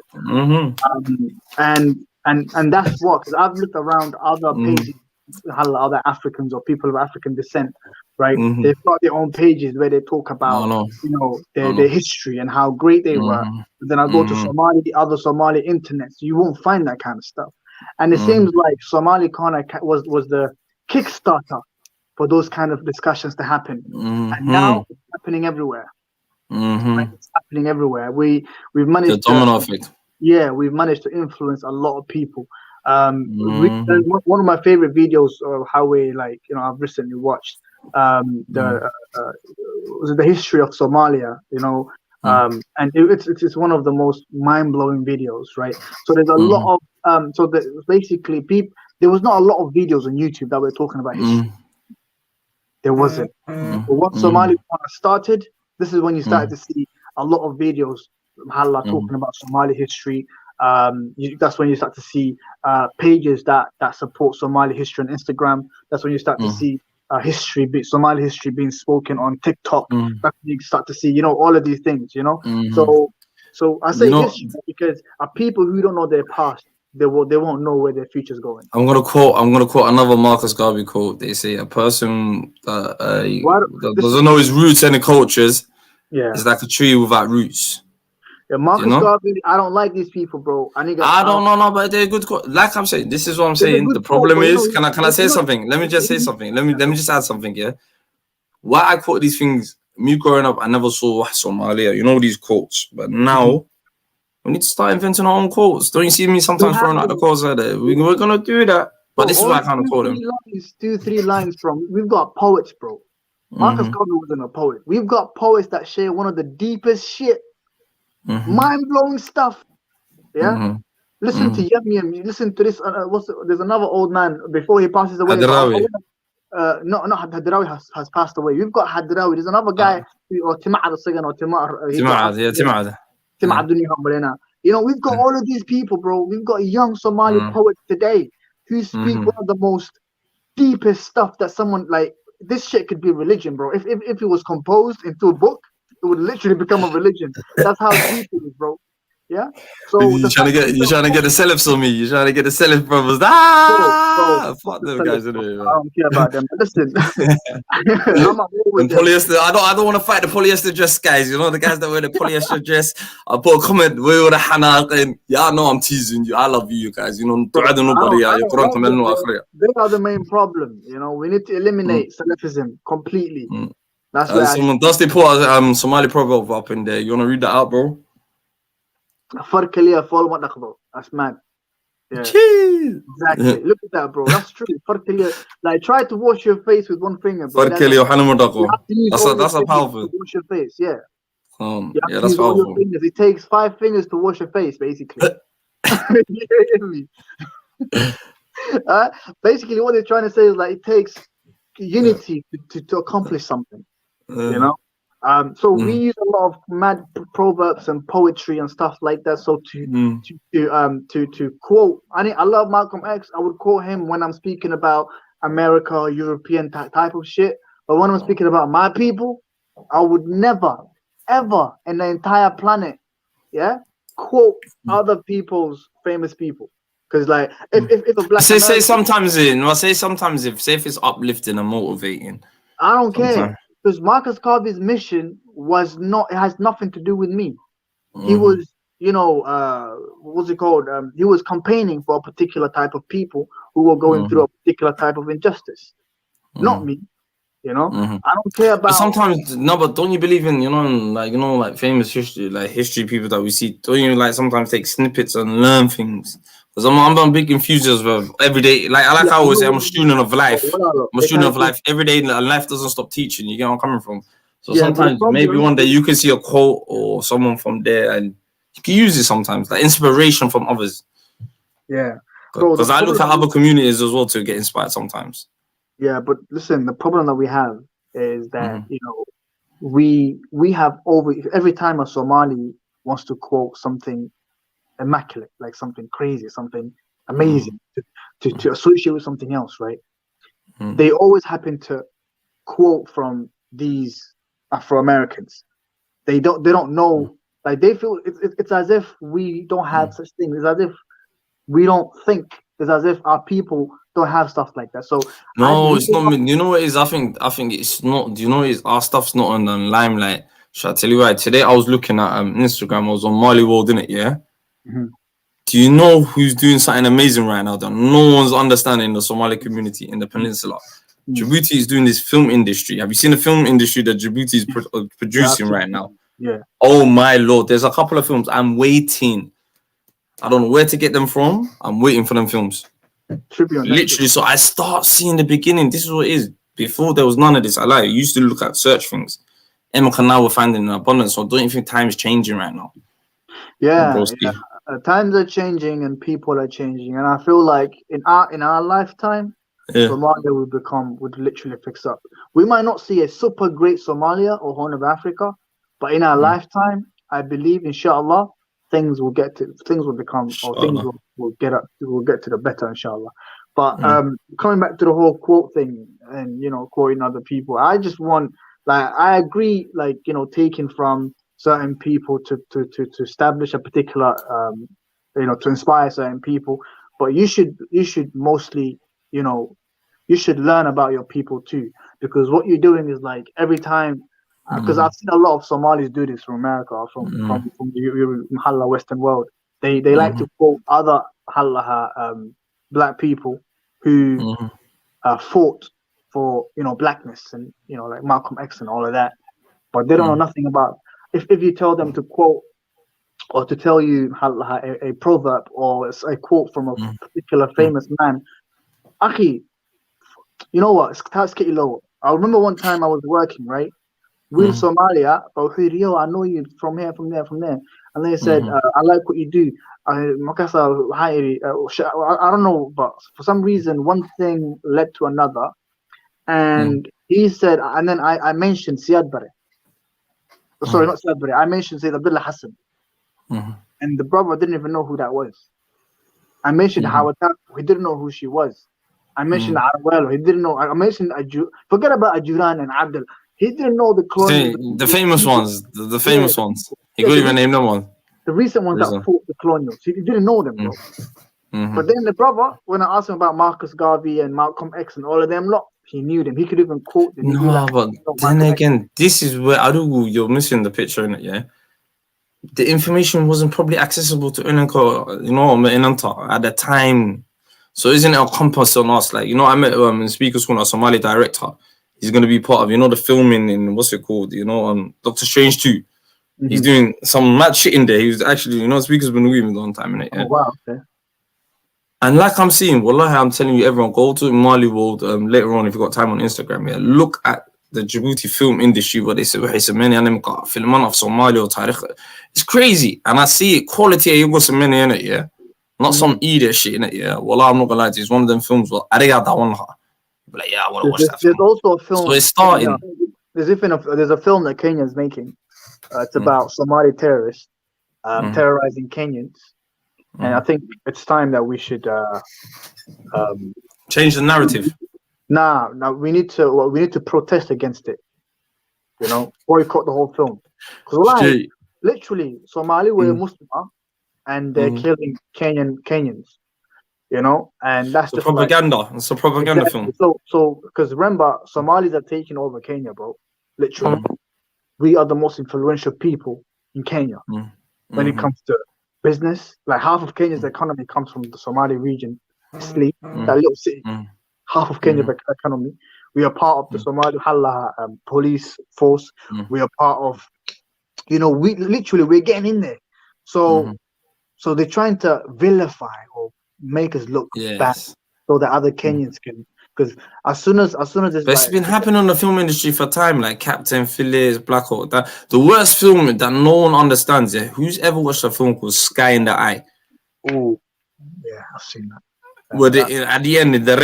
Speaker 7: And that's what, because I've looked around other pages, other Africans or people of African descent, right? They've got their own pages where they talk about, you know, their history and how great they were. But then I go to other Somali internets, you won't find that kind of stuff. And it seems like Somali Corner was the Kickstarter for those kind of discussions to happen. And now it's happening everywhere. Right? It's happening everywhere. We've managed
Speaker 1: the domino effect.
Speaker 7: Yeah, we've managed to influence a lot of people. One of my favorite videos of how we I've recently watched was the history of Somalia, and it's one of the most mind-blowing videos, right? So there's a lot of basically people, there was not a lot of videos on YouTube that were talking about history. There wasn't. But once Somali started, this is when you started to see a lot of videos talking about Somali history. That's when you start to see pages that support Somali history on Instagram. That's when you start to see Somali history being spoken on TikTok. That's when you start to see, all of these things, So I say history because people who don't know their past, they won't know where their future's going.
Speaker 1: I'm gonna quote another Marcus Garvey quote. They say a person that doesn't know his roots and the cultures is like a tree without roots.
Speaker 7: Yeah, Marcus Garvey, I don't like these people, bro. I
Speaker 1: don't know, but they're good. Like I'm saying, this is what I'm saying. The problem is, can I say something? Let me just say something. Let me just add something. Yeah, why I quote these things. Me growing up, I never saw Somalia. These quotes, but now we need to start inventing our own quotes. Don't you see me sometimes throwing out the quotes like that? We're gonna do that, but this is why I kind of quote them.
Speaker 7: 2-3 lines from. We've got poets, bro. Marcus Garvey wasn't a poet. We've got poets that share one of the deepest shit. Mind-blowing stuff. Yeah. Listen to Yem. Listen to this. There's another old man before he passes away.
Speaker 1: Hadrawi.
Speaker 7: Not Hadrawi has passed away. We've got Hadrawi. There's another guy or Timad or Timad. We've got all of these people, bro. We've got young Somali poets today who speak one of the most deepest stuff that someone this shit could be religion, bro. If it was composed into a book, it would literally become a religion. That's how deep it is, bro. Yeah. So
Speaker 1: you're trying to get the Salafs on me. You're trying to get the Salaf brothers. Fuck them guys. Anyway,
Speaker 7: I don't care about them. Listen,
Speaker 1: polyester. I don't want to fight the polyester dress guys. The guys that wear the polyester dress. I put a comment where the hanaq and I know I'm teasing you. I love you guys. They are
Speaker 7: the main problem. We need to eliminate Salafism completely. That's why
Speaker 1: Dusty put a Somali proverb up in there. You want to read that out, bro?
Speaker 7: That's mad. Yeah. Jeez. Exactly. Look at that, bro. That's true. Try to wash your face with one finger, bro. That's a powerful. Wash your face, yeah.
Speaker 1: That's powerful.
Speaker 7: It takes 5 fingers to wash your face, basically. You hear me? Basically, what they're trying to say is it takes unity to accomplish something. So we use a lot of mad proverbs and poetry and stuff like that. So to quote, I love Malcolm X. I would quote him when I'm speaking about America, European type of shit. But when I'm speaking about my people, I would never, ever in the entire planet, quote other people's famous people. Because if a black
Speaker 1: say sometimes if it's uplifting and motivating,
Speaker 7: I don't care. Because Marcus Garvey's mission it has nothing to do with me. He was, what's it called? He was campaigning for a particular type of people who were going through a particular type of injustice. Not me. I don't care about.
Speaker 1: But sometimes, but don't you believe in, famous history people that we see? Don't you sometimes take snippets and learn things? Because I'm a big enthusiast of every day. I always say, I'm a student of life. I'm a student of life. Every day, life doesn't stop teaching. You get where I'm coming from. So sometimes, maybe one day you can see a quote or someone from there, and you can use it sometimes, like inspiration from others.
Speaker 7: Yeah.
Speaker 1: Because I look at other communities as well to get inspired sometimes.
Speaker 7: Yeah, but listen, the problem that we have is that we have every time a Somali wants to quote something immaculate, like something crazy, something amazing to associate with something else, right? They always happen to quote from these Afro-Americans. They don't know, they feel it's as if we don't have such things. It's as if we don't think. It's as if our people don't have stuff like that. So
Speaker 1: no, it's not. You know what it is? I think it's not. Do you know what it is? Our stuff's not on the limelight. Shall I tell you why? Today I was looking at Instagram. I was on Mali World, innit? Yeah. Do you know who's doing something amazing right now that no one's understanding the Somali community in the peninsula? Djibouti is doing this film industry. Have you seen the film industry that Djibouti is producing right now?
Speaker 7: Yeah.
Speaker 1: Oh my lord, there's a couple of films. I'm waiting I don't know where to get them from. I'm waiting for them films.
Speaker 7: Should be on
Speaker 1: Literally, so I start seeing the beginning. This is what it is. Before there was none of this. I used to look at search things. Now we're finding in abundance. So don't you think time is changing right now?
Speaker 7: Yeah. Times are changing and people are changing, and I feel like in our lifetime, Somalia would literally fix up. We might not see a super great Somalia or Horn of Africa, but in our lifetime, I believe, inshallah, things will get to things will become or things will get to the better, inshallah. But coming back to the whole quote thing and quoting other people, I just want, like, I agree, like, taking from certain people to establish a particular to inspire certain people, but you should mostly you should learn about your people too, because what you're doing is like every time, because I've seen a lot of Somalis do this from America or from the Mahalla Western world. They like to quote other black people who fought for blackness and like Malcolm X and all of that, but they don't know nothing about. If you tell them to quote or to tell you a proverb or a quote from a particular famous man, Akhi, you know what? I remember one time I was working, right? We're in Somalia, but yo, I know you from here, from there. And they said, I like what you do. I don't know, but for some reason, one thing led to another. And he said, and then I mentioned Siad Barre. Sorry, not Siad Barre. I mentioned Sayyid Abdullah Hassan. And the brother didn't even know who that was. I mentioned Hawatak, he didn't know who she was. I mentioned Arwelo, he didn't know. I mentioned forget about Ajuran and Abdul. He didn't know the colonials.
Speaker 1: The famous ones. The famous ones. He couldn't even name them one.
Speaker 7: The recent ones that fought the colonials. He didn't know them, bro. But then the brother, when I asked him about Marcus Garvey and Malcolm X and all of them, he knew them. He could even quote them.
Speaker 1: No, but then again, this is where you're missing the picture in it, yeah? The information wasn't probably accessible to Inanka, at the time. So isn't it a compass on us? Like, I met in speaker school, a Somali director. He's going to be part of, the filming in, what's it called? Doctor Strange 2. He's doing some mad shit in there. He was actually, speaker's been with me a long time in it. Yeah?
Speaker 7: Oh, wow, okay.
Speaker 1: And like I'm seeing, wallahi, I'm telling you, everyone, go to Mali World later on if you've got time on Instagram. Yeah, look at the Djibouti film industry, what they say, film of Somalia or Tariq. It's crazy. And I see it, quality, you got some many in it, yeah? Not some idiot shit in it, yeah? Wallah, I'm not gonna lie to you, it's one of them films, well, I got that one. Like, yeah, I want to watch that film.
Speaker 7: There's also a film.
Speaker 1: So it's starting.
Speaker 7: There's a film that Kenya's making. It's about Somali terrorists terrorizing Kenyans. And I think it's time that we should
Speaker 1: change the narrative.
Speaker 7: Nah, we need to protest against it. Boycott the whole film. Because literally, Somali were Muslim, and they're killing Kenyans. And that's
Speaker 1: just propaganda.
Speaker 7: Like,
Speaker 1: it's a propaganda film.
Speaker 7: So because remember, Somalis are taking over Kenya, bro. Literally, we are the most influential people in Kenya when it comes to business. Like half of Kenya's economy comes from the Somali region, Sleep, that little city. Half of Kenya's economy. We are part of the Somali police force. We are part of, we're getting in there. So they're trying to vilify or make us look bad, so that other Kenyans can. Because as soon as it's
Speaker 1: it's been happening in the film industry for time, like Captain Phillips, Black Hawk. The worst film that no one understands. Yeah, who's ever watched a film called Sky in the Eye?
Speaker 7: Oh, yeah, I've seen that.
Speaker 1: At the end, that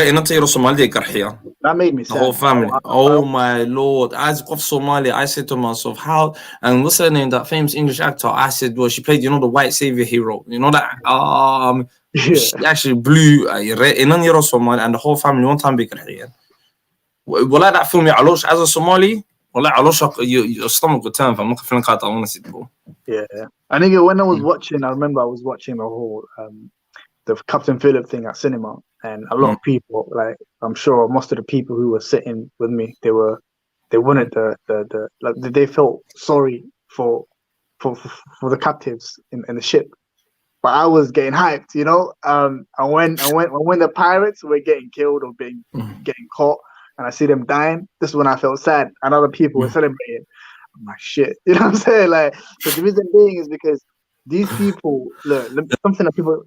Speaker 7: made me sad.
Speaker 1: The whole family. Oh my lord! As of Somalia, I said to myself, how? And what's her name? That famous English actor. I said, well, she played, the white savior hero. That. She actually blew in Somalia, and the whole family one time big. Well, like that film, as a Somali, your stomach would turn. I'm not feeling I want to see it, bro.
Speaker 7: Yeah, I think when I was watching, I remember I was watching the whole the Captain Phillip thing at cinema, and a lot of people, like I'm sure most of the people who were sitting with me, they wanted they felt sorry for the captives in the ship. But I was getting hyped, and when the pirates were getting killed or getting caught, and I see them dying, this is when I felt sad, and other people were celebrating. I'm like, shit, you know what I'm saying? Like, so the reason being is because These people, look, something that people,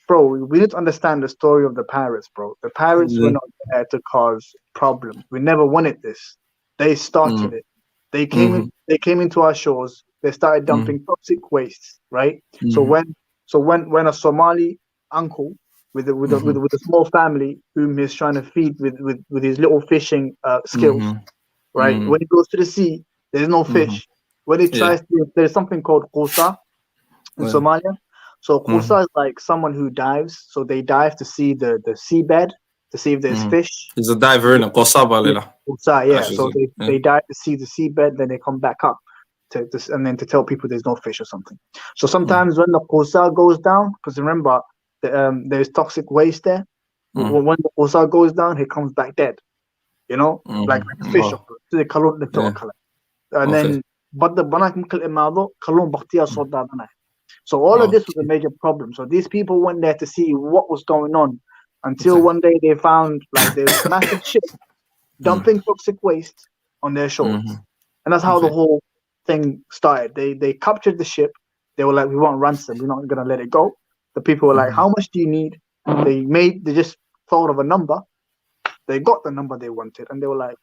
Speaker 7: bro, we need to understand the story of the pirates, bro. The pirates were not there to cause problems. We never wanted this. They started it. They came in. They came into our shores. They started dumping toxic wastes, right? So when a Somali uncle with a small family whom he's trying to feed with his little fishing skills, right? When he goes to the sea, there's no fish. When he tries to, there's something called qusa in Somalia. So qusa is like someone who dives. So they dive to see the seabed to see if there's fish.
Speaker 1: He's a diver in a Qusa.
Speaker 7: Yeah. So they dive to see the seabed, then they come back up and then to tell people there's no fish or something. So sometimes when the qusa goes down, because remember there's toxic waste there. When the qusa goes down, he comes back dead. You know, like a fish. And then but the banak kalun bakhtiya soo daadanaya. So all of this was a major problem. So these people went there to see what was going on until one day they found like there's massive ship dumping toxic waste on their shores. And that's how the whole thing started. They captured the ship. They were like, we want ransom. We're not going to let it go. The people were like, how much do you need? They just thought of a number. They got the number they wanted. And they were like,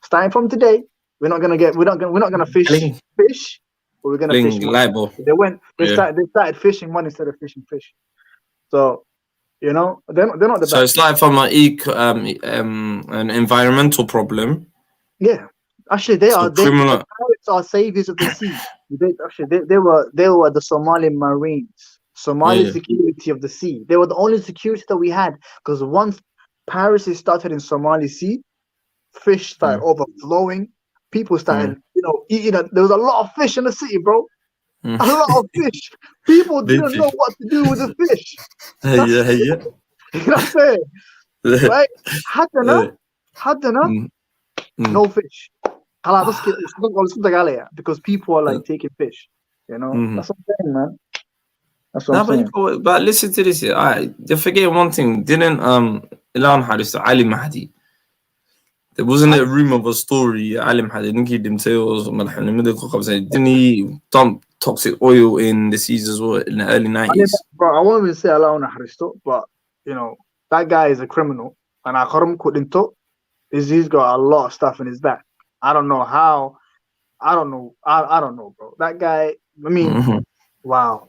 Speaker 7: starting from today, we're not going to fish. We're gonna fish money. They started fishing money instead of fishing fish. So, you know, they're not the best.
Speaker 1: So it's like from an environmental problem.
Speaker 7: Yeah, actually, the pirates are saviors of the sea. They were the Somali Marines, Somali security of the sea. They were the only security that we had because once piracy started in Somali Sea, fish started overflowing. People started, eating. There was a lot of fish in the city, bro. A lot of fish. People didn't know what to do with the fish. You know what I'm saying? Right? Hadana, no fish. Because people are like taking fish. You know? That's what I'm saying, man. That's what I'm saying.
Speaker 1: But listen to this. You're forgetting one thing. Didn't Ilan Haris Ali Mahdi? There wasn't a rumor of a story. Alim had themselves. Didn't he dump toxic oil in the seas as well in the early 90s?
Speaker 7: Bro, I won't even say Allah Haristo, but that guy is a criminal. And he's got a lot of stuff in his back. I don't know how. I don't know, bro. That guy, I mean, wow.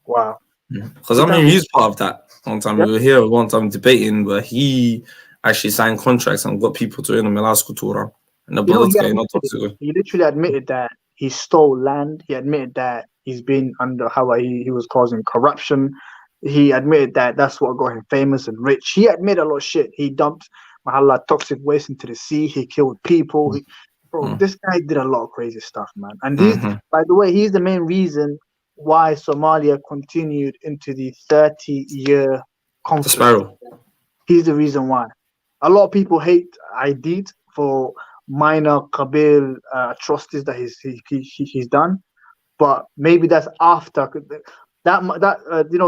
Speaker 1: Because he's part of that. One time we were here, one time debating, but he actually signed contracts and got people to earn a culture. And the
Speaker 7: he literally admitted that he stole land. He admitted that he's been under how he was causing corruption. He admitted that that's what got him famous and rich. He admitted a lot of shit. He dumped toxic waste into the sea. He killed people. This guy did a lot of crazy stuff, man. And he's, by the way, he's the main reason why Somalia continued into the 30-year conflict. He's the reason why. A lot of people hate Aidid for minor Qabil atrocities that he's done, but maybe that's after that.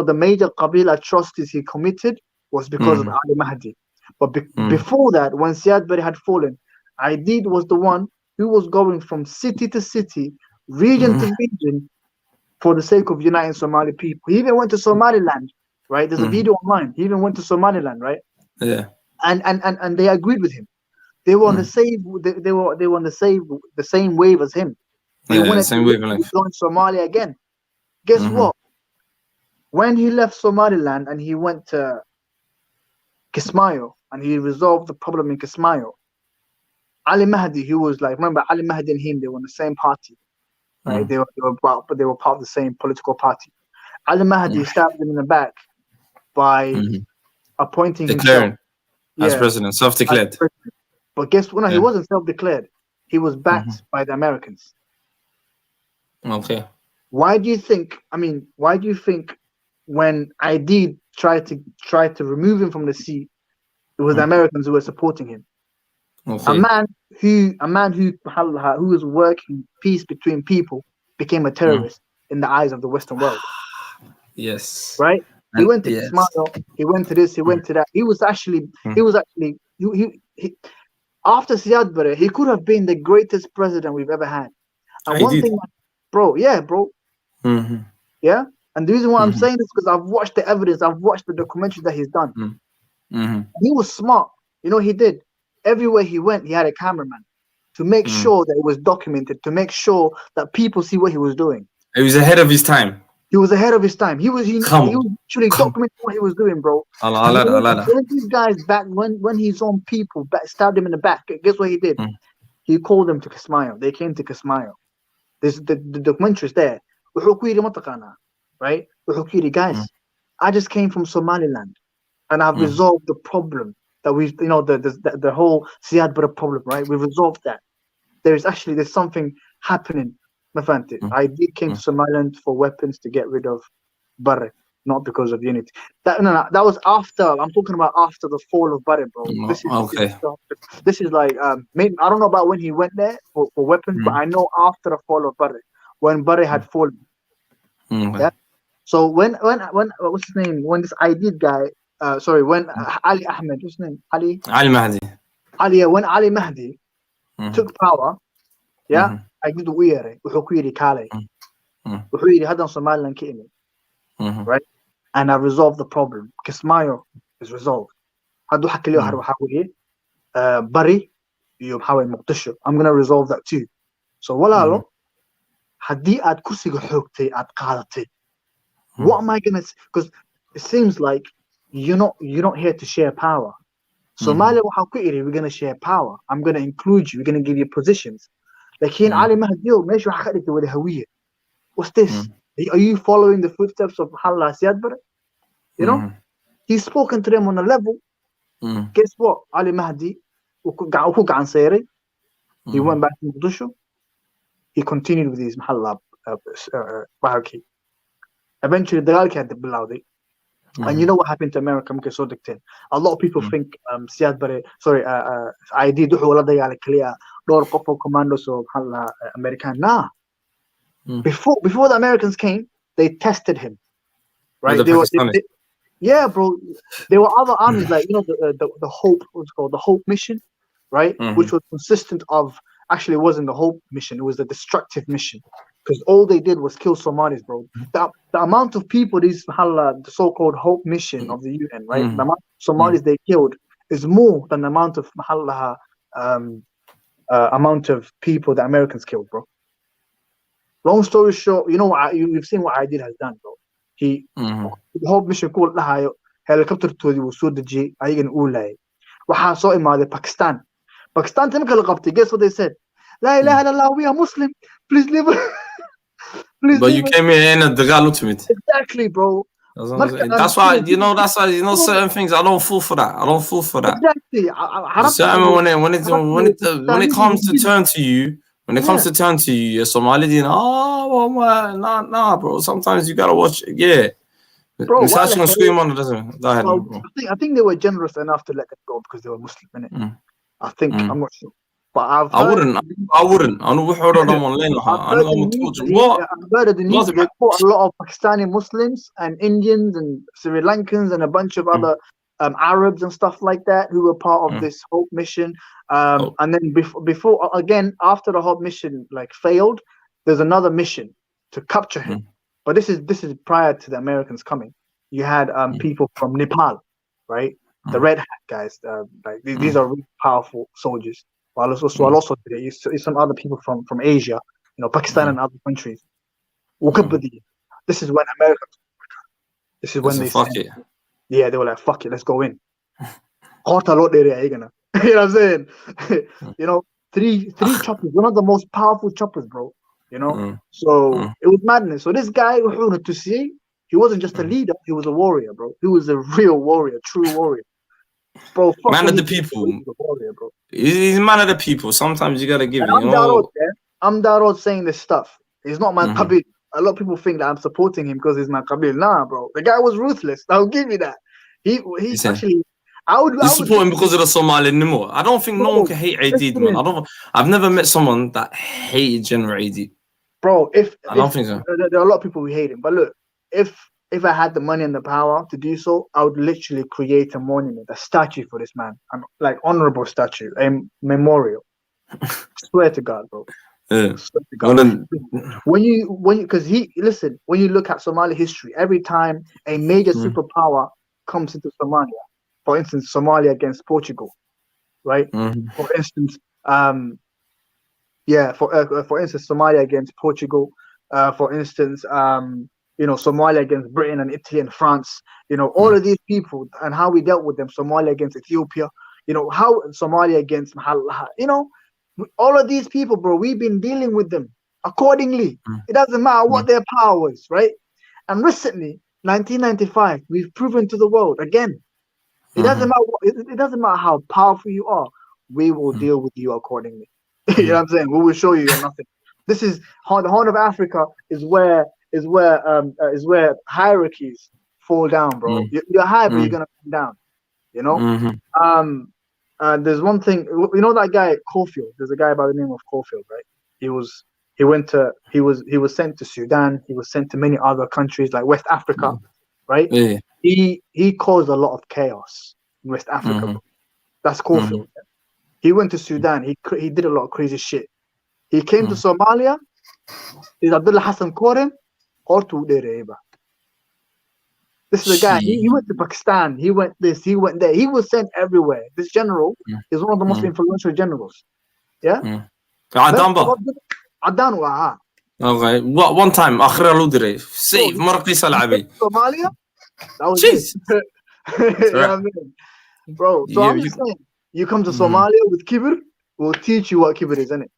Speaker 7: The major Qabil atrocities he committed was because of Ali Mahdi. But before that, when Siad Barre had fallen, Aidid was the one who was going from city to city, region to region, for the sake of uniting Somali people. He even went to Somaliland, right? There's a video online. He even went to Somaliland, right?
Speaker 1: Yeah.
Speaker 7: And they agreed with him. They were on the same. They were on the same wave as him. They wanted to join Somalia again. Guess what? When he left Somaliland and he went to Kismayo and he resolved the problem in Kismayo, Ali Mahdi, he was like, remember Ali Mahdi and him, they were in the same party, right? They were part of the same political party. Ali Mahdi stabbed him in the back by appointing himself
Speaker 1: as president, self-declared.
Speaker 7: But guess what? No, he wasn't self-declared. He was backed by the Americans.
Speaker 1: Okay.
Speaker 7: Why do you think when Aidid tried to remove him from the seat, it was the Americans who were supporting him? Okay. A man who was working peace between people became a terrorist in the eyes of the Western world.
Speaker 1: Yes.
Speaker 7: Right? He went to Ismail, he went to this, he went to that. He after Siad Barre, he could have been the greatest president we've ever had. And one thing, bro. Yeah, and the reason why I'm saying this is because I've watched the evidence, I've watched the documentary that he's done. He was smart. You know, he did. Everywhere he went, he had a cameraman to make sure that it was documented, to make sure that people see what he was doing.
Speaker 1: He was ahead of his time.
Speaker 7: He was ahead of his time. He was actually documenting what he was doing, bro. One of these guys back when his own people stabbed him in the back. Guess what he did? He called them to Kismayo. They came to Kismayo. The documentary is there. Right? Guys, I just came from Somaliland, and I've resolved the problem that we've, you know, the whole Siad Barre problem, right? We've resolved that. There's something happening. I did came to Somaliland for weapons to get rid of Barre, not because of unity. That was after. I'm talking about after the fall of Barre, bro. This is like maybe I don't know about when he went there for weapons, but I know after the fall of Barre, when Barre had fallen. Yeah. So when what's his name? When this ID guy, when Ali Ahmed, what's his name? Ali
Speaker 1: Mahdi.
Speaker 7: When Ali Mahdi took power, yeah, I did weird. Kale. Hadan Somaliland came in, right? And I resolved the problem. Kismayo is resolved. Hadu hakili Barre, Muqdisho. I'm gonna resolve that too. So walalo, hadii aad kursiga xoogtay aad qaadatay. What am I gonna say? Because it seems like you're not here to share power. Somalia, we're gonna share power. I'm gonna include you. We're gonna give you positions. Like here in Ali Mahdi, what's this? Are you following the footsteps of Siad Barre? You know, he's spoken to them on a level. Guess what? Ali Mahdi, he went back to Mogadishu. He continued with his eventually dagaalkii had bilowday. And you know what happened to America? A lot of people think Siad Barre, ID wuxuu la dagaalay kaliya dhowr qof oo commandos oo American. Nah. Before the Americans came, they tested him. Right? Yeah, bro. There were other armies like, you know, the Hope, what's called the Hope mission, right? Which was consistent of, actually it wasn't the Hope mission, it was the destructive mission. Because all they did was kill Somalis, bro. The amount of people, the so-called Hope mission of the UN, right? The amount of Somalis they killed is more than the amount of people the Americans killed, bro. Long story short, you know what you've seen what ID has done, bro. The Hope mission called helicopter to the Sudaji, Ayagan Ulay. Waha saw him the Pakistan. Pakistan, guess what they said? La ilaha illallah, we are Muslim. Please leave us.
Speaker 1: But you came in and the guy looked at me.
Speaker 7: Exactly, bro.
Speaker 1: That's why certain things I don't fall for that.
Speaker 7: Exactly.
Speaker 1: When it comes to turn to you, you're Somali. Nah, bro. Sometimes you gotta watch. Yeah.
Speaker 7: Bro,
Speaker 1: it's actually gonna scream on it, doesn't it? Go ahead, bro.
Speaker 7: I think they were generous enough to let them go because they were Muslim, innit? I think I'm not sure. But I wouldn't.
Speaker 1: I've heard the
Speaker 7: news. They fought a lot of Pakistani Muslims and Indians and Sri Lankans and a bunch of other Arabs and stuff like that who were part of this Hope mission. And then before again, after the Hope mission like failed, there's another mission to capture him. But this is prior to the Americans coming. You had people from Nepal, right? The Red Hat guys. These are really powerful soldiers. Also today, some other people from Asia, you know, Pakistan and other countries. This is when America. This is when they
Speaker 1: fuck it.
Speaker 7: Yeah, they were like, "Fuck it, let's go in." You know what I'm saying? You know, three choppers, one of the most powerful choppers, bro. You know, so it was madness. So this guy, to see, he wasn't just a leader; he was a warrior, bro. He was a real warrior, true warrior. Bro,
Speaker 1: man of the people. He's man of the people. Sometimes you gotta give it.
Speaker 7: I'm Darod saying this stuff. He's not my Qabil. A lot of people think that I'm supporting him because he's my Qabil. Nah, bro. The guy was ruthless. I'll give you that. He's actually. You
Speaker 1: support him because of the Somali anymore. I don't think no one can hate AD, man. I've never met someone that hated General AD.
Speaker 7: Bro,
Speaker 1: I don't think so.
Speaker 7: There are a lot of people who hate him, but look, if I had the money and the power to do so, I would literally create a monument, a statue for this man, like honorable statue, a memorial. I swear to God, bro.
Speaker 1: Yeah.
Speaker 7: Swear to God. When you because listen, when you look at Somali history, every time a major superpower comes into Somalia, for instance, Somalia against Portugal, right? For instance, for instance, Somalia against Portugal. For instance, Somalia against Britain and Italy and France. All of these people and how we dealt with them. Somalia against Ethiopia. How Somalia against all of these people, bro. We've been dealing with them accordingly. It doesn't matter what their power was, right? And recently, 1995, we've proven to the world again. It doesn't matter. It doesn't matter how powerful you are. We will deal with you accordingly. You know what I'm saying? We will show you you're nothing. This is the Horn of Africa is where hierarchies fall down, bro. You're high, but you're gonna come down. There's one thing. That guy Caulfield. There's a guy by the name of Caulfield, right? He was sent to Sudan. He was sent to many other countries like West Africa, right?
Speaker 1: Yeah.
Speaker 7: He caused a lot of chaos in West Africa. Bro. That's Caulfield. He went to Sudan. He did a lot of crazy shit. He came to Somalia. Is Abdullah Hassan Koren or to Dereba? This is a guy. He went to Pakistan. He went this. He went there. He was sent everywhere. This general is one of the most influential generals. Yeah. Adan wa.
Speaker 1: Okay. One time, akhira lo diray. Save marqisa lacabi.
Speaker 7: Somalia. That was it. You know what I mean? Bro. So I'm just saying, you come to Somalia with kibir, we'll teach you what kibir is, innit?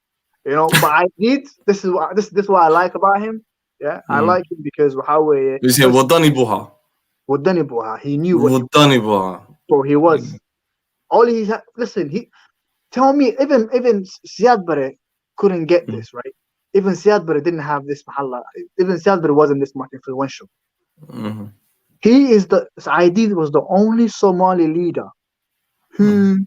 Speaker 7: But this is what I like about him. Yeah, I like him because how we.
Speaker 1: You say Wadani Buha.
Speaker 7: Wadani Buha. He knew what.
Speaker 1: Wadani Buha.
Speaker 7: So he was. All he had. Listen, tell me, even Siad Barre couldn't get this, right? Even Siad Barre didn't have this mahalla. Even Siad Barre wasn't this much influential. Aidid was the only Somali leader who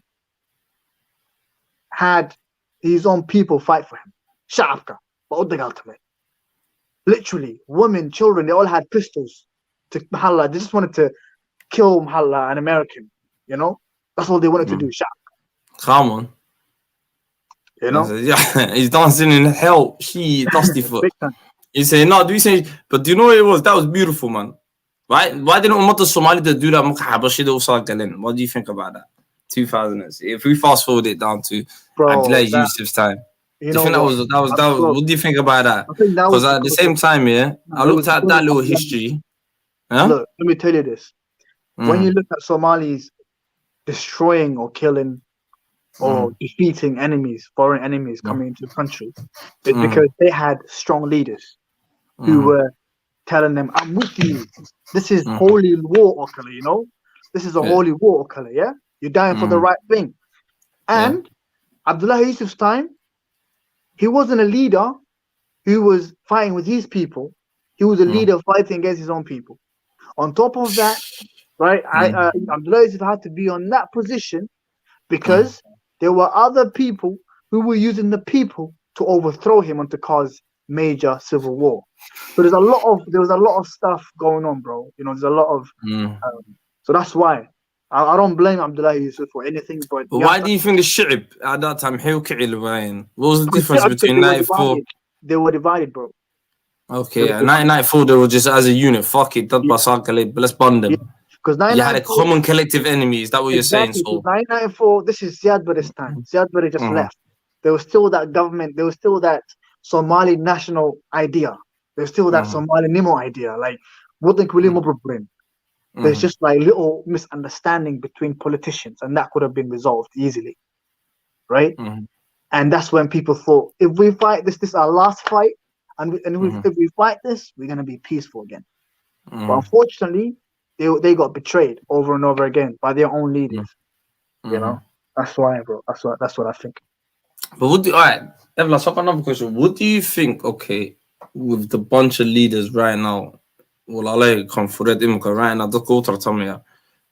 Speaker 7: had his own people fight for him. Sha'abka, literally, women, children, they all had pistols to Mahalla. They just wanted to kill Mahalla, an American. That's all they wanted to do. Sha'abka.
Speaker 1: Come on. Yeah, he's dancing in hell. She dusty foot. You say no, but do you know what it was? That was beautiful, man. Right? Why didn't Ummah Somali do that? What do you think about that? 2000s. If we fast forward it down to Abdullah Yusuf's time, do you think that was what do you think about that? Because at the same time, I looked at that little history.
Speaker 7: Look, let me tell you this. When you look at Somalis destroying or killing or defeating foreign enemies coming into the country, it's because they had strong leaders who were telling them, I'm with you. This is holy war, Okala, This is a holy war, Okala, yeah? You're dying for the right thing. And Abdullah Yusuf's time, he wasn't a leader who was fighting with his people. He was a leader fighting against his own people. On top of that, right, Abdullah Yusuf had to be on that position because there were other people who were using the people to overthrow him and to cause major civil war. So there was a lot of stuff going on, bro. There's a lot of so that's why I don't blame Abdullah Yusuf for anything. But
Speaker 1: why do you think the Shi'ib at that time? What was the difference between 94?
Speaker 7: They were divided, bro.
Speaker 1: Okay, 1994 they were just as a unit. Fuck it, let's bond them.
Speaker 7: Because
Speaker 1: you had a common collective enemy. Is that what you're saying? So
Speaker 7: 1994, this is Siad Barre's time. Siad Barre just left. There was still that government. There was still that Somali national idea. There's still that Somali Nemo idea. Like, what think we There's just like little misunderstanding between politicians, and that could have been resolved easily, right? And that's when people thought, if we fight this is our last fight, and if we fight this, we're gonna be peaceful again. But unfortunately, they got betrayed over and over again by their own leaders. That's why, bro. That's what I think.
Speaker 1: But let's have another question. What do you think? Okay, with the bunch of leaders right now. Well, I come for that right now.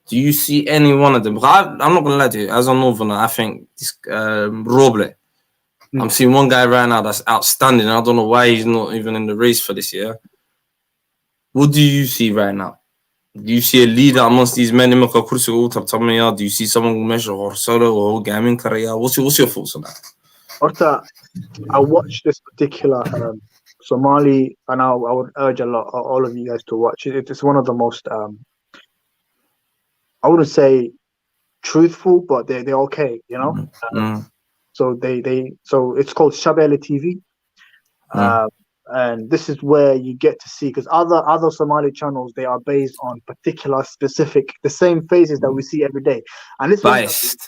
Speaker 1: Do you see any one of them? I'm not gonna lie to you. As a northerner, I think this Roble. I'm seeing one guy right now that's outstanding. I don't know why he's not even in the race for this year. What do you see right now? Do you see a leader amongst these men? Do you see someone who measures or solo or gaming career? What's your thoughts on that?
Speaker 7: I watched this particular Somali, and I would urge all of you guys to watch it. It's one of the most I wouldn't say truthful, but they're okay, you know. So so it's called Shabelle TV, and this is where you get to see, because other Somali channels, they are based on particular specific the same faces that we see every day, and this
Speaker 1: biased.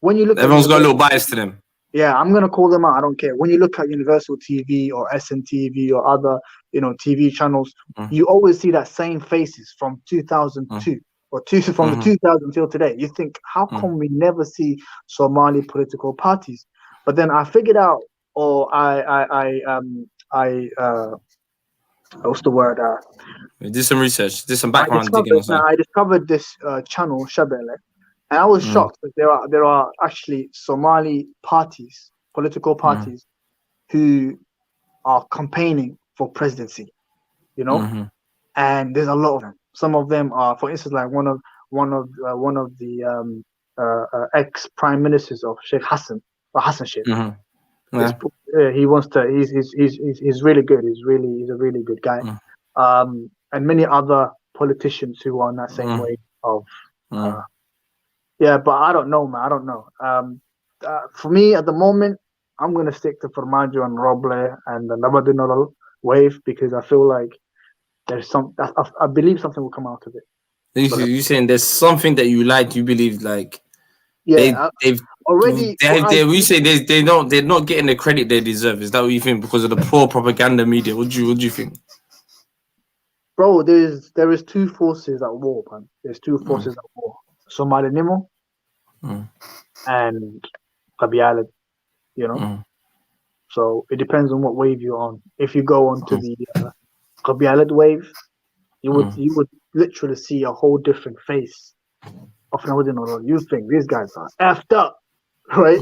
Speaker 7: When you look,
Speaker 1: everyone's got a little bias to them.
Speaker 7: Yeah, I'm gonna call them out. I don't care. When you look at Universal TV or SNTV or other, TV channels, you always see that same faces from 2002 or from the 2000 till today. You think, how come we never see Somali political parties? But then I figured out, or what's the word?
Speaker 1: Did some research, did some background digging.
Speaker 7: I discovered this channel Shabelle. And I was shocked that there are actually Somali parties, political parties, who are campaigning for presidency, and there's a lot of them. Some of them are, for instance, like one of the ex prime ministers of Sheikh Hassan Sheikh. He wants to. He's really good. He's a really good guy. And many other politicians who are in that same way of. Yeah, but I don't know, man. I don't know. For me, at the moment, I'm going to stick to Formaggio and Roble and the Nabadinol wave, because I feel like there's I believe something will come out of it.
Speaker 1: You're saying there's something that you like, you believe, like, they've
Speaker 7: already.
Speaker 1: We say they're not getting the credit they deserve. Is that what you think? Because of the poor propaganda media? What do you think?
Speaker 7: Bro, there is two forces at war, man. There's two forces at war. Somaliland and Qabialad, So it depends on what wave you're on. If you go onto the Qabialad wave, you would literally see a whole different face of Nawadinoro. You think these guys are effed up, right?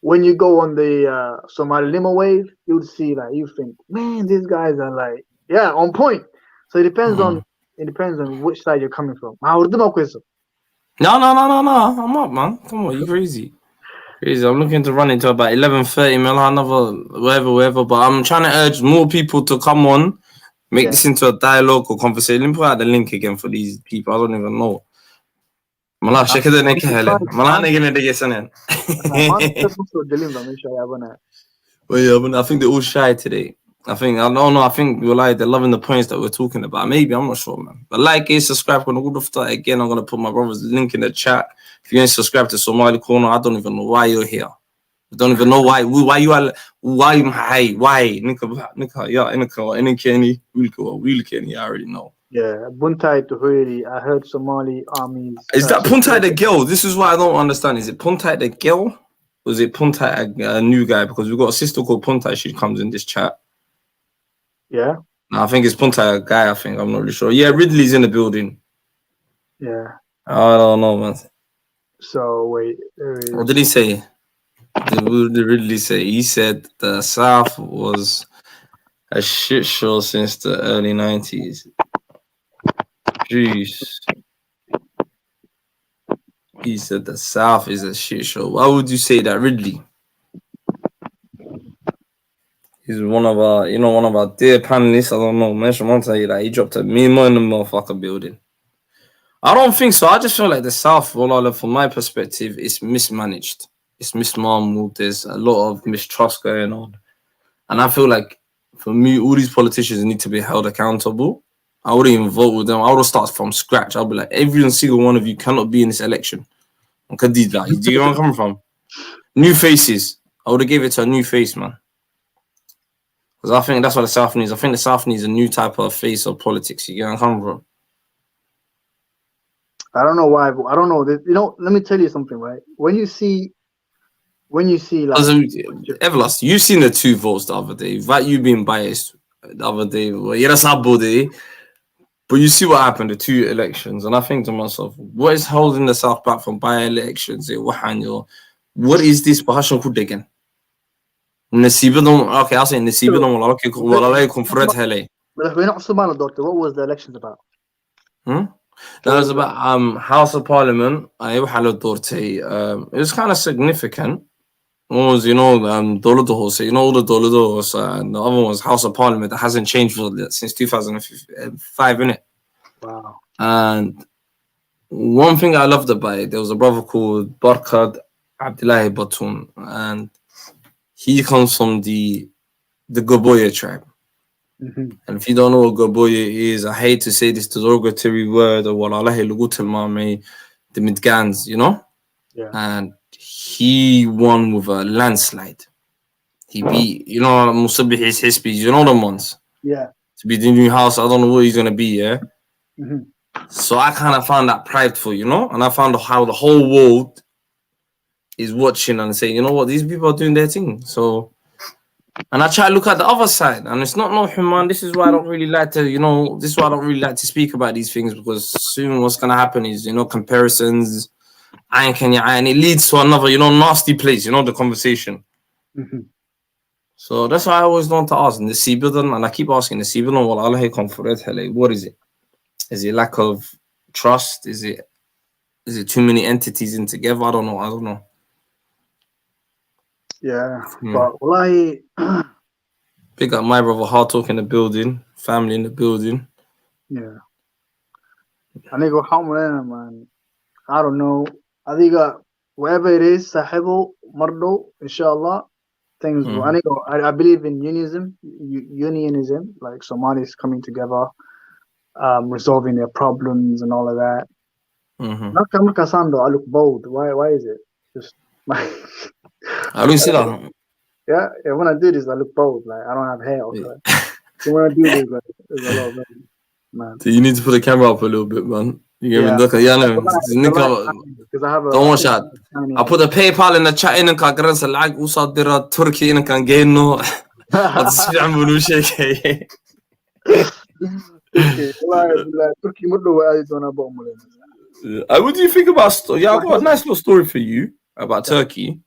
Speaker 7: When you go on the Somaliland wave, you would see you think, man, these guys are on point. So it depends on which side you're coming from.
Speaker 1: No, I'm up, man. Come on, you crazy. I'm looking to run into about 11:30, man. Another whatever. But I'm trying to urge more people to come on, make this into a dialogue or conversation. Let me put out the link again for these people. I don't even know. I think they're all shy today. I think they're loving the points that we're talking about. Maybe, I'm not sure, man. But subscribe on all of that. Again, I'm gonna put my brother's link in the chat. If you ain't subscribed to Somali Corner, I don't even know why you're here. I don't even know why you are. Why? I already know.
Speaker 7: Yeah, Buntai Tuhuri. I heard Somali armies.
Speaker 1: Is that Puntai the girl? This is what I don't understand. Is it Puntai the girl? Or is it Puntai a new guy? Because we've got a sister called Puntai. She comes in this chat.
Speaker 7: Yeah.
Speaker 1: No, I think it's Punta guy. I'm not really sure. Yeah, Ridley's in the building.
Speaker 7: Yeah.
Speaker 1: I don't know, man.
Speaker 7: So wait.
Speaker 1: What did he say? What did Ridley say? He said the South was a shit show since the early 90s. Jeez. He said the South is a shit show. Why would you say that, Ridley? He's one of our dear panelists. I don't know. Mention one time he dropped a meme in the motherfucker building. I don't think so. I just feel like the South, from my perspective, is mismanaged. It's mismarbled. There's a lot of mistrust going on. And I feel like, for me, all these politicians need to be held accountable. I wouldn't even vote with them. I would start from scratch. I'll be like, every single one of you cannot be in this election. Do you know where I'm coming from? New faces. I would have gave it to a new face, man. Because I think that's what the South needs. I think the South needs a new type of face of politics. You get where I'm coming from?
Speaker 7: I don't know why. I don't know. Let me tell you something, right? When you see
Speaker 1: Everlast, you've seen the 2 votes the other day. Without you being biased the other day. Yeah, that's our body. But you see what happened, the 2 elections. And I think to myself, what is holding the South back from by-elections? What is this? Again? Okay, I'll say Nasibadan
Speaker 7: what was the elections about?
Speaker 1: That was about House of Parliament. It was kind of significant. One was, Dolado House, all the Dolado House, and the other one's House of Parliament that hasn't changed since 2005, innit?
Speaker 7: Wow.
Speaker 1: And one thing I loved about it, there was a brother called Barkad Abdullahi Batun, and he comes from the Goboya tribe. And if you don't know what Goboya is, I hate to say this derogatory word, or Wallahi Lugutul Mame, the Midgans,
Speaker 7: Yeah.
Speaker 1: And he won with a landslide. He beat, Musabih is Hisbi, them ones.
Speaker 7: Yeah.
Speaker 1: To be the new house, I don't know what he's gonna be, yeah.
Speaker 7: Mhm.
Speaker 1: So I kind of found that prideful, and I found how the whole world is watching and saying, you know what, these people are doing their thing. So, and I try to look at the other side, and it's not no human. This is why I don't really like to, this is why I don't really like to speak about these things, because soon what's gonna happen is, comparisons, and it leads to another, nasty place, the conversation. So that's why I always want to ask, and the Sibidan, and I keep asking the Sibidan, what is it? Is it lack of trust? Is it too many entities in together? I don't know.
Speaker 7: Yeah, but wallahi,
Speaker 1: Big up my brother Hard Talk in the building, family in the building.
Speaker 7: yeah. Aniga waxaan umaleynaa, man. I don't know. Adiga, wherever it is, sahibo, mardo, inshallah. Things. I believe in unionism, like Somalis coming together, resolving their problems and all of that. Not Kasando, I look bold. Why is it? Just my.
Speaker 1: I don't see that.
Speaker 7: Yeah, when I do this, I look bold. Like I don't have hair. Okay? So when I do this, like, there's a lot of man.
Speaker 1: So you need to put the camera up a little bit, man. You get me? Because I have a. Don't watch that. I put the PayPal in the chat in and can get us a like. Also, there are Turkey and can get no. What do you think about? Yeah, I've got a nice little story for you about Turkey.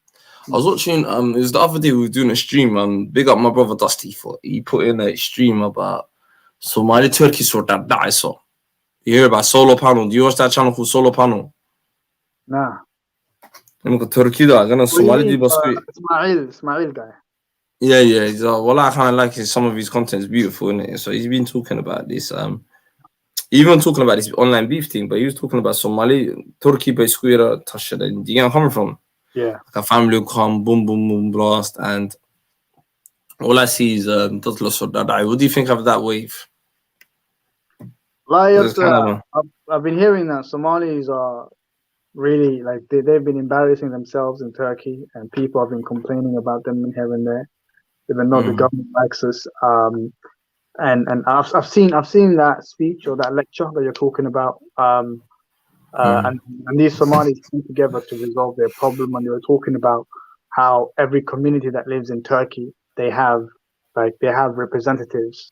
Speaker 1: I was watching, it was the other day we were doing a stream, big up my brother Dusty he put in a stream about Somali Turkey sort of that I saw. You hear about Solo Panel? Do you watch that channel called Solo Panel?
Speaker 7: Nah.
Speaker 1: Turkey da, gonna Somali
Speaker 7: Ismail guy.
Speaker 1: Yeah, he's well, I kind of like some of his content is beautiful, innit? So he's been talking about this, even talking about this online beef thing, but he was talking about Somali, Turkey basically touched it. Do you get where I'm coming from?
Speaker 7: Yeah.
Speaker 1: Like a family will come, boom, boom, boom, blast, and all I see is what do you think of that wave?
Speaker 7: Like, I've been hearing that Somalis are really like they've been embarrassing themselves in Turkey, and people have been complaining about them here and there, even though the government likes us. And I've seen that speech or that lecture that you're talking about. And these Somalis came together to resolve their problem, and they were talking about how every community that lives in Turkey they have representatives.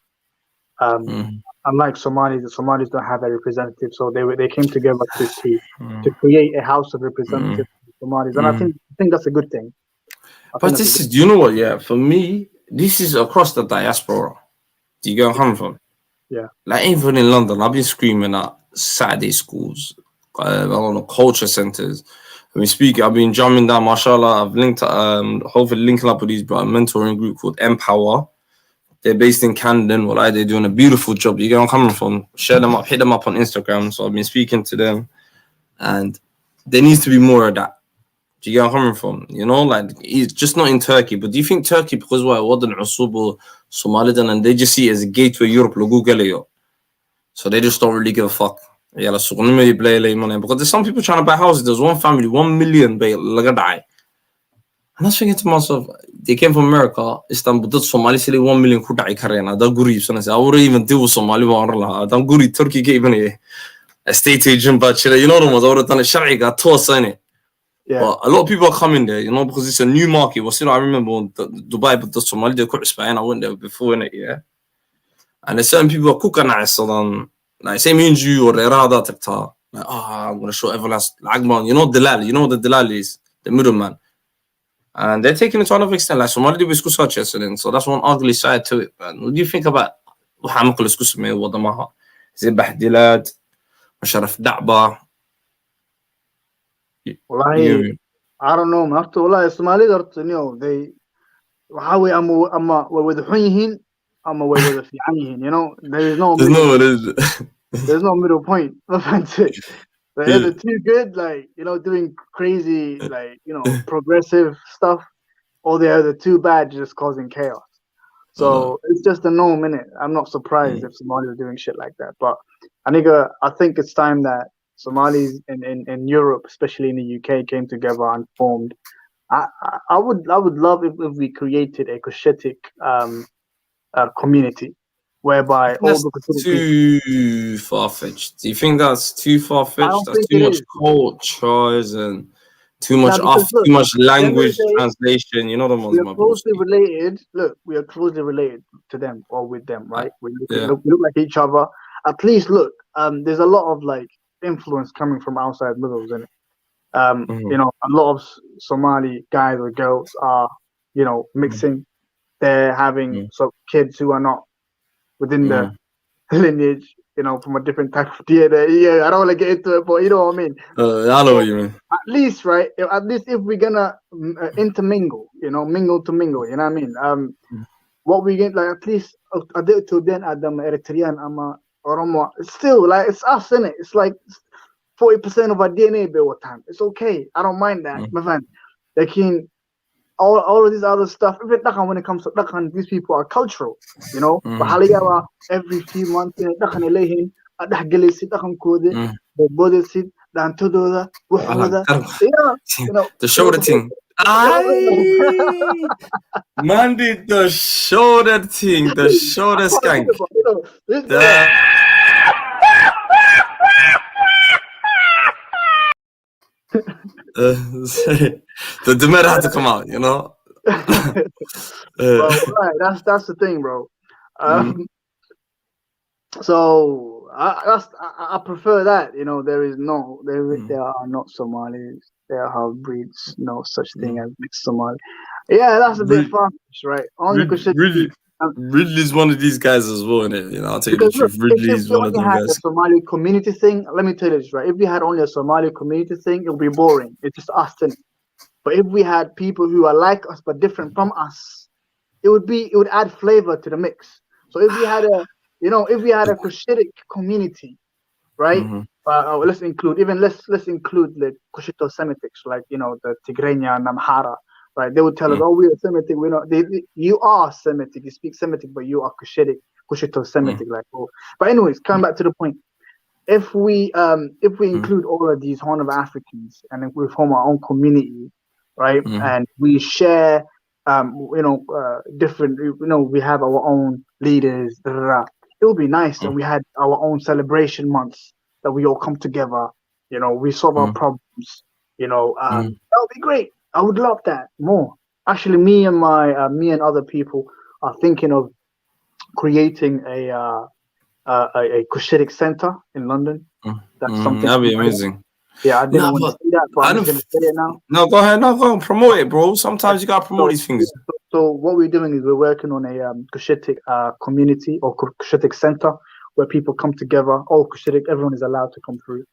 Speaker 7: Unlike Somalis, the Somalis don't have a representative, so they came together to create a house of representatives for Somalis, and I think that's a good thing.
Speaker 1: But this is, you know what? Yeah, for me, this is across the diaspora. Do you get where I'm from?
Speaker 7: Yeah.
Speaker 1: Like even in London, I've been screaming at Saturday schools, I don't know, culture centers. I've been jumping down, mashallah. I've linked, hopefully linking up with these mentoring group called Empower. They're based in Camden. Well, they're doing a beautiful job. You get where I'm coming from? Share them up, hit them up on Instagram. So I've been speaking to them, and there needs to be more of that. Do you get where I'm coming from? Like it's just not in Turkey. But do you think Turkey, because wasn't Usubu, Somaliland, and they just see it as a gateway Europe, so they just don't really give a fuck. Yeah, because there's some people trying to buy houses. There's one family, 1 million, and I was thinking to myself, they came from America, Istanbul, that's Somali, 1 million could die karena. That guri, so I wouldn't even deal with Somali. That guri, Turkey gave me a state agent, but the ones I would have done a shari got tossed in it.
Speaker 7: Yeah.
Speaker 1: But a lot of people are coming there, because it's a new market. I remember Dubai, but the Somali, they quite Spain. I went there before in it, yeah. And there's certain people are cooking nice, so then, like, say me and you or Rada TikTok, like, I'm gonna show everlasting Agman, Delal, the Delal is the middleman. And they're taking it to another extent, like Somali was such a so that's one ugly side to it. Man. What do you think about is it Bahdilad, Sharaf Da'ba?
Speaker 7: Well, I don't know, man. والله Somalia, you know, they how we أما وذ حينهن أما وذ في عنهن, you know, there is no
Speaker 1: There's no
Speaker 7: there's no middle point. They're either too good, like, you know, doing crazy, like, you know, progressive stuff, or they're either too bad, just causing chaos. So it's just a no minute. I'm not surprised if Somalia are doing shit like that. But I think it's time that Somalis in Europe, especially in the UK, came together and formed. I would love if we created a Cushitic community whereby all the Cushitic
Speaker 1: too far-fetched. Do you think that's too far-fetched?
Speaker 7: I don't
Speaker 1: That's
Speaker 7: think
Speaker 1: too
Speaker 7: it
Speaker 1: much
Speaker 7: is.
Speaker 1: cultures and too much
Speaker 7: because look,
Speaker 1: too much language
Speaker 7: day,
Speaker 1: translation. You know the ones
Speaker 7: we are closely related. Look, we are closely related to them or with them, right? We look like each other. At least look, there's a lot of like influence coming from outside Middles, in it. You know, a lot of Somali guys or girls are, you know, mixing. They're having some kids who are not within the lineage, you know, from a different type of DNA. Yeah, I don't want to get into it, but you know what I mean.
Speaker 1: I know what you mean.
Speaker 7: At least, right? At least if we're gonna intermingle, you know, mingle to mingle, you know what I mean? What we get, like, at least to then Adam Eritrean, Oromo, it's still like it's us, isn't it? It's like 40% of our DNA build time. It's okay. I don't mind that, my friend. Like all of this other stuff. Even when it comes to Dakan, these people are cultural, you know. But every few months, Dakan elehin, Dakan Dakan code, the body sit, dan todo you know,
Speaker 1: the shoulder thing. Man did the shoulder thing, the shoulder skank. The matter had to come out, you know.
Speaker 7: Right, that's the thing, bro. So I prefer that, you know. There are not Somalis. There are half-breeds. No such thing as mixed Somali. Yeah, that's a bit far-fetched, right? Only
Speaker 1: Ridley's one of these guys as well, innit? You know, I'll tell you the truth. Ridley's one of them guys.
Speaker 7: A Somali community thing, let me tell you this, right? If we had only a Somali community thing, it would be boring. It's just us, innit? But if we had people who are like us but different from us, it would add flavor to the mix. So if we had a Cushitic community, right? Let's include the Cushito Semitics, like, you know, the Tigrinya and Amhara, right? They would tell us, oh, we are Semitic. We're not. You are Semitic. You speak Semitic, but you are Cushito Semitic, like. Oh. But anyways, coming back to the point, if we include all of these Horn of Africans and if we form our own community, right, and we share, different, you know, we have our own leaders. It would be nice, and we had our own celebration months that we all come together. You know, we solve our problems. You know, that would be great. I would love that more. Actually, me and other people are thinking of creating a Cushitic center in London. That's something
Speaker 1: that'd be amazing.
Speaker 7: Yeah, I didn't want to say that, but I'm just gonna say it now.
Speaker 1: No, go ahead. No, go on. Promote it, bro. Sometimes you gotta promote these things.
Speaker 7: So what we're doing is we're working on a Cushitic community or Cushitic center where people come together. All Cushitic, everyone is allowed to come through.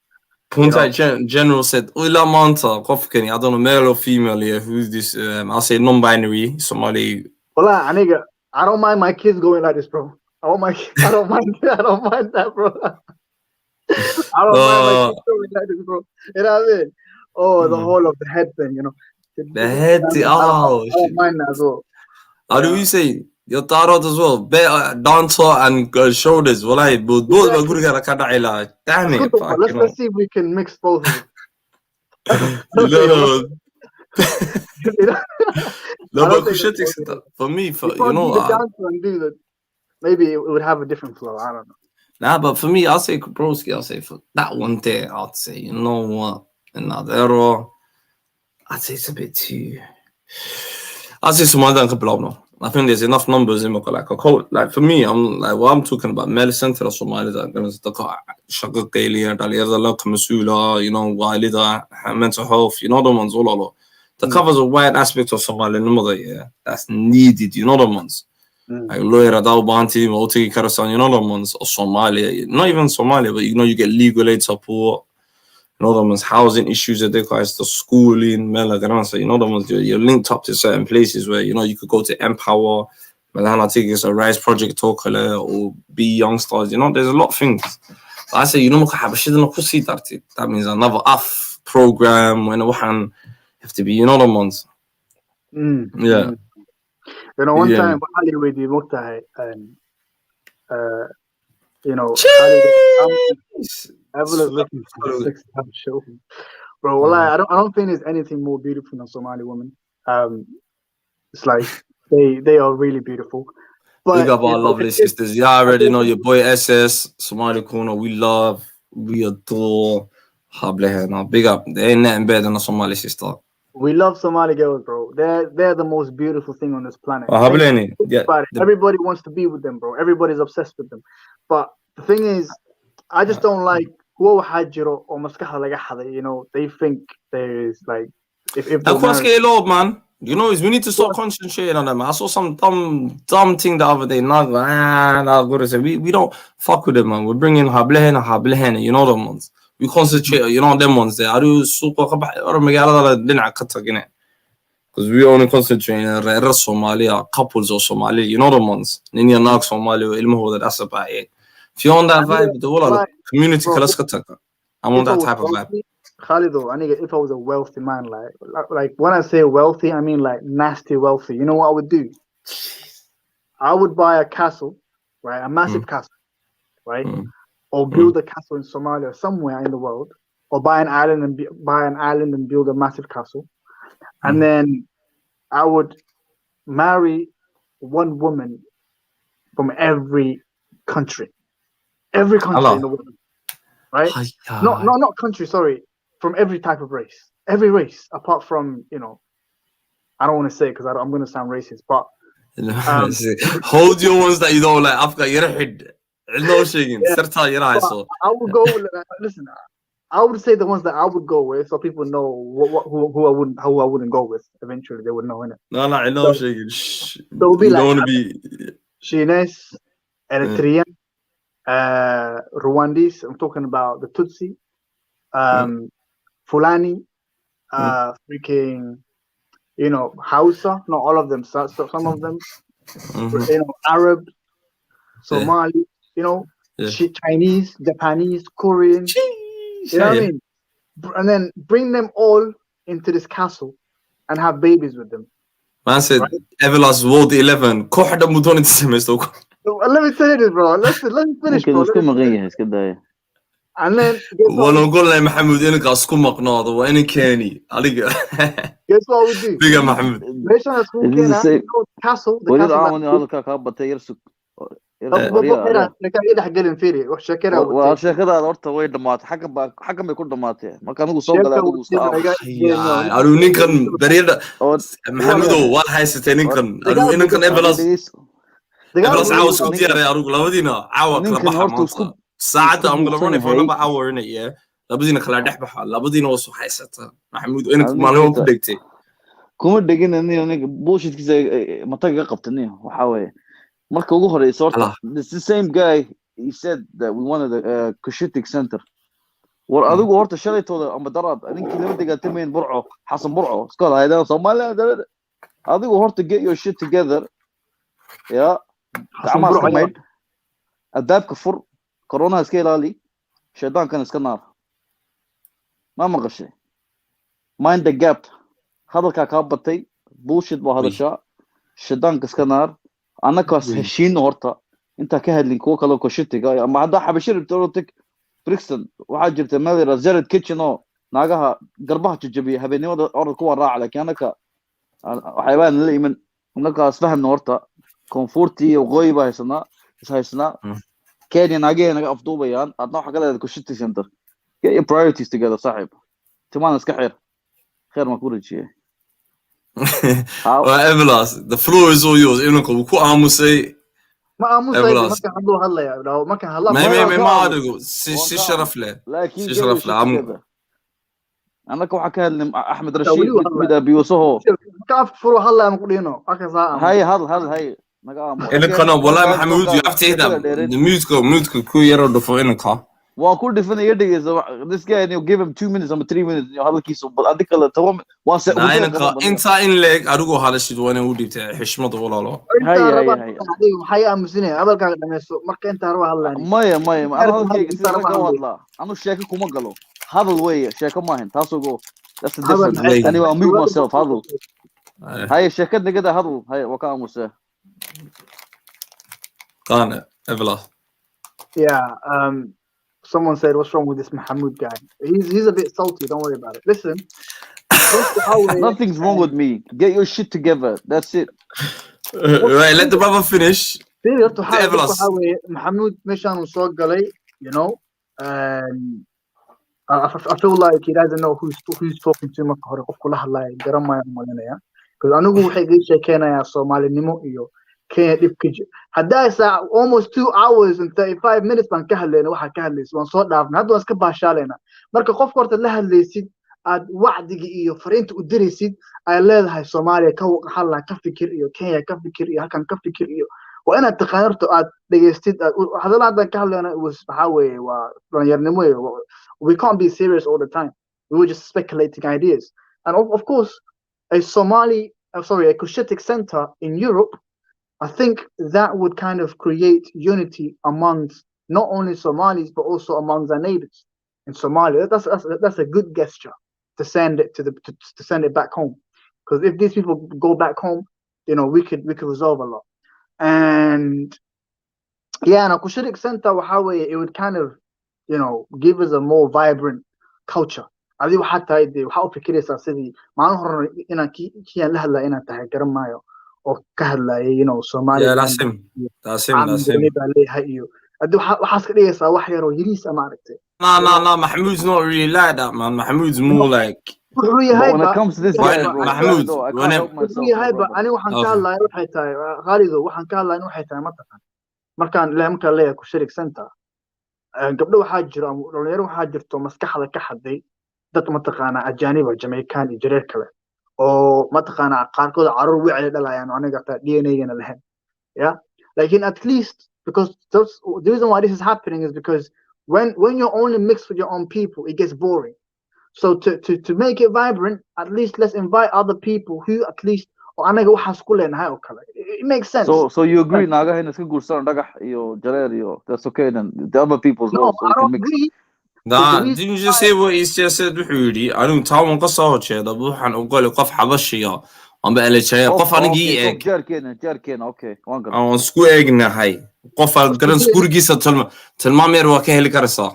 Speaker 1: Punta General said, Ula Manta, I don't know, male or female here. Who's this? I'll say non-binary Somali.
Speaker 7: Well, I don't mind my kids going like this, bro. I don't mind that, bro. I don't mind my kids going like this, bro. You know what I mean? Oh, the whole of the head thing, you know.
Speaker 1: The head thing,
Speaker 7: I don't mind that as well.
Speaker 1: How do we say? Your tarot as well. Better dancer and shoulders. Well, I both damn it.
Speaker 7: Let's see if we can mix both of them.
Speaker 1: No, but for me, you know,
Speaker 7: maybe it would have a different flow. I don't know.
Speaker 1: Nah, but for me, I'll say Kubrowski. I'll say for that one there, I'd say, you know what? Another, I'd say it's a bit too. I'd say Somaliland could I think there's enough numbers in like a code. Like for me, I'm like what I'm talking about. Mel center of Somaliland. شقق قيلي على هذا لك مسؤولة, you know, والدة, mental health, you know the ones all. That covers a wide aspect of Somaliland. Yeah, that's needed. You know the ones. Like lawyer Adao Banti, Motigi Karasan, you know the ones. Or Somalia, not even Somalia, but you know you get legal aid support. You know the ones housing issues that they guys, the schooling, so you know the ones you're linked up to certain places where you know you could go to Empower, Malana Tickets, or Rise Project Talker, or Be Youngstars. You know, there's a lot of things. I say, you know, that means another off program when we have to be, you know the ones. Yeah.
Speaker 7: You know, one
Speaker 1: Yeah.
Speaker 7: time Hollywood and you know, I was looking for a 6-hour show, bro. Well, I don't think there's anything more beautiful than Somali women. It's like they are really beautiful. But
Speaker 1: Big up our lovely sisters. Yeah, I already know your boy SS, Somali Kuna. We love, we adore. Big up. There ain't nothing better than a Somali sister.
Speaker 7: We love Somali girls, bro. They're the most beautiful thing on this planet.
Speaker 1: Yeah,
Speaker 7: everybody wants to be with them, bro. Everybody's obsessed with them. But the thing is, I just don't like you know, they think there is like if
Speaker 1: man. You know, we need to start concentrating on them. I saw some dumb thing the other day. We don't fuck with them, man. We're bringing hablehen, you know them ones. We concentrate, you know them ones there. Because we only concentrate on Somalia, couples of Somali, you know them ones. Ninya Nak Somali, that's about it. If you're on that vibe, the whole community, I'm on that type of vibe.
Speaker 7: Khalido, if I was a wealthy man, like when I say wealthy, I mean like nasty wealthy. You know what I would do? I would buy a castle, right? A massive castle, right? Or build a castle in Somalia, somewhere in the world, or buy an island and build a massive castle, and then I would marry one woman from every country in the world, right? Not country, sorry. From every type of race, every race, apart from, you know, I don't want to say because I'm going to sound racist, but
Speaker 1: hold your ones that you don't like. After you're I
Speaker 7: would go. Listen, I would say the ones that I would go with, so people know who I wouldn't go with. Eventually, they would know in it.
Speaker 1: No, I know. So
Speaker 7: it would be like Chinese, Eritrean, Rwandese. I'm talking about the Tutsi. Fulani, freaking, you know, Hausa, not all of them, so some of them, you know, Arab, Somali, you know, Chinese, Japanese, Korean, you know what I mean? And then bring them all into this castle and have babies with them.
Speaker 1: Man said, Everlast World 11,
Speaker 7: let me tell you this, bro. Let me finish, bro. And then guess what we do?
Speaker 1: Big up Mahmoud.
Speaker 7: Castle.
Speaker 3: sheekada horta way dhamaatay xaggan bay ku dhamaatay marka anigu soo galay adigu
Speaker 1: aru ninkan daryeeda Maxamedo waa haysatay ninkan Everlast caawa isku diyaaray arugu labadiina caawa kala baxa maanta saacada I'm gonna run it for another hour in it, yeah. labadiina kala dhex baxa labadiina waa soo haysata Maxamedo inanka maalin ku dhigtay
Speaker 3: kuma dhigin aniga bullshitkiisa mataga qabtay waxa weeye marka ugu horeyso horta this the same guy he said that we wanted a Cushitic center war adigu horta shalaytooda ama darad ninkii laba degaatay burco xasan burco iska haydan Somaliland adigu horta get your shit together yeah gacmaha mayd adaabka fur corona iska ilaali shaydaankan iska naar ma maqashay mind the gap hadalka ka batay bullshit baa hadasha shaydaanka iska naar anaka heshiin horta inta ka hadlin kuwa kale oo Cushitiga ama hada xabashir torotik Brixton waxa jirta meel Jared Kitchen oo naagaha garbaha jajabiya habeenimada orod ku waraac laakiin anaka waxayaan la iman anaka isfahamna horta comforti iyo qoyba haysana Kenya naageen afduubayaan adna waxa kale Cushiti center get your priorities together saaxib timaan iska xeer ma ku rajiye
Speaker 1: Everlast, the floor is all yours. Inanku ku aamusay.
Speaker 7: Ma aamusay marka haduu hadlaya marka hadlaa.
Speaker 1: Ma adigu si sharaf leh. Si sharaf leh.
Speaker 3: Anaka waxa ka hadlay Axmed Rashid mid abiyuusaho.
Speaker 7: Ka furo hadlaya ma ku dhino. Aka saa.
Speaker 3: Hay naga aamus.
Speaker 1: Inanka wallahi Maxamed you have to hear that. The music ku yaro dhufo inanka.
Speaker 7: waa ku dhifanaya dhegeysa this guy and you give him 2 minutes or 3 minutes iyo hadalkiisa bal adiga kala tago waa se
Speaker 1: inta in leeg adigu hadashid waa inuu dhibtay xishmad walaalo
Speaker 7: hay
Speaker 2: maxay aamusinay hadalkaaga dhamayso marka inta raba hadlaan
Speaker 7: maya ana hadalkayga si raga hadla anu sheeko kuma galo hadal weeye sheeko ma ahan taas ugu that's the difference ani waa mute myself hadal hay sheekad nagada hadal hay waa ka aamusa
Speaker 1: kana evla
Speaker 2: yeah someone said what's wrong with this Mahmoud guy he's a bit salty don't worry about it listen
Speaker 7: nothing's wrong with me get your shit together that's it
Speaker 1: right let the brother finish
Speaker 2: Mahmoud meeshaan uu soo galay you know I feel like he doesn't know who's talking to marka hore qofku la hadlayo garamayo malinaya because anigu waxay iga sheekeenayaa Soomaalinimo iyo Kenya dhibka hadda almost 2 hours and 35 minutes baan ka hadlayna waxa ka hadlayso waan soo dhaafnay hadda waan iska baashaaleyna marka qofka horta la hadlaysid aad wacdiga iyo fariinta u diraysid ay leedahay Soomaaliya ka hadla ka fikir iyo Kenya ka fikir iyo halkan ka fikir iyo waa inaad taqaanarto aad dhageystid hadalada ka hadlayna waxa weeye waa dhalinyarnimo we can't be serious all the time we were just speculating ideas and of course a Cushitic center in Europe I think that would kind of create unity amongst not only Somalis but also amongst our neighbors in Somalia. That's a good gesture to send it to send it back home. Because if these people go back home, you know, we could resolve a lot. And yeah, and a Cushitic center, it would kind of, you know, give us a more vibrant culture. adigu xataa idii waxa u fikiraysaa sidii maalin hore inaan kiyaan la hadlaa inaan tahay garan maayo oo ka hadlaayay you know Somaliland iyo adigu waxaas ka dhigaysaa wax yar oo yariis ama aragtay
Speaker 1: no Mahmoud's not really like that man Mahmoud's more like
Speaker 7: when it comes to this guy
Speaker 1: Mahmoud
Speaker 2: anigu waxaan ka hadlaayay waxay tahay Khalido waxaan ka hadlaayay waxay tahay markaan leeyahay ku shirik center gabdho waxaa jira dhalinyaro waxaa jirto maskaxda ka xaday dad mataqaana ajaaniba Jamaican iyo jareer kale oo mataqaana qaarkood caruur wicii dhalayaan aniga ta DNA-gana lahayn yeah like at least because the reason why this is happening is because when you're only mixed with your own people it gets boring so to make it vibrant at least let's invite other people who at least anaga waxa isku leenahay oo kale it makes sense
Speaker 7: so you agree naagaha in iska guursan dhagax iyo jareer iyo that's okay then the other people's
Speaker 2: no,
Speaker 7: also can mix
Speaker 1: didn't you just say what he's just said wuxuu yiri anigu taawan ka soo horjeeda waxaan ogol qof xabashiya amba elejay qof anigi eeg
Speaker 7: jaarkeena okay waan garan
Speaker 1: aan isku eegnahay qof garan gurigiisa tilmaameer waa ka heli karaysaa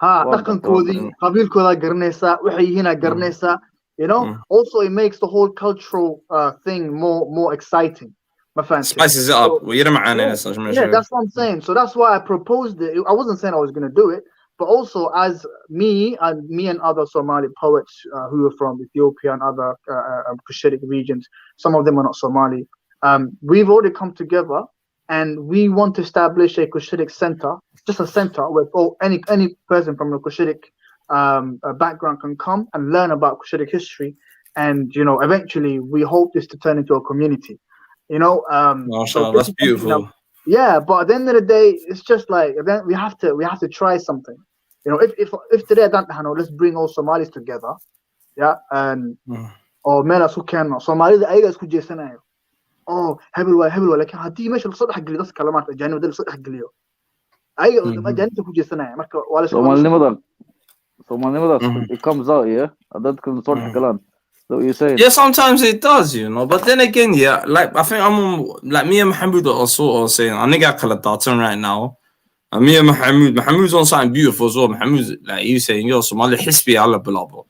Speaker 2: ha dhaqankoodii qabiilkooda garanaysaa waxay yihiin garanaysaa you know also it makes the whole cultural thing more exciting
Speaker 1: spices it up we're
Speaker 2: yeah that's what I'm saying so that's why I proposed it I wasn't saying I was going to do it but also as me and other Somali poets who are from Ethiopia and other Cushitic regions some of them are not Somali we've already come together and we want to establish a Cushitic center just a center where any person from the Cushitic background can come and learn about Cushitic history and you know eventually we hope this to turn into a community you know
Speaker 1: so that's beautiful
Speaker 2: yeah but at the end of the day it's just like we have to try something you know if today I don't know let's bring all Somalis together yeah and or melas who can Somalida ayaga isku jeesanayo oh hebel waa laakiin hadii meesha la soo dhax geliyo dadka kale maanta jaanibada la soo dhax geliyo ayaga jaanibta ku jeesanayo marka waa la
Speaker 7: Somalinimada it comes out yeah dadka la soo dhax galaan so you say
Speaker 1: yeah sometimes it does you know but then again yeah like I think I'm like me and Mahmoud also saying aniga kala daatan right now me and Mahmoud's on something beautiful as well Mahmoud like you saying yo Somali hisbi alla bilabo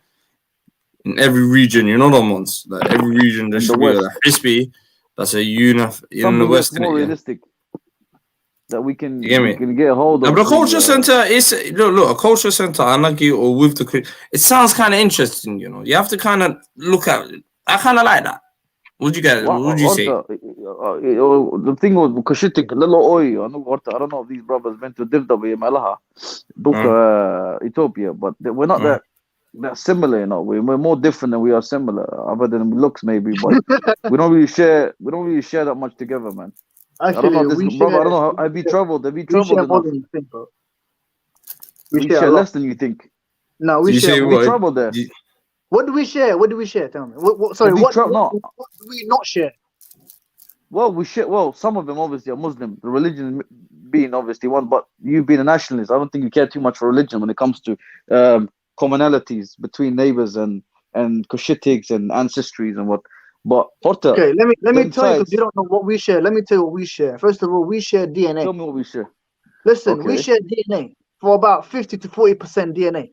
Speaker 1: in every region you know the ones like every region there should be a hisbi that's a in the west
Speaker 7: more realistic that we can get a hold of
Speaker 1: the culture center is look a culture center anagi or with the it sounds kind of interesting you know you have to kind of look at I kind of like that what would you say
Speaker 7: the thing with Cushitic little oil I don't know if these brothers went to Dirdabi malaha book Ethiopia but we're not that similar you know we're more different than we are similar other than looks maybe but we don't really share that much together man
Speaker 2: actually
Speaker 7: I don't know have you traveled
Speaker 2: more than you think, bro.
Speaker 7: We
Speaker 3: We
Speaker 7: share
Speaker 3: share
Speaker 7: a lot.
Speaker 3: less than you think.
Speaker 7: No, we
Speaker 1: You
Speaker 7: share
Speaker 1: say
Speaker 7: more.
Speaker 3: We
Speaker 1: what?
Speaker 3: traveled there.
Speaker 7: What do we share? What do we share? Tell me. Sorry,
Speaker 3: Have you
Speaker 7: what
Speaker 3: traveled? No.
Speaker 7: do we not share?
Speaker 3: Well, we share. Well, some of them obviously are Muslim. The religion being obviously one, but you being a nationalist, I don't think you care too much for religion when it comes to commonalities between neighbors and Cushitics and ancestries and what. But Horta,
Speaker 7: Okay, let me
Speaker 3: them
Speaker 7: tell you, because
Speaker 3: sides.
Speaker 7: you don't know what we share. Let me tell you what we share. First of all, we share DNA.
Speaker 3: Tell me what we share.
Speaker 7: Listen, we
Speaker 3: Okay.
Speaker 7: share DNA for about 50 to 40% DNA.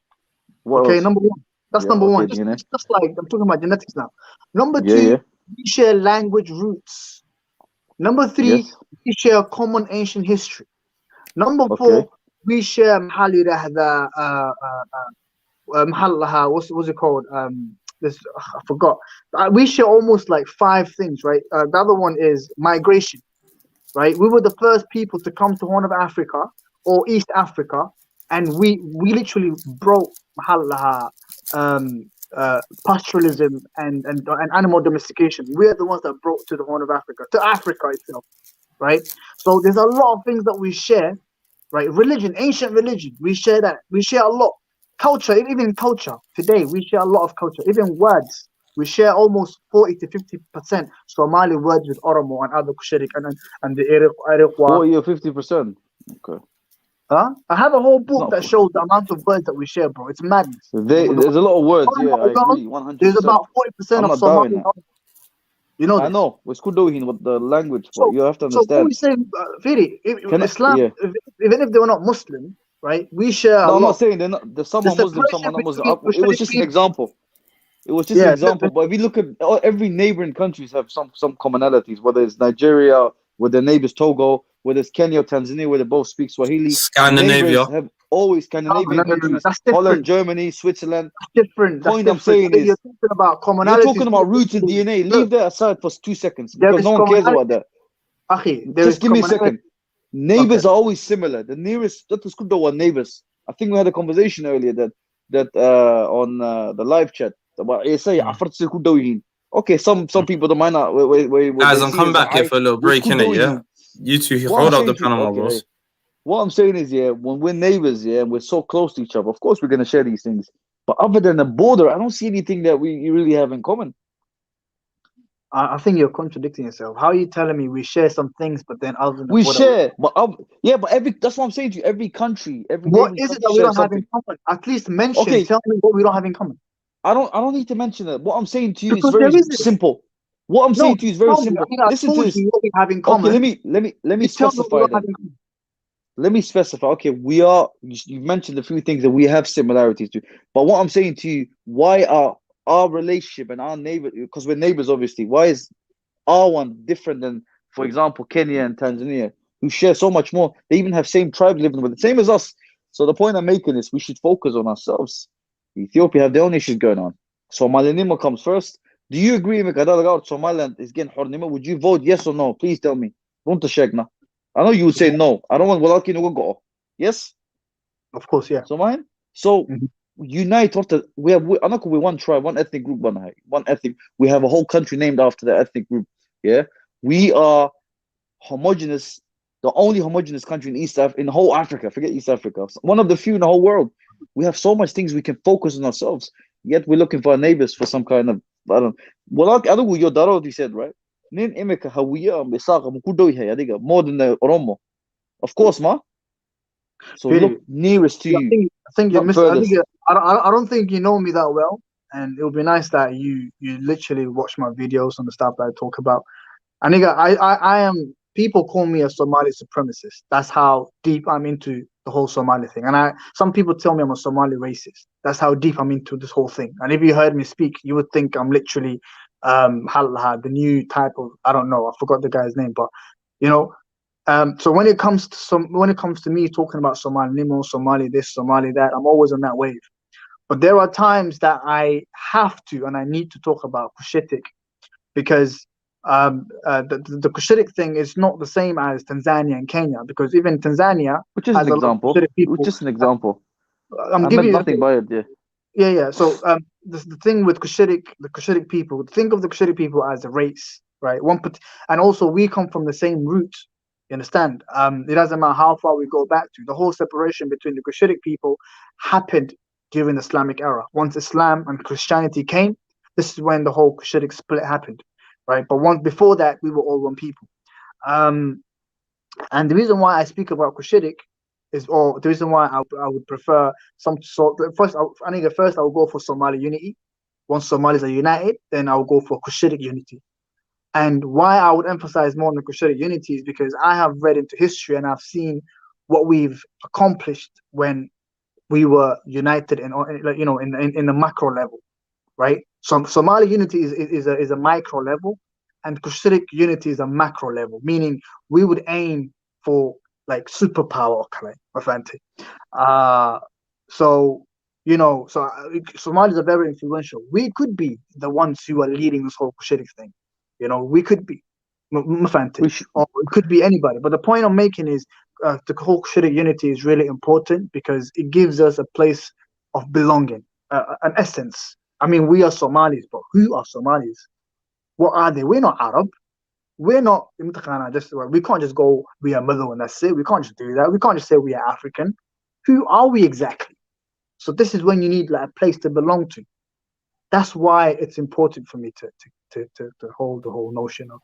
Speaker 3: What
Speaker 7: Okay,
Speaker 3: else?
Speaker 7: number one. That's
Speaker 3: Yeah.
Speaker 7: number
Speaker 3: Okay.
Speaker 7: one.
Speaker 3: DNA.
Speaker 7: Just like I'm talking about genetics now. Number
Speaker 3: Yeah.
Speaker 7: two,
Speaker 3: Yeah.
Speaker 7: we share language roots. Number three,
Speaker 3: Yes.
Speaker 7: we share common ancient history. Number
Speaker 3: Okay.
Speaker 7: four, we share محل يرهذا محلها what's it called? This I forgot. We share almost like 5 things, right? The other one is migration, right? We were the first people to come to Horn of Africa or East Africa, and we literally broke محلها pastoralism and animal domestication. We're the ones that brought to the Horn of Africa, to Africa itself, right? So there's a lot of things that we share, right? Religion, ancient religion, we share that. We share a lot. Culture, even culture. Today, we share a lot of culture. Even words, we share almost 40 to 50% Somali words with Oromo and other Kushitic and the Iroquois.
Speaker 3: 40 or 50%. Okay.
Speaker 7: Huh? I have a whole book
Speaker 3: Not
Speaker 7: that shows the amount of words that we share, bro. It's madness.
Speaker 3: there's a lot of words. Yeah, I
Speaker 7: Oromo
Speaker 3: agree.
Speaker 7: alone,
Speaker 3: 100%.
Speaker 7: there's about 40%
Speaker 3: I'm
Speaker 7: of
Speaker 3: not
Speaker 7: Somali.
Speaker 3: doubting that.
Speaker 7: You know
Speaker 3: I
Speaker 7: this.
Speaker 3: know. It's good doing with the language, but you have to
Speaker 7: So when
Speaker 3: understand.
Speaker 7: we say, Firi, Islam,
Speaker 3: Yeah.
Speaker 7: even if they were not Muslim, right? We share a
Speaker 3: No, I'm
Speaker 7: lot.
Speaker 3: not saying they're not. There's some
Speaker 7: The
Speaker 3: are Muslim, some
Speaker 7: separation
Speaker 3: are not Muslim.
Speaker 7: between
Speaker 3: It was
Speaker 7: Kushitic
Speaker 3: just an
Speaker 7: people.
Speaker 3: example. It was just an
Speaker 7: Yeah,
Speaker 3: example. But if you look at every neighboring countries have some commonalities, whether it's Nigeria, with their neighbors Togo, whether it's Kenya or Tanzania, where they both speak Swahili.
Speaker 1: Scandinavia.
Speaker 3: Neighbors have always Scandinavian countries.
Speaker 7: That's
Speaker 3: Holland,
Speaker 7: different.
Speaker 3: Germany, Switzerland.
Speaker 7: That's different. That's
Speaker 3: Point I'm
Speaker 7: different.
Speaker 3: saying
Speaker 7: You're
Speaker 3: is,
Speaker 7: talking about commonalities.
Speaker 3: you're talking about roots and DNA. Leave that aside for 2 seconds
Speaker 7: There
Speaker 3: because
Speaker 7: is
Speaker 3: no one cares about
Speaker 7: commonality.
Speaker 3: that.
Speaker 7: Akhi, there
Speaker 3: Just
Speaker 7: is
Speaker 3: give me a second.
Speaker 7: commonality.
Speaker 3: Neighbors
Speaker 7: Okay.
Speaker 3: are always similar. The nearest, that is good though, neighbors. I think we had a conversation earlier that on the live chat about say okay, some people don't mind that.
Speaker 1: Guys, I'm coming back here for a little break, innit, yeah? You two,
Speaker 3: What I'm
Speaker 1: hold up the
Speaker 3: saying to you,
Speaker 1: Panama,
Speaker 3: okay,
Speaker 1: bros.
Speaker 3: what I'm saying is, yeah, when we're neighbors, yeah, and we're so close to each other, of course we're gonna share these things. But other than the border, I don't see anything that we really have in common.
Speaker 7: I think you're contradicting yourself. How are you telling me we share some things, but then other than the
Speaker 3: We
Speaker 7: border,
Speaker 3: share, but that's what I'm saying to you. Every country, every
Speaker 7: what
Speaker 3: neighboring
Speaker 7: is it
Speaker 3: country
Speaker 7: that we
Speaker 3: shares
Speaker 7: don't have in
Speaker 3: something.
Speaker 7: common? At least mention.
Speaker 3: Okay.
Speaker 7: Tell me what we don't have in common.
Speaker 3: I don't need to mention that. What I'm saying to you
Speaker 7: Because
Speaker 3: is very
Speaker 7: there isn't.
Speaker 3: simple. What I'm saying to you is very
Speaker 7: Tell me. I
Speaker 3: simple.
Speaker 7: mean, I
Speaker 3: Listen to
Speaker 7: told
Speaker 3: this.
Speaker 7: you what we have in
Speaker 3: Okay,
Speaker 7: common.
Speaker 3: let me
Speaker 7: You tell me what we
Speaker 3: specify
Speaker 7: don't have
Speaker 3: then.
Speaker 7: in common.
Speaker 3: Let me specify. Okay, you've mentioned a few things that we have similarities to. But what I'm saying to you, why are our relationship and our neighbor, because we're neighbors obviously, why is our one different than, for example, Kenya and Tanzania, who share so much more? They even have same tribe living with it, same as us. So the point I'm making is we should focus on ourselves. Ethiopia have their own issues going on. Somaliland comes first. Do you agree, Mikadal, Somaliland is getting Hornima? Would you vote yes or no? Please tell me. Don't check now. I know you would say no. I don't want Walaki no go. Yes?
Speaker 7: Of course, yeah.
Speaker 3: So unite we're one tribe, one ethnic group, one ethnic. We have a whole country named after the ethnic group. Yeah. We are homogenous, the only homogenous country in whole Africa. Forget East Africa. One of the few in the whole world. We have so much things we can focus on ourselves. Yet we're looking for our neighbors for some kind of I don't know your Darod, you said, right? More than the Oromo. Of course, ma. So
Speaker 7: Really?
Speaker 3: look nearest to you.
Speaker 7: I think you
Speaker 3: not
Speaker 7: miss.
Speaker 3: furthest.
Speaker 7: I don't think you know me that well, and it would be nice that you literally watch my videos on the stuff that I talk about. And I am. People call me a Somali supremacist. That's how deep I'm into the whole Somali thing. And some people tell me I'm a Somali racist. That's how deep I'm into this whole thing. And if you heard me speak, you would think I'm literally the new type of, I don't know, I forgot the guy's name, but you know. So when it comes to me talking about Somali Nimo, Somali this, Somali that, I'm always on that wave. But there are times that I have to and I need to talk about Cushitic, because the Cushitic thing is not the same as Tanzania and Kenya, because even Tanzania
Speaker 3: Which is
Speaker 7: has
Speaker 3: an
Speaker 7: a lot of
Speaker 3: example.
Speaker 7: Cushitic people.
Speaker 3: Which is an example.
Speaker 7: I'm
Speaker 3: I
Speaker 7: giving
Speaker 3: meant
Speaker 7: you
Speaker 3: nothing by it, yeah.
Speaker 7: Yeah. So the thing with the Cushitic people, think of the Cushitic people as a race, right? And also we come from the same roots. You understand? It doesn't matter how far we go back to. The whole separation between the Cushitic people happened during the Islamic era. Once Islam and Christianity came, this is when the whole Cushitic split happened, right? But once before that, we were all one people. And the reason why I speak about Cushitic or the reason why I would prefer some sort. First, I think first I will go for Somali unity. Once Somalis are united, then I'll go for Cushitic unity. And why I would emphasize more on the Cushitic unity is because I have read into history and I've seen what we've accomplished when we were united in the macro level, right? So Somali unity is a micro level, and Cushitic unity is a macro level, meaning we would aim for like superpower, okay, so Somalis are very influential. We could be the ones who are leading this whole Cushitic thing. We could be, or it could be anybody. But the point I'm making is the whole Cushitic unity is really important because it gives us a place of belonging, an essence. I mean, we are Somalis, but who are Somalis? What are they? We're not Arab. We're not, we can't just go, we are Muslim and that's it. We can't just do that. We can't just say we are African. Who are we exactly? So this is when you need like a place to belong to. That's why it's important for me to hold the whole notion of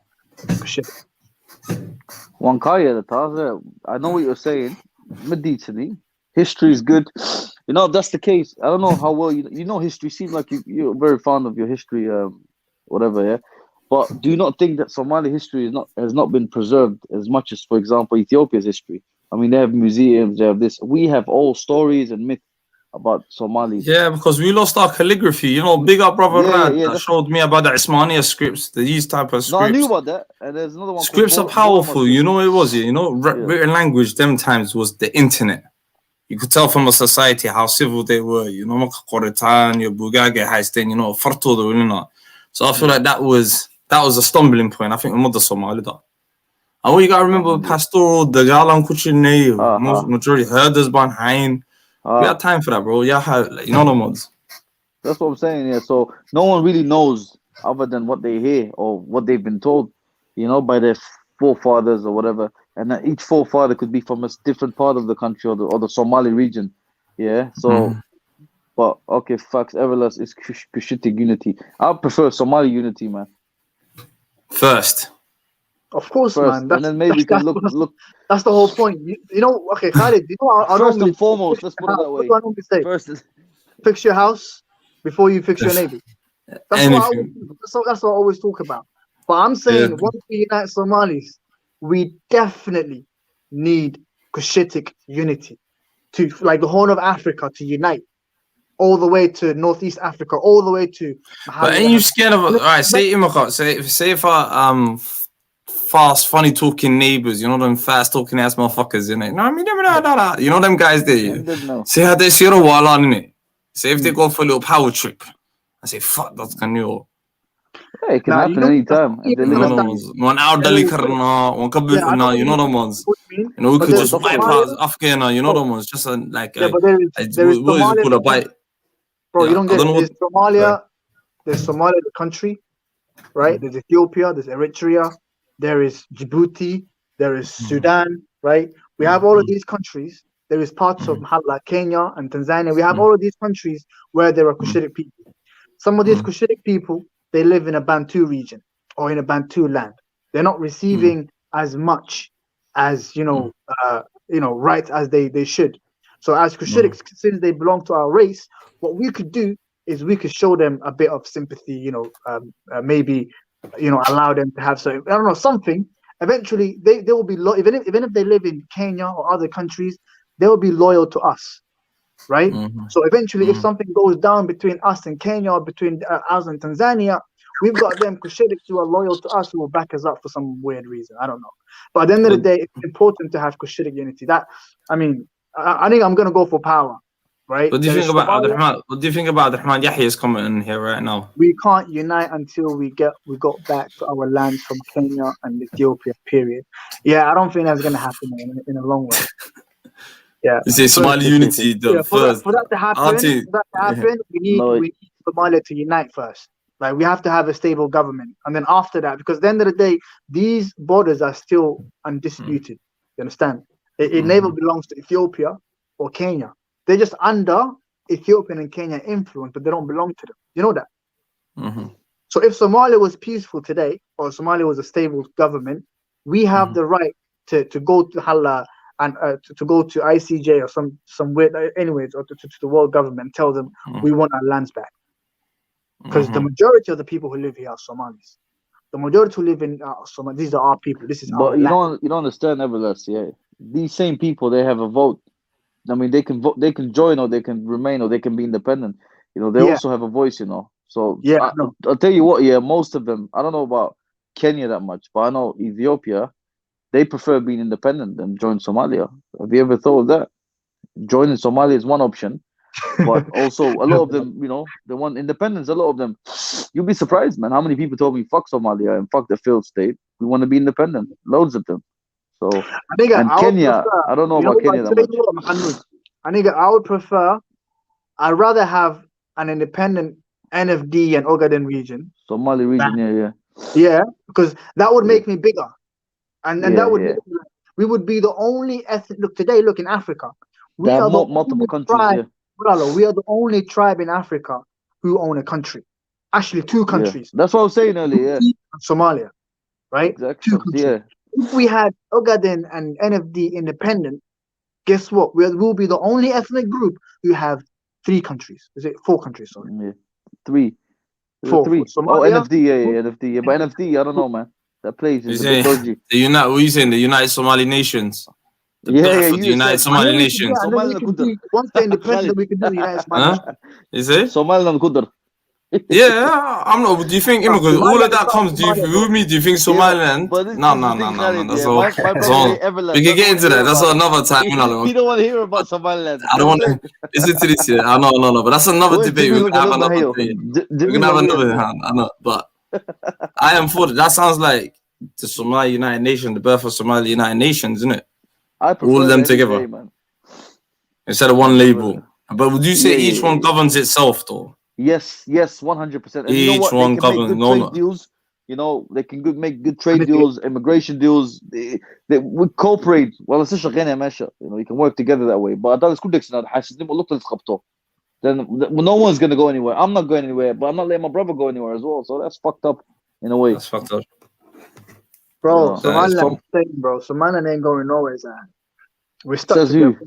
Speaker 7: shit.
Speaker 9: Wankaya, I know what you're saying. Medically, history is good. If that's the case, I don't know how well you know history. Seems like you're very fond of your history, whatever, yeah. But do you not think that Somali history has not been preserved as much as, for example, Ethiopia's history? I mean, they have museums, they have this. We have all stories and myths about Somalis.
Speaker 1: Yeah, because we lost our calligraphy. Big up brother Rad that showed me about the Ismailia scripts, these type of scripts.
Speaker 9: No, I knew about that. And there's another one.
Speaker 1: Scripts are powerful. You know what it was? Written language them times was the internet. You could tell from a society how civil they were. So I feel like that was a stumbling point. I think the Somali that. And you gotta remember pastoral the Galan Kuchinay, majority herders behind. We have time for that, bro. The mods.
Speaker 9: That's what I'm saying, yeah. So no one really knows other than what they hear or what they've been told, by their forefathers or whatever. And that each forefather could be from a different part of the country or the Somali region. Yeah. So but okay, facts, Everlast is Cushitic unity. I prefer Somali unity, man.
Speaker 1: First.
Speaker 7: Of course, man.
Speaker 9: And then maybe we can look.
Speaker 7: That's the whole point. Okay, Khalid.
Speaker 9: First and foremost, let's put it that way.
Speaker 7: What do I normally say?
Speaker 9: First is
Speaker 7: fix your house before you fix your neighbor. That's what I always talk about. But I'm saying once we unite Somalis, we definitely need Cushitic unity to, like the Horn of Africa, to unite all the way to Northeast Africa, all the way to.
Speaker 1: But ain't you scared of? All right, say if I fast, funny talking neighbors, them fast talking ass motherfuckers, no, them guys there. Say how they see a wall on it. Say if they go for a little power trip, I say fuck that's can you.
Speaker 9: Yeah, it can happen anytime.
Speaker 1: One hour dali karna, one kabir, you know the ones. We could just wipe out Afghan, the ones. Just like
Speaker 7: there is Somalia,
Speaker 1: bite.
Speaker 7: Bro, you don't get it. There's Somalia, there's Somalia the country, right? There's Ethiopia, there's Eritrea. There is Djibouti, there is Sudan, right? We have all of these countries. There is parts of like Kenya and Tanzania. We have all of these countries where there are Cushitic people. Some of these Cushitic people, they live in a Bantu region or in a Bantu land. They're not receiving as much as rights as they should. So as Cushitics, since they belong to our race, what we could do is we could show them a bit of sympathy. Maybe. Allow them to have something. Eventually, they will be even if they live in Kenya or other countries, they will be loyal to us, right? So eventually, if something goes down between us and Kenya or between us and Tanzania, we've got them Cushitics who are loyal to us who will back us up for some weird reason. I don't know, but at the end of the day, it's important to have Cushitic unity. I think I'm gonna go for power. Right?
Speaker 1: What do you think about Abdurrahman? What do you think about Abdurrahman Yahya's comment in here right now?
Speaker 7: We can't unite until we got back to our lands from Kenya and Ethiopia. Period. Yeah, I don't think that's gonna happen in a long way. Yeah.
Speaker 1: You say Somali unity
Speaker 7: first. For that to happen, we need Somalia to unite first. Like we have to have a stable government, and then after that, because at the end of the day, these borders are still undisputed. You understand? It never belongs to Ethiopia or Kenya. They're just under Ethiopian and Kenya influence, but they don't belong to them. You know that? So if Somalia was peaceful today, or Somalia was a stable government, we have the right to go to Hala and to go to ICJ or some weird, anyways, or to the world government and tell them we want our lands back. Because the majority of the people who live here are Somalis. The majority who live in Somalia, these are our people. This is our land.
Speaker 9: You don't understand, Everlast. Yeah, these same people, they have a vote. I mean, they can vote, they can join, or they can remain, or they can be independent. You know, they also have a voice. You know, so I'll tell you what. Yeah, most of them. I don't know about Kenya that much, but I know Ethiopia. They prefer being independent than join Somalia. Have you ever thought of that? Joining Somalia is one option. But also a lot of them, you know, they want independence. A lot of them, you'll be surprised, man, how many people told me fuck Somalia and fuck the failed state. We want to be independent. Loads of them. So and Kenya, I don't know about Kenya that much.
Speaker 7: I would prefer. I'd rather have an independent NFD and Ogaden region.
Speaker 9: Somali region,
Speaker 7: yeah, because that would make me bigger, and that would we would be the only ethnic. Look in Africa, we are the
Speaker 9: multiple countries.
Speaker 7: We are the only tribe in Africa who own a country. Actually, two countries.
Speaker 9: That's what I was saying earlier.
Speaker 7: Somalia, right?
Speaker 9: Exactly.
Speaker 7: Two countries. If we had Ogaden and NFD independent, guess what? We'll be the only ethnic group who have 3 countries. Is it 4 countries? Sorry.
Speaker 9: 3.
Speaker 7: 4.
Speaker 9: 3.
Speaker 7: Somalia,
Speaker 9: NFD. But NFD, I don't know, man. That place is a bit dodgy.
Speaker 1: What are you saying? The United Somali Nations. The United Somali Nations.
Speaker 7: Once they're independent, we can do the United Somali Nations.
Speaker 1: Is it?
Speaker 9: Somaliland Qudr.
Speaker 1: Yeah, I'm not. Do you think immigrants? All of that comes. Do you think Somaliland? No. That's all. We can get into that. That's another time.
Speaker 9: You don't want to hear about Somaliland.
Speaker 1: I don't want to listen to this yet. I know. But that's another debate. We can have another debate. We can have another. I know, but I am for that. That sounds like the Somali United Nations, the birth of Somali United Nations, isn't it? All of them together instead of one label. But would you say each one governs itself, though?
Speaker 9: Yes, 100%.
Speaker 1: Each one governs
Speaker 9: trade deals. You know, they can make good trade deals, immigration deals. They would cooperate. Well, it's just you know, you can work together that way. But that's good. Then no one's gonna go anywhere. I'm not going anywhere, but I'm not letting my brother go anywhere as well. So that's fucked up in a way.
Speaker 1: That's fucked up.
Speaker 7: Bro, Somaliland ain't going nowhere, man. We're stuck together.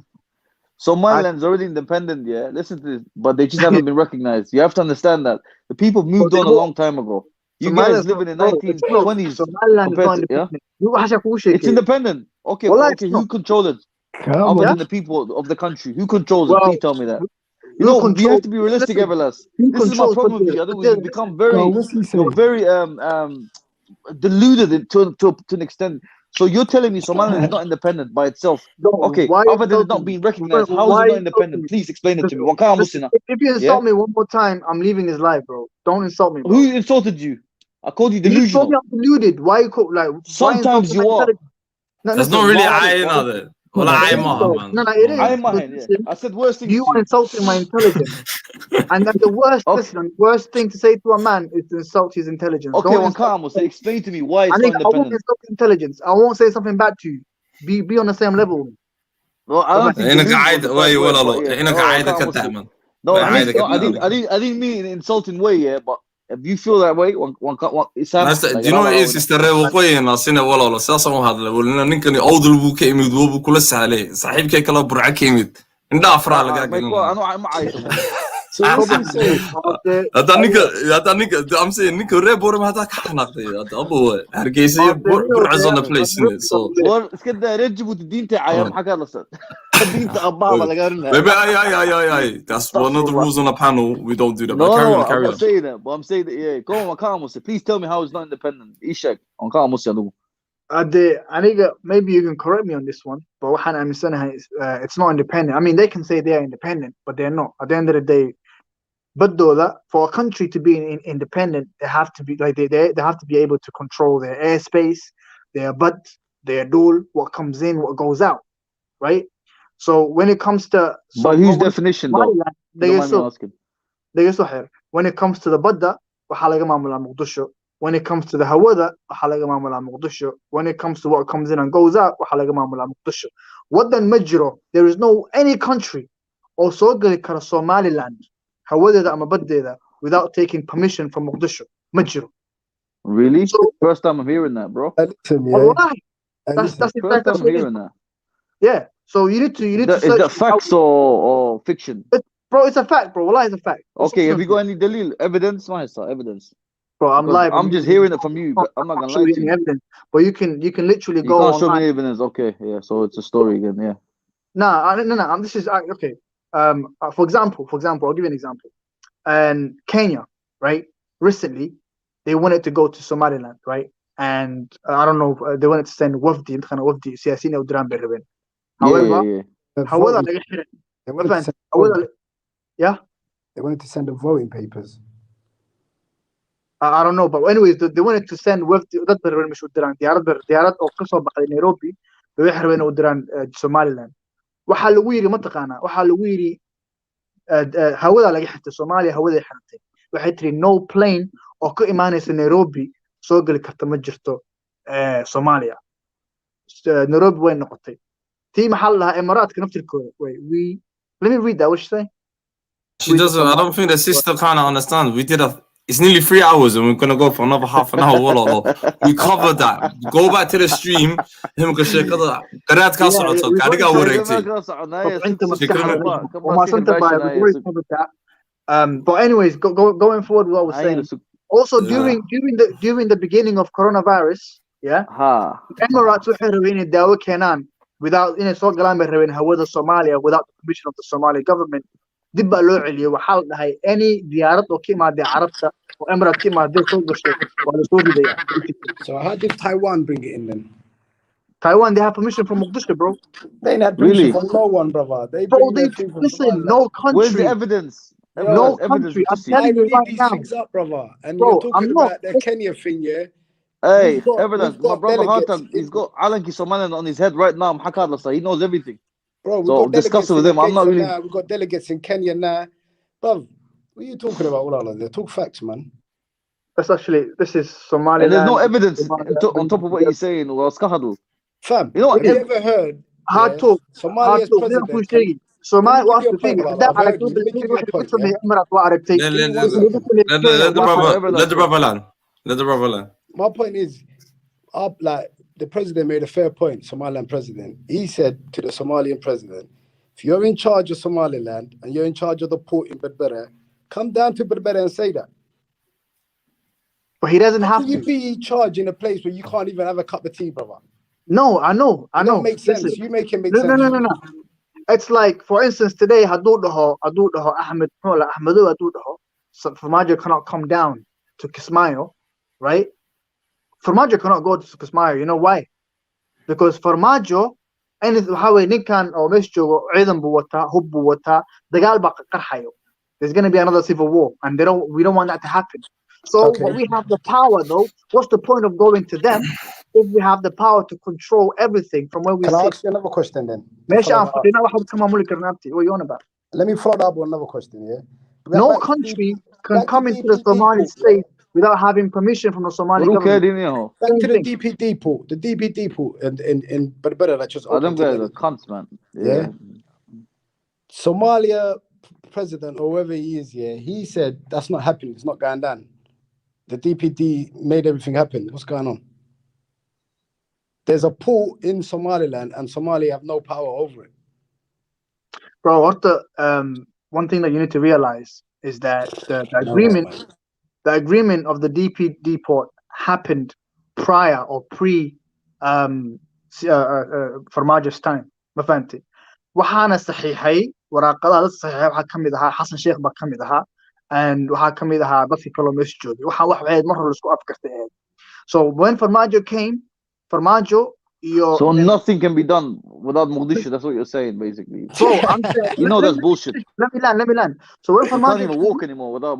Speaker 9: Somaliland's already independent, yeah. Listen to this, but they just haven't been recognized. You have to understand that the people moved on a long time ago. You guys living in 1920s. It's independent. Okay, who controls it? Other than the people of the country, who controls it? Please tell me that. You know, we have to be realistic, Everlast. This is my problem with you. I think we become very deluded to an extent. So you're telling me Somaliland is not independent by itself? Okay, other than it not being recognized, how is it not independent? Please explain it to me.
Speaker 7: If you insult me one more time, I'm leaving this live, bro. Don't insult me, bro.
Speaker 9: Who insulted you? I called you delusional.
Speaker 7: You told me I'm deluded. Why you call
Speaker 9: Sometimes you are.
Speaker 1: That's not really I either. Well, I'm man.
Speaker 7: No, it is.
Speaker 9: I said worst thing.
Speaker 7: You are insulting my intelligence, and then the worst thing to say to a man is to insult his intelligence.
Speaker 9: Okay, explain to me why it's not independent.
Speaker 7: I won't insult intelligence. I won't say something bad to you. Be on the same level.
Speaker 9: Well, I don't think. No, I didn't mean in an insulting way, yeah, but. If you feel that way, it's happening.
Speaker 1: Do you know what it is? It's the real and I seen it well. ساسا ما هذا ولا نكني أودل بوكي ميد وبكل سهلة صاحب كي كلا برع كيميد إن ده أفرع لقاك.
Speaker 9: أنا ما عايش.
Speaker 1: هذا I'm saying نيك ريب بورم هذا كحنا هذا أبوه هرجيسي برعز on the place in it. So.
Speaker 9: إيش كده رجب وتدين تعاير حكى الله صار. دين تأباه ولا قارنا.
Speaker 1: Maybe I. That's one of the rules on the panel. We don't do that.
Speaker 9: No, carry on. I'm saying that. But I'm saying that. Yeah, go on, Kamus. Please tell me how it's not independent. Ishak on Kamus yadu.
Speaker 7: Maybe you can correct me on this one, but what I'm saying is it's not independent. I mean, they can say they are independent, but they're not. At the end of the day, but though that for a country to be independent, they have to be like they have to be able to control their airspace, their their dole, what comes in, what goes out, right? So when it comes to
Speaker 9: whose definition though?
Speaker 7: when it comes to the Badda, waxaa laga maamulaa Muqdisho. When it comes to the hawada, waxaa laga maamulaa Muqdisho. When it comes to what comes in and goes out, waxaa laga maamulaa Muqdisho. Wadan ma jiro, there is no any country oo soo gali kara Somaliland hawadeeda ama badeeda without taking permission from Muqdisho. Ma jiro.
Speaker 9: Really?
Speaker 7: So,
Speaker 9: First time I'm hearing that, bro.
Speaker 2: Listen, yeah.
Speaker 7: wallahi, that's
Speaker 9: First
Speaker 7: that's
Speaker 9: time I'm
Speaker 7: what it is.
Speaker 9: hearing that.
Speaker 7: Yeah. So you need to
Speaker 9: Is
Speaker 7: search
Speaker 9: that facts or fiction?
Speaker 7: bro, it's a fact, bro. Wallahi, it's a fact.
Speaker 9: Okay, have you got any dalil, evidence? Evidence.
Speaker 7: Bro, I'm
Speaker 9: Because
Speaker 7: live.
Speaker 9: I'm just hearing it from you, but I'm not gonna
Speaker 7: show
Speaker 9: lie
Speaker 7: you
Speaker 9: to
Speaker 7: any
Speaker 9: you.
Speaker 7: evidence, but you can literally
Speaker 9: You
Speaker 7: go
Speaker 9: can't show
Speaker 7: online.
Speaker 9: me evidence. Okay, yeah. So it's a story again. Yeah.
Speaker 7: No. This is okay. For example, I'll give you an example. And Kenya, right? Recently, they wanted to go to Somaliland, right? And I don't know, they wanted to send wafdi, imtixaan wafdi siyaasiyiin oo diraan bay rabeen. However, hawada laga xiray.
Speaker 2: They
Speaker 7: Ma
Speaker 2: wanted to
Speaker 7: fahanti?
Speaker 2: send
Speaker 7: Hawada, yeah.
Speaker 2: They wanted to send the voting papers.
Speaker 7: I don't know, but anyways, they wanted to send wafdi dad bay rabeen meesha u diraan. Diyaarad oo kasoo baxday Nairobi, bay waxay rabeen u diraan Somaliland. Waxaa lagu yiri mataqaanaa, waxaa lagu yiri hawada laga xirtay Soomaaliya, hawada xirtay. Waxay tiri no plane oo ka imaanaysa Nairobi soo gali karta ma jirto Soomaaliya. Nairobi way noqotay. Tii maxaa la dhahaa Emiraadka naftirkooda. Wait, let me read that. What she say?
Speaker 1: She doesn't. I don't think the sister kind of understands. It's nearly 3 hours, and we're gonna go for another half an hour. We covered that. Go back to the stream. Him قرأت كاسو عطوك. أديك أوريكتي.
Speaker 7: But anyways, going forward, what I was saying. Also, during the beginning of coronavirus, yeah, Emirates waxay rabeen inay daawo keenaan without inay soo galaan bay rabeen hawada Soomaaliya without the permission of the Somali government. Dib baa loo celiyay. Waxaa la dhahay any diyaarad oo ka imaaday Carabta oo Emirates ka imaaday soo gashay waa la soo ridayaa.
Speaker 2: So how did Taiwan bring it in then?
Speaker 7: Taiwan, they have permission from Muqdisho, bro.
Speaker 2: They ain't had permission from no one, brother. They bring their people from
Speaker 7: listen, no country.
Speaker 9: Where's the evidence?
Speaker 7: No country. I'm telling you right
Speaker 2: these
Speaker 7: now.
Speaker 2: things up, brother. And
Speaker 7: Bro,
Speaker 2: you're talking about the Kenya thing, yeah?
Speaker 9: Hey, evidence. My brother Hatem, he's got Alanki Somaliland on his head right now. He knows everything.
Speaker 2: Bro, we
Speaker 9: so
Speaker 2: got
Speaker 9: discuss it with him. I'm not really.
Speaker 2: We've got delegates in Kenya now. Bro, what are you talking about? They talk facts, man.
Speaker 7: This is Somaliland.
Speaker 9: And there's no evidence on top of what he's saying.
Speaker 2: Fam,
Speaker 9: you know what?
Speaker 2: Have you ever heard
Speaker 7: hard talk?
Speaker 2: Somalia's president.
Speaker 7: Somalia
Speaker 2: Let me give you a point, yeah?
Speaker 1: Let the brother land.
Speaker 2: My point is, like the president made a fair point, Somaliland president. He said to the Somalian president, if you're in charge of Somaliland and you're in charge of the port in Berbera, come down to Berbera and say that.
Speaker 7: But he doesn't have to.
Speaker 2: You be in charge in a place where you can't even have a cup of tea, brother.
Speaker 7: No, I know.
Speaker 2: It don't make sense.
Speaker 7: Listen,
Speaker 2: you make it make sense.
Speaker 7: No. It's like, for instance, today, Axmed Farmaajo cannot come down to Kismayo, right? Farmaajo cannot go to Kismayo. You know why? Because Farmaajo, ninkan oo meesha joogo ciidan buu wataa, hub buu wataa, dagaal baa qarxayo. There's going to be another civil war, and we don't want that to happen. So but we have the power, though. What's the point of going to them if we have the power to control everything from where we sit?
Speaker 2: Can I ask you another question then?
Speaker 7: What are you on about?
Speaker 2: Let me follow up with another question, yeah?
Speaker 7: No country can come into the Somali state without having permission from the Somali government.
Speaker 2: Back to the DPD port, in Berbera that just opened today.
Speaker 9: The cunts, man.
Speaker 2: Yeah. Somalia president or whoever he is, yeah, he said that's not happening, it's not going down. The DPD made everything happen. What's going on? There's a port in Somaliland and Somalia have no power over it.
Speaker 7: Bro, one thing that you need to realize is that the agreement of the DPD port happened prior or pre Farmaajo's time. Mafanti. Waxaana saxiixay waraaqadaha la saxiixay waxaa kamid ahaa Xasan Sheekh baa kamid ahaa and waxaa kamid ahaa dadkii kaloo meesha joogay waxaa wax ahayd mar hore la isku afkartay ahayd. So when Farmaajo came,
Speaker 9: so nothing can be done without Mogadishu. That's what you're saying, basically.
Speaker 7: Bro, I'm saying,
Speaker 9: that's bullshit.
Speaker 7: Let me land. So when
Speaker 9: Farmaajo can't even walk anymore without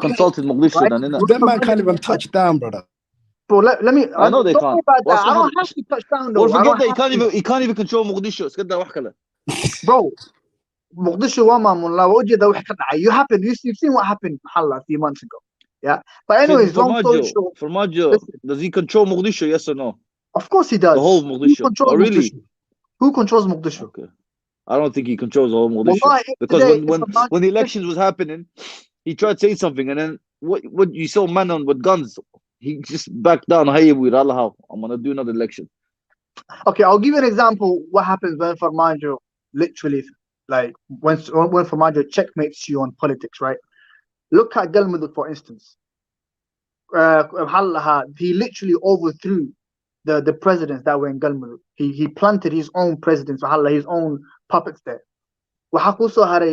Speaker 9: consulting Mogadishu.
Speaker 2: Right? That man can't even touch down, brother.
Speaker 7: Bro, let me.
Speaker 9: I know they can't.
Speaker 7: I don't have to touch down though.
Speaker 9: Forget that. He can't even control Mogadishu.
Speaker 7: Bro, Mogadishu wama munla wajida wax ka dhacay. You've seen what happened a few months ago. Yeah. But anyways, long story short.
Speaker 9: Farmajo, does he control Mogadishu? Yes or no?
Speaker 7: Of course he does.
Speaker 9: The whole Mogadishu.
Speaker 7: Who controls
Speaker 9: really?
Speaker 7: Mogadishu? Who controls Mogadishu?
Speaker 9: Okay. I don't think he controls the whole Mogadishu.
Speaker 7: Wallahi,
Speaker 9: because
Speaker 7: today,
Speaker 9: when the elections was happening, he tried to say something, and then what you saw man on with guns, he just backed down. Hey, with Allah, I'm gonna do another election.
Speaker 7: Okay, I'll give you an example. What happens when Farmajo literally, like when Farmajo checkmates you on politics, right? Look at Galmudug, for instance. He literally overthrew the presidents that were in Galmudug. He planted his own presidents, his own puppets there. Also had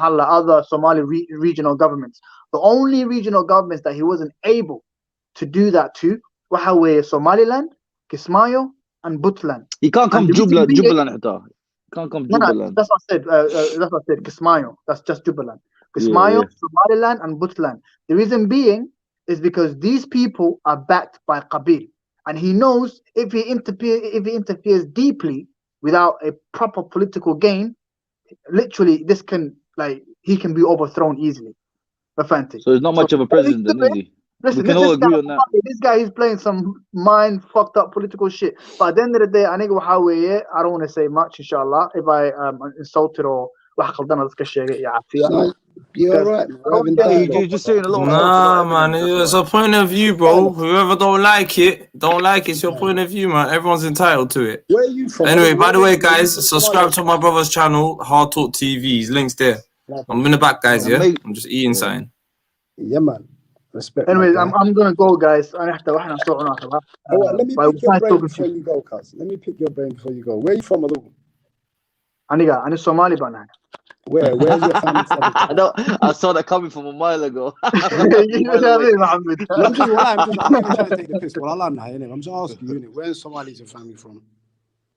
Speaker 7: other Somali regional governments. The only regional governments that he wasn't able to do that to were Somaliland, Kismayo, and Puntland.
Speaker 9: He can't come Jubaland. Can't come Jubaland.
Speaker 7: No, that's what I said. That's what I said. Kismayo. That's just Jubaland. Kismayo, Somaliland, and Puntland. The reason being is because these people are backed by Qabil, and he knows if he interferes deeply without a proper political gain, literally he can be overthrown easily.
Speaker 9: So he's not much of a president, then, is he?
Speaker 7: Listen,
Speaker 9: we can all agree on that.
Speaker 7: This guy is playing some mind fucked up political shit. But at the end of the day, I don't want to say much, inshallah, if I insulted or
Speaker 2: you're right.
Speaker 9: You're just saying a lot.
Speaker 1: Nah, man, it's a point of view, bro. Whoever don't like it, it's your point of view, man. Everyone's entitled to it.
Speaker 2: Where are you from?
Speaker 1: Anyway, by the way, guys, subscribe to my brother's channel, Hard Talk TV. His link's there. I'm in the back, guys. Yeah, I'm just eating something.
Speaker 2: Yeah, man. Respect.
Speaker 7: Anyways, I'm gonna go, guys. Let me pick your brain before you go, cuz. Let me pick your brain before you go. Where are you from, Adu? I'm Somali, banana.
Speaker 2: Where's your family from?
Speaker 9: I saw that coming from a mile ago.
Speaker 2: I'm not trying to take the piss. I'm just asking you, where in Somali is your family from?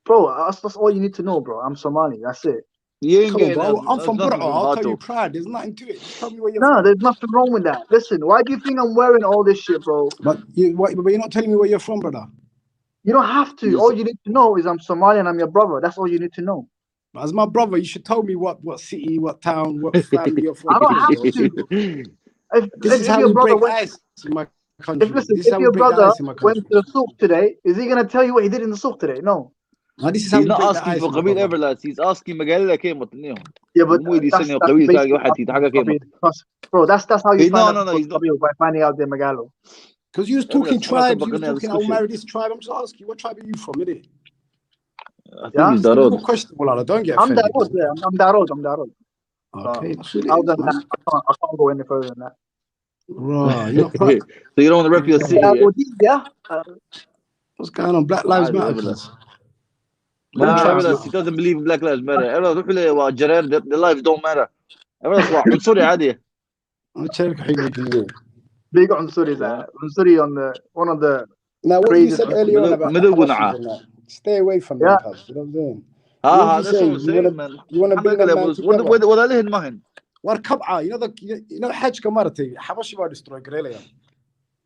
Speaker 7: Bro, that's all you need to know, bro. I'm Somali. That's it.
Speaker 2: I'm from Burra. I'll tell you proud. There's nothing to it. Just tell me where you're from.
Speaker 7: There's nothing wrong with that. Listen, why do you think I'm wearing all this shit, bro?
Speaker 2: But you're not telling me where you're from, brother.
Speaker 7: You don't have to. All you need to know is I'm Somali and I'm your brother. That's all you need to know.
Speaker 2: But as my brother, you should tell me what city, what town, what family you're from.
Speaker 7: I don't have to.
Speaker 2: This is how we break ice in my country.
Speaker 7: If your brother went to the souk today, is he going to tell you what he did in the souk today? No.
Speaker 9: He's not asking for قبيل Everlast. He's asking مقالة كيف مطنيهم.
Speaker 7: Yeah, but bro, that's how you find out by finding out their Magalo.
Speaker 2: Because you was talking tribes, you was talking I'll marry this tribe. I'm just asking you, what tribe are you from, innit?
Speaker 9: I think he's Darod.
Speaker 2: Questionable, don't get offended.
Speaker 7: I'm Darod.
Speaker 2: Okay.
Speaker 7: Other than that, I can't go any further than that.
Speaker 2: Right.
Speaker 9: So you don't want to rep your city,
Speaker 7: yeah?
Speaker 2: What's going on? Black Lives Matter.
Speaker 9: He doesn't believe in Black Lives Matter. The lives don't matter. I'm sorry, عادي.
Speaker 7: Big Unsuri on one of the.
Speaker 2: Now, what you said earlier on about stay away from them, pubs. You know what I'm saying?
Speaker 9: That's what I'm saying, man.
Speaker 2: You want to bring them down together.
Speaker 9: What are they in mind?
Speaker 2: You know Hajj Kamarati, Habashi wa destroy Grelian.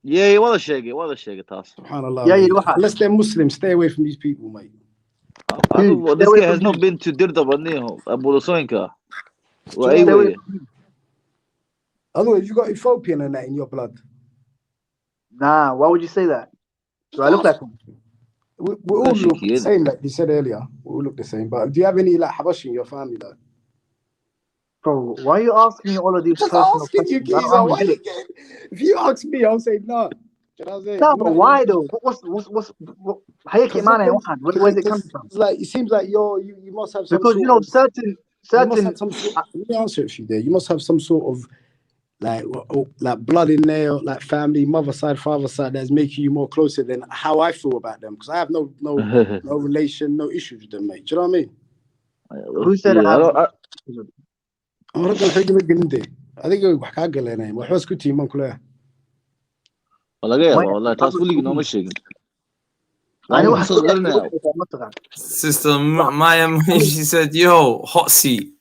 Speaker 9: Yeah, ولا شيء taas.
Speaker 2: Subhanallah. Yeah, unless they're Muslims, stay away from these people, mate.
Speaker 9: This guy has not been to Dirda Banio, Abu Soinka.
Speaker 2: Otherwise, you got Ethiopian and that in your blood.
Speaker 7: Nah, why would you say that? Do I look like him?
Speaker 2: We all look the same, like you said earlier. We all look the same. But do you have any like Habashi in your family, though?
Speaker 7: Bro, why are you asking me all of these personal questions?
Speaker 2: If you ask me, I'll say no.
Speaker 7: No, but why though? What's where's it coming from?
Speaker 2: Like it seems like you must have some
Speaker 7: because you know certain.
Speaker 2: Let me answer it for you there. You must have some sort of like blood in there, like family, mother side, father side, that's making you more closer than how I feel about them. Because I have no relation, no issues with them, mate. Do you know what I mean?
Speaker 7: Who said
Speaker 2: I think you're name. What's good to you, man?
Speaker 9: والله taas weligii nooma sheegin.
Speaker 1: Sister Maya, she said, yo, hot seat.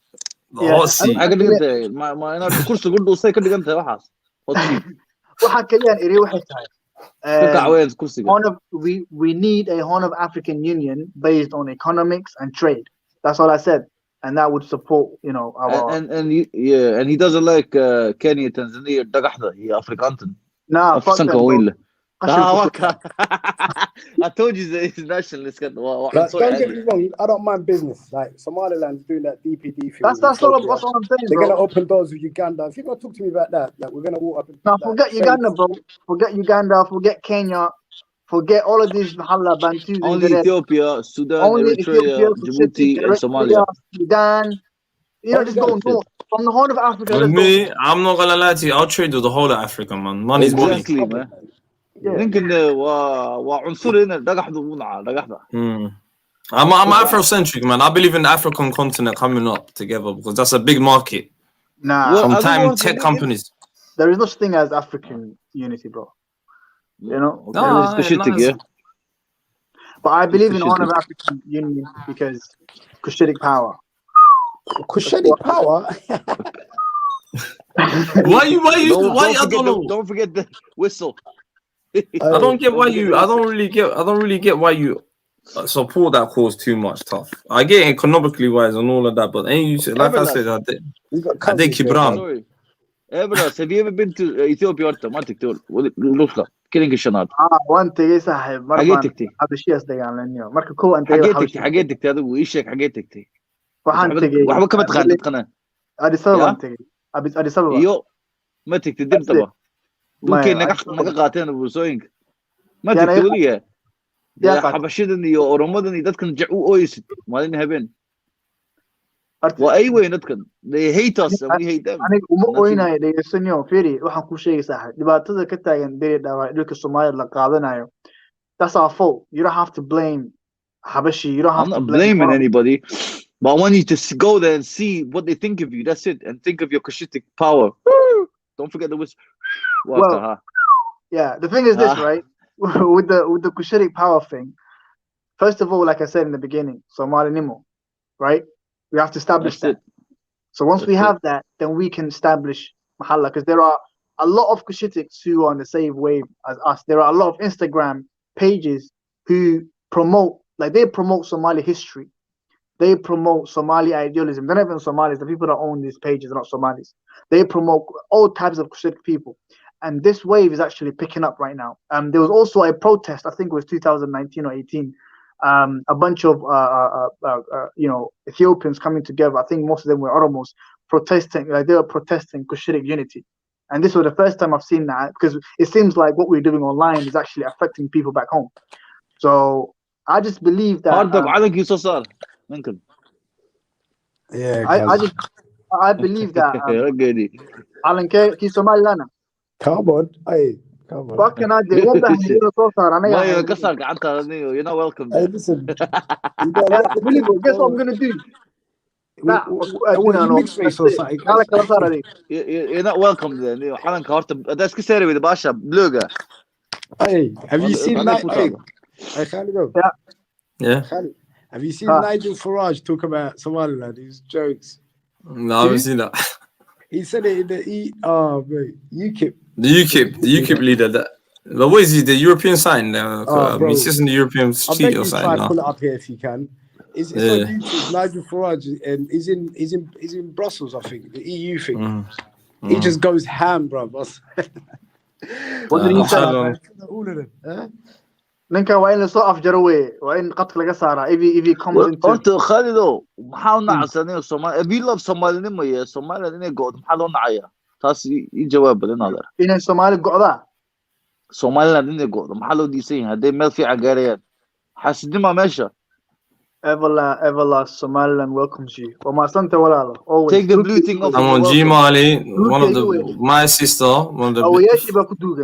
Speaker 1: Hot seat.
Speaker 9: Maxaa ka dhigan tahay? Ma inaad kursiga u dhuusay ka dhigan tahay waxaas? Hot seat.
Speaker 7: Waxa kaliyan iri waxay tahay.
Speaker 9: Ka kacweyn kursiga.
Speaker 7: We need a Horn of African Union based on economics and trade. That's all I said. and that would support, you know, our.
Speaker 9: And he doesn't like Kenya, Tanzania, Dagahda. He Afrikaanten.
Speaker 7: Nah, fuck them, bro.
Speaker 9: I told you that he's nationalist.
Speaker 10: Like, don't get me wrong, I don't mind business. Like Somaliland's doing that DPD thing.
Speaker 7: That's all I'm saying.
Speaker 10: They're gonna open doors with Uganda. If you're gonna talk to me about that, like we're gonna walk up and
Speaker 7: forget Uganda, bro. Forget Uganda, forget Kenya, forget all of these Mahalla Bantus.
Speaker 9: Only Ethiopia, Sudan, Eritrea, Djibouti, and Somalia.
Speaker 7: Sudan. You know, just go north. From the Horn of Africa.
Speaker 1: With me, I'm not gonna lie to you, I'll trade with the whole of Africa, man. Money's money.
Speaker 9: Man. يمكن وعنصر هنا دقحده.
Speaker 1: I'm Afrocentric, man. I believe in the African continent coming up together because that's a big market.
Speaker 7: Nah,
Speaker 1: from tech companies.
Speaker 7: There is no such thing as African unity, bro. You know?
Speaker 9: Okay. Nice.
Speaker 7: But I believe in honor of African union because Cushitic power.
Speaker 10: Cushitic power?
Speaker 1: Why I don't know.
Speaker 9: Don't forget the whistle.
Speaker 1: I don't really get why you support that cause too much, tough. I get economically wise and all of that, but like I said, I did Kibram.
Speaker 9: Sorry. Everlas, have you ever been to Ethiopia or Look, كلين الشناد.
Speaker 7: وانت يا صاحب
Speaker 9: حاجتك
Speaker 7: هذا الشيء أصدقائي لأنه مركب كو أنت
Speaker 9: حاجتك هذا وإيشك حاجتك
Speaker 7: وحنتجي
Speaker 9: وحبا كم تخان تقنا
Speaker 7: هذه سبب أنتجي هذه سبب
Speaker 9: يو ما تكتدم تبا ممكن نقاطين أبو سوينك ما تكتوليه يا حبشيدني يا أورمودني تذكر جعو أويس ما لين هبين وأيوة نتكن they hate us and we hate them
Speaker 7: أنا ومقوينا اللي يسنيو فيري وحن كل شيء صح دبعتذا كتا يندري دوا لك الصومال لقاعدنا that's our fault you don't have to blame Habashi you don't have
Speaker 9: I'm not blaming anybody but I want you to go there and see what they think of you that's it and think of your Cushitic power don't forget the whistle
Speaker 7: well, yeah the thing is this right with the Cushitic power thing first of all like I said in the beginning Somali Nimo right we have to establish that. So once we have that, then we can establish Mahalla. Because there are a lot of Cushitics who are on the same wave as us. There are a lot of Instagram pages who promote, like they promote Somali history. They promote Somali idealism. They're not even Somalis. The people that own these pages are not Somalis. They promote all types of Cushitic people. And this wave is actually picking up right now. There was also a protest, I think it was 2019 or 18, a bunch of Ethiopians coming together. I think most of them were Oromos protesting, like they were protesting Cushitic unity. And this was the first time I've seen that because it seems like what we're doing online is actually affecting people back home. So I just believe that. I believe that. Alan K. Somaliland.
Speaker 10: Come on, hey.
Speaker 7: Fucking I did. What the
Speaker 9: hell? You're not welcome.
Speaker 10: Hey, listen.
Speaker 7: Guess what I'm gonna do?
Speaker 9: You're not welcome then. That's scary with the Basha Bluga.
Speaker 10: Hey, have you seen Nigel?
Speaker 1: Yeah.
Speaker 10: Have you seen Nigel Farage talk about Somaliland? His jokes.
Speaker 1: No, I haven't seen that.
Speaker 10: He said it in the UKIP.
Speaker 1: The UKIP leader. What is he? The European sign? He's just in the European street or something.
Speaker 10: I'll pull it up here if you can. It's on YouTube. Nigel Farage, and he's in Brussels, I think. The EU thing. He just goes ham, bro.
Speaker 7: What did he say?
Speaker 10: All of them. Huh?
Speaker 7: ninka waa in la soo afjaraway waa in qadka laga saara if comes into
Speaker 9: horta khalido maxaa nacsanay Soomaali if you love Somalinimo iyo Somaliland inay go'do maxaa loo nacaya taas i jawaab badan adeer
Speaker 7: inay Soomaali go'da
Speaker 9: Somaliland inay go'do maxaa loo diisan yahay haday meel fiican gaarayaan xasidnimo meesha
Speaker 7: Everla Somaliland welcomes you وما سنت ولا لا always
Speaker 9: take the blue thing off
Speaker 1: I'm on G-Mali my sister one of the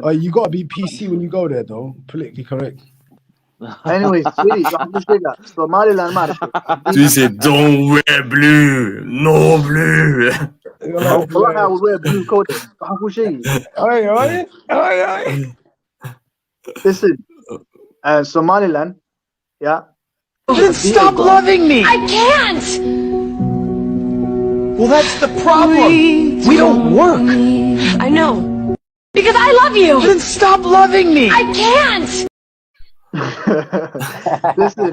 Speaker 10: oh you gotta be PC when you go there though politically correct.
Speaker 7: Anyways, Somaliland
Speaker 1: do you say don't wear blue no blue
Speaker 7: I would wear blue coat listen Somaliland yeah
Speaker 6: then stop loving me I can't well that's the problem we don't work I know because I love you then stop loving me I can't
Speaker 7: listen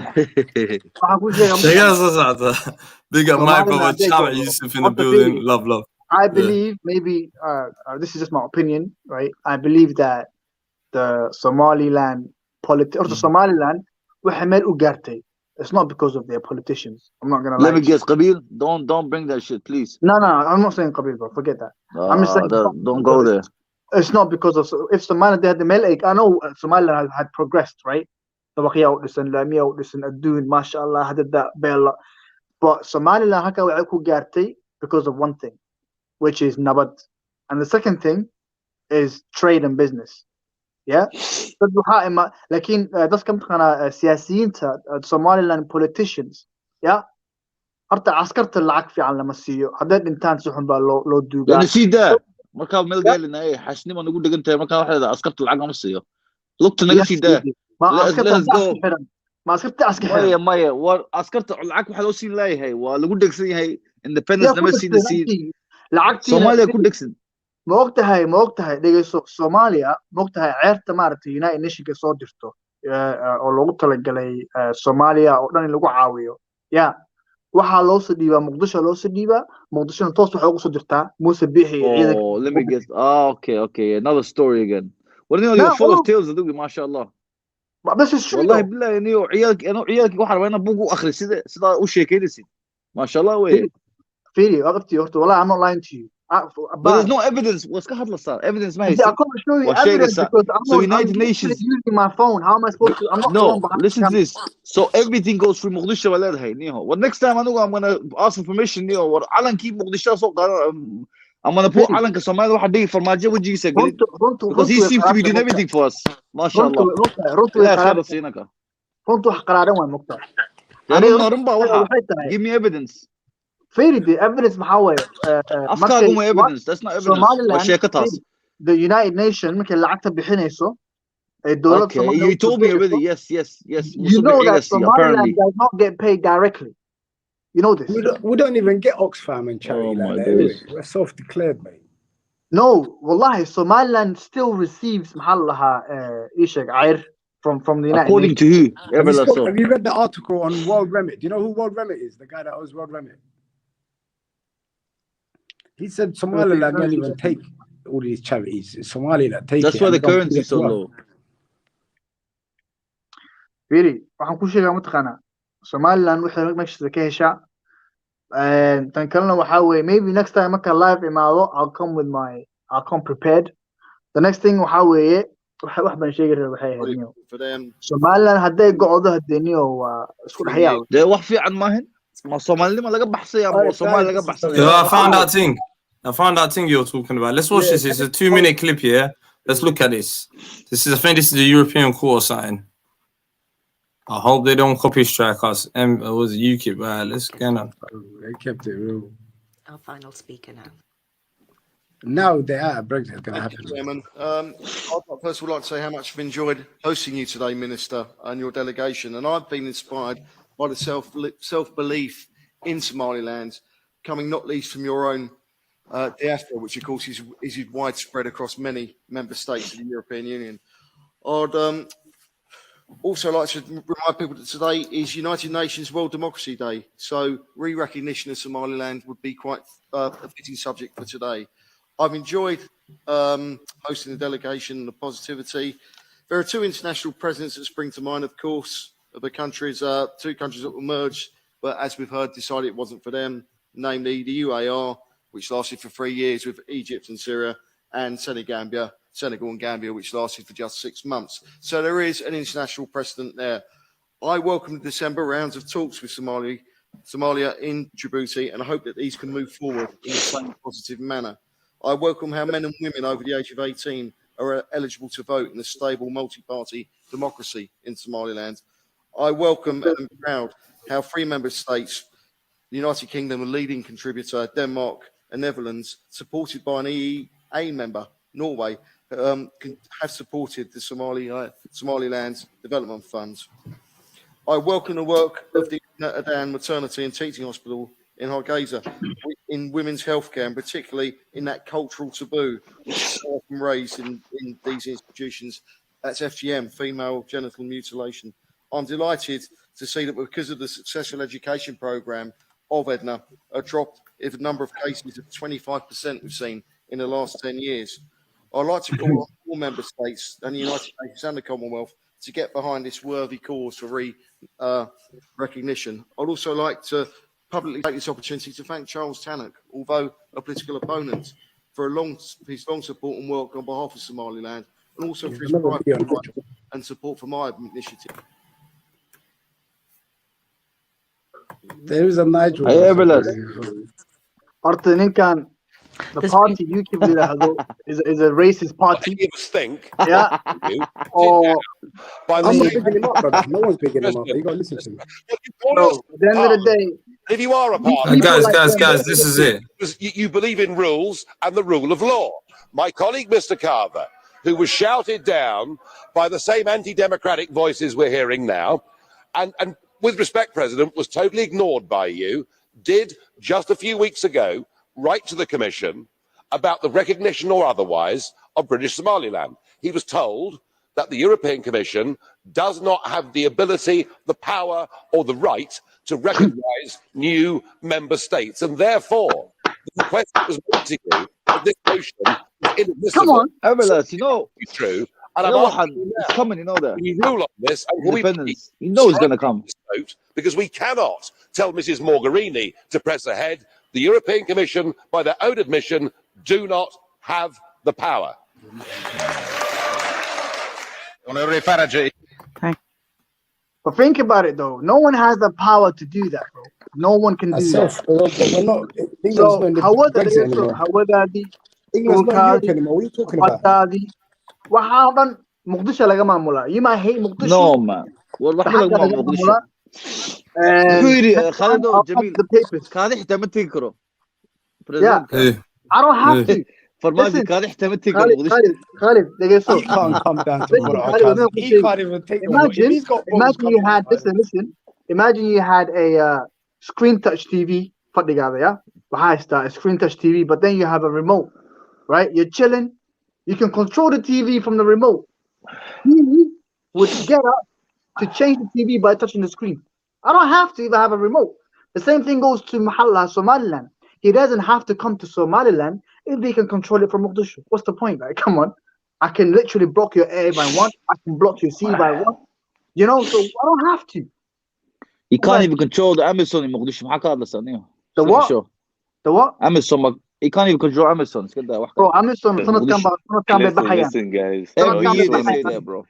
Speaker 1: Big up my brother
Speaker 7: Somaliland, there you go,
Speaker 1: Chama
Speaker 7: bro.
Speaker 1: Yusuf in the
Speaker 7: After
Speaker 1: building.
Speaker 7: Philly,
Speaker 1: Love, love.
Speaker 7: I
Speaker 1: Yeah.
Speaker 7: believe maybe this is just my opinion, right? I believe that the Somaliland or Somaliland waxay meel u gaartay. It's not because of their politicians. I'm not gonna lie.
Speaker 9: Let me
Speaker 7: to you.
Speaker 9: guess, Qabil. Don't bring that shit, please.
Speaker 7: No, I'm not saying Qabil, bro. Forget that. I'm just saying
Speaker 9: Don't go there.
Speaker 7: it's not because of if Somaliland they had the male egg. I know Somaliland had progressed, right? طبقية ودسن لامية ودسن الدون ما شاء الله هذا ده بيلا. But Somaliland هكا وعكو قارتي because of one thing, which is nabad, and the second thing is trade and business. Yeah. لكن das كم تقنا سياسيين Somaliland politicians. Yeah. horta caskarta lacag fiican lama siiyo hadday dhintaan si xun baa loo duugaa
Speaker 9: يعني سي ده markaa meel gaalina ay xasnimo nagu dhigan tahay markaa waxa leedahay askarta lacag ma siiyo lugta naga sii daa let's go
Speaker 7: ma askarta aska xiran
Speaker 9: maya war askarta lacag waxa loo siin leeyahay waa lagu dhegsan yahay independence nama siin
Speaker 7: lacagtii
Speaker 9: Soomaaliya ku dhegsan
Speaker 7: ma ogtahay dhegeyso Soomaaliya ma ogtahay ceerta maaragtay United Nations soo dirto oo loogu talagalay Soomaaliya oo dhan in lagu caawiyo yaa waxaa loo soo dhiibaa muqdisho toos waxa ugu soo dirtaa Muuse Biixi ciidanka
Speaker 9: let me guess okay another story again you're full of tales adugi ma sha Allah
Speaker 7: bas is true
Speaker 9: wallahi billahi ciyaalki waxa rabaa inaan buug u akhri sida u sheekeynaysid ma sha Allah way
Speaker 7: fiiri waqti horta wallahi I'm not lying to you
Speaker 9: but there's no evidence what's ka hadlaysaa evidence ma haysid
Speaker 7: I can't show you evidence because I'm
Speaker 9: United Nations
Speaker 7: using my phone how am I supposed to I'm not
Speaker 9: no listen to this so everything goes through Mogadishu walaalahay niho what next time I'm gonna ask for permission niho war calankii Mogadishu soo qaado I'm gonna put calanka Soomaaliya waxa dhigi farmaajo wajigiisa galin because he seems to be doing everything for us ma sha Allah
Speaker 7: runtu wax qaraaran waa mugtaa
Speaker 9: give me evidence
Speaker 7: the evidence maxaa weeye
Speaker 9: evidence that's not evidence
Speaker 7: the United Nations markay lacagta bixinayso
Speaker 9: okay you told me already yes
Speaker 7: you know that Somaliland does not get paid directly you know this
Speaker 10: we don't even get Oxfam and charity like that we're self-declared mate
Speaker 7: no wallahi Somaliland still receives محل لها ايش عير from the United
Speaker 9: according
Speaker 7: Nations.
Speaker 9: to who
Speaker 10: have you read the article on World Remit? Do you know who World Remit is? The guy that owns World Remit. He said Somaliland don't even take all these charities. It's Somaliland take
Speaker 9: that's why the currency is so low.
Speaker 7: Really, waxaan ku sheegaa mataqaana Somaliland waxay meesha ka heshaa tan kalena waxa weeye maybe next time marka live imaado I'll come prepared. The next thing waxa weeye wax baan sheegi rabaa waxay ahayd Somaliland hadday go'do hadeeniyo waa isku dhaxyaa
Speaker 9: dee wax fiican maahan ma Soomaalnimo laga baxsay ama Soomaali laga baxsay
Speaker 1: I found that thing you're talking about. Let's watch this. It's a 2-minute clip here. Let's look at this. I think this is the European Court or something. I hope they don't copy strike us. Was it UKIP? Let's get on.
Speaker 10: They kept it real.
Speaker 11: Our final speaker now.
Speaker 10: Now they're out of Brexit. It's going to happen.
Speaker 12: Chairman. I'd first of all like to say how much I've enjoyed hosting you today, Minister, and your delegation. And I've been inspired by the self-belief in Somaliland, coming not least from your own diaspora, which of course is widespread across many member states of the European Union. I'd also like to remind people that today is United Nations World Democracy Day. So re-recognition of Somaliland would be quite a fitting subject for today. I've enjoyed hosting the delegation and the positivity. There are two international presidents that spring to mind, of course, of the countries, two countries that were merged, but as we've heard, decided it wasn't for them, namely the UAR, which lasted for 3 years with Egypt and Syria, and Senegal and Gambia, which lasted for just 6 months. So there is an international precedent there. I welcome the December rounds of talks with Somalia in Djibouti, and I hope that these can move forward in the same positive manner. I welcome how men and women over the age of 18 are eligible to vote in a stable multi-party democracy in Somaliland. I welcome and am proud how 3 member states, the United Kingdom, a leading contributor, Denmark and Netherlands, supported by an EEA member, Norway, have supported the Somaliland Development Funds. I welcome the work of the Adan Maternity and Teaching Hospital in Hargeisa in women's healthcare, and particularly in that cultural taboo which is so often raised in these institutions. That's FGM, female genital mutilation. I'm delighted to see that because of the successful education programme of Edna, a drop in the number of cases of 25% we've seen in the last 10 years. I'd like to call on all member states and the United States and the Commonwealth to get behind this worthy cause for recognition. I'd also like to publicly take this opportunity to thank Charles Tannock, although a political opponent, for his long support and work on behalf of Somaliland, and also for his private and support for my initiative.
Speaker 10: There is a Nigel.
Speaker 7: Ninkan, the party you keep is a racist party.
Speaker 13: Give us think.
Speaker 7: Yeah. Or
Speaker 10: I'm not picking him up, brother. No one's picking him up. You gotta listen to me.
Speaker 7: No, at the end of the day,
Speaker 13: if you are a party,
Speaker 1: guys, this is it.
Speaker 13: You believe in rules and the rule of law. My colleague, Mr. Carver, who was shouted down by the same anti-democratic voices we're hearing now, and with respect, President, was totally ignored by you, did just a few weeks ago write to the Commission about the recognition or otherwise of British Somaliland. He was told that the European Commission does not have the ability, the power, or the right to recognise new member states, and therefore the request that was made to you of this motion is inadmissible.
Speaker 7: Come on,
Speaker 9: Everlas, you know,
Speaker 13: it's true. And
Speaker 9: you know
Speaker 13: I'm asking you
Speaker 9: it's
Speaker 13: now,
Speaker 9: coming, you know that.
Speaker 13: when you rule on this, and will we
Speaker 9: Independence. You know it's going to come.
Speaker 13: vote, because we cannot tell Mrs. Mogherini to press ahead. The European Commission, by their own admission, do not have the power.
Speaker 7: But think about it though. No one has the power to do that, bro. No one can do that.
Speaker 10: We're not.
Speaker 7: So however,
Speaker 10: England's not Europe anymore. What are you talking about?
Speaker 7: وحاضن مقدشة لقى معمولة. You might hate مقدشة.
Speaker 9: No man. والله حلق ما مقدشة. كوري خالد جميل. كان حتى ما تنكره.
Speaker 7: Yeah. I don't have to.
Speaker 9: فرماجي كان حتى ما تنكره مقدشة.
Speaker 7: Khalid,
Speaker 10: he can't come down to what he can't even take.
Speaker 7: Imagine you had listen. Imagine you had a screen touch TV. Put together, yeah. A screen touch TV, but then you have a remote, right? You're chilling. You can control the TV from the remote. He would get up to change the TV by touching the screen. I don't have to even have a remote. The same thing goes to Mahalla, Somaliland. He doesn't have to come to Somaliland if they can control it from Mogadishu. What's the point? Like, come on. I can literally block your air if I want. I can block your sea if I want. You know, so I don't have to.
Speaker 9: You can't even control the Amazon in Mogadishu.
Speaker 7: The what? The what?
Speaker 9: Amazon. You can't even control Amazon.
Speaker 7: Bro, Amazon.
Speaker 14: Listen, guys.
Speaker 9: Every year they say that, bro.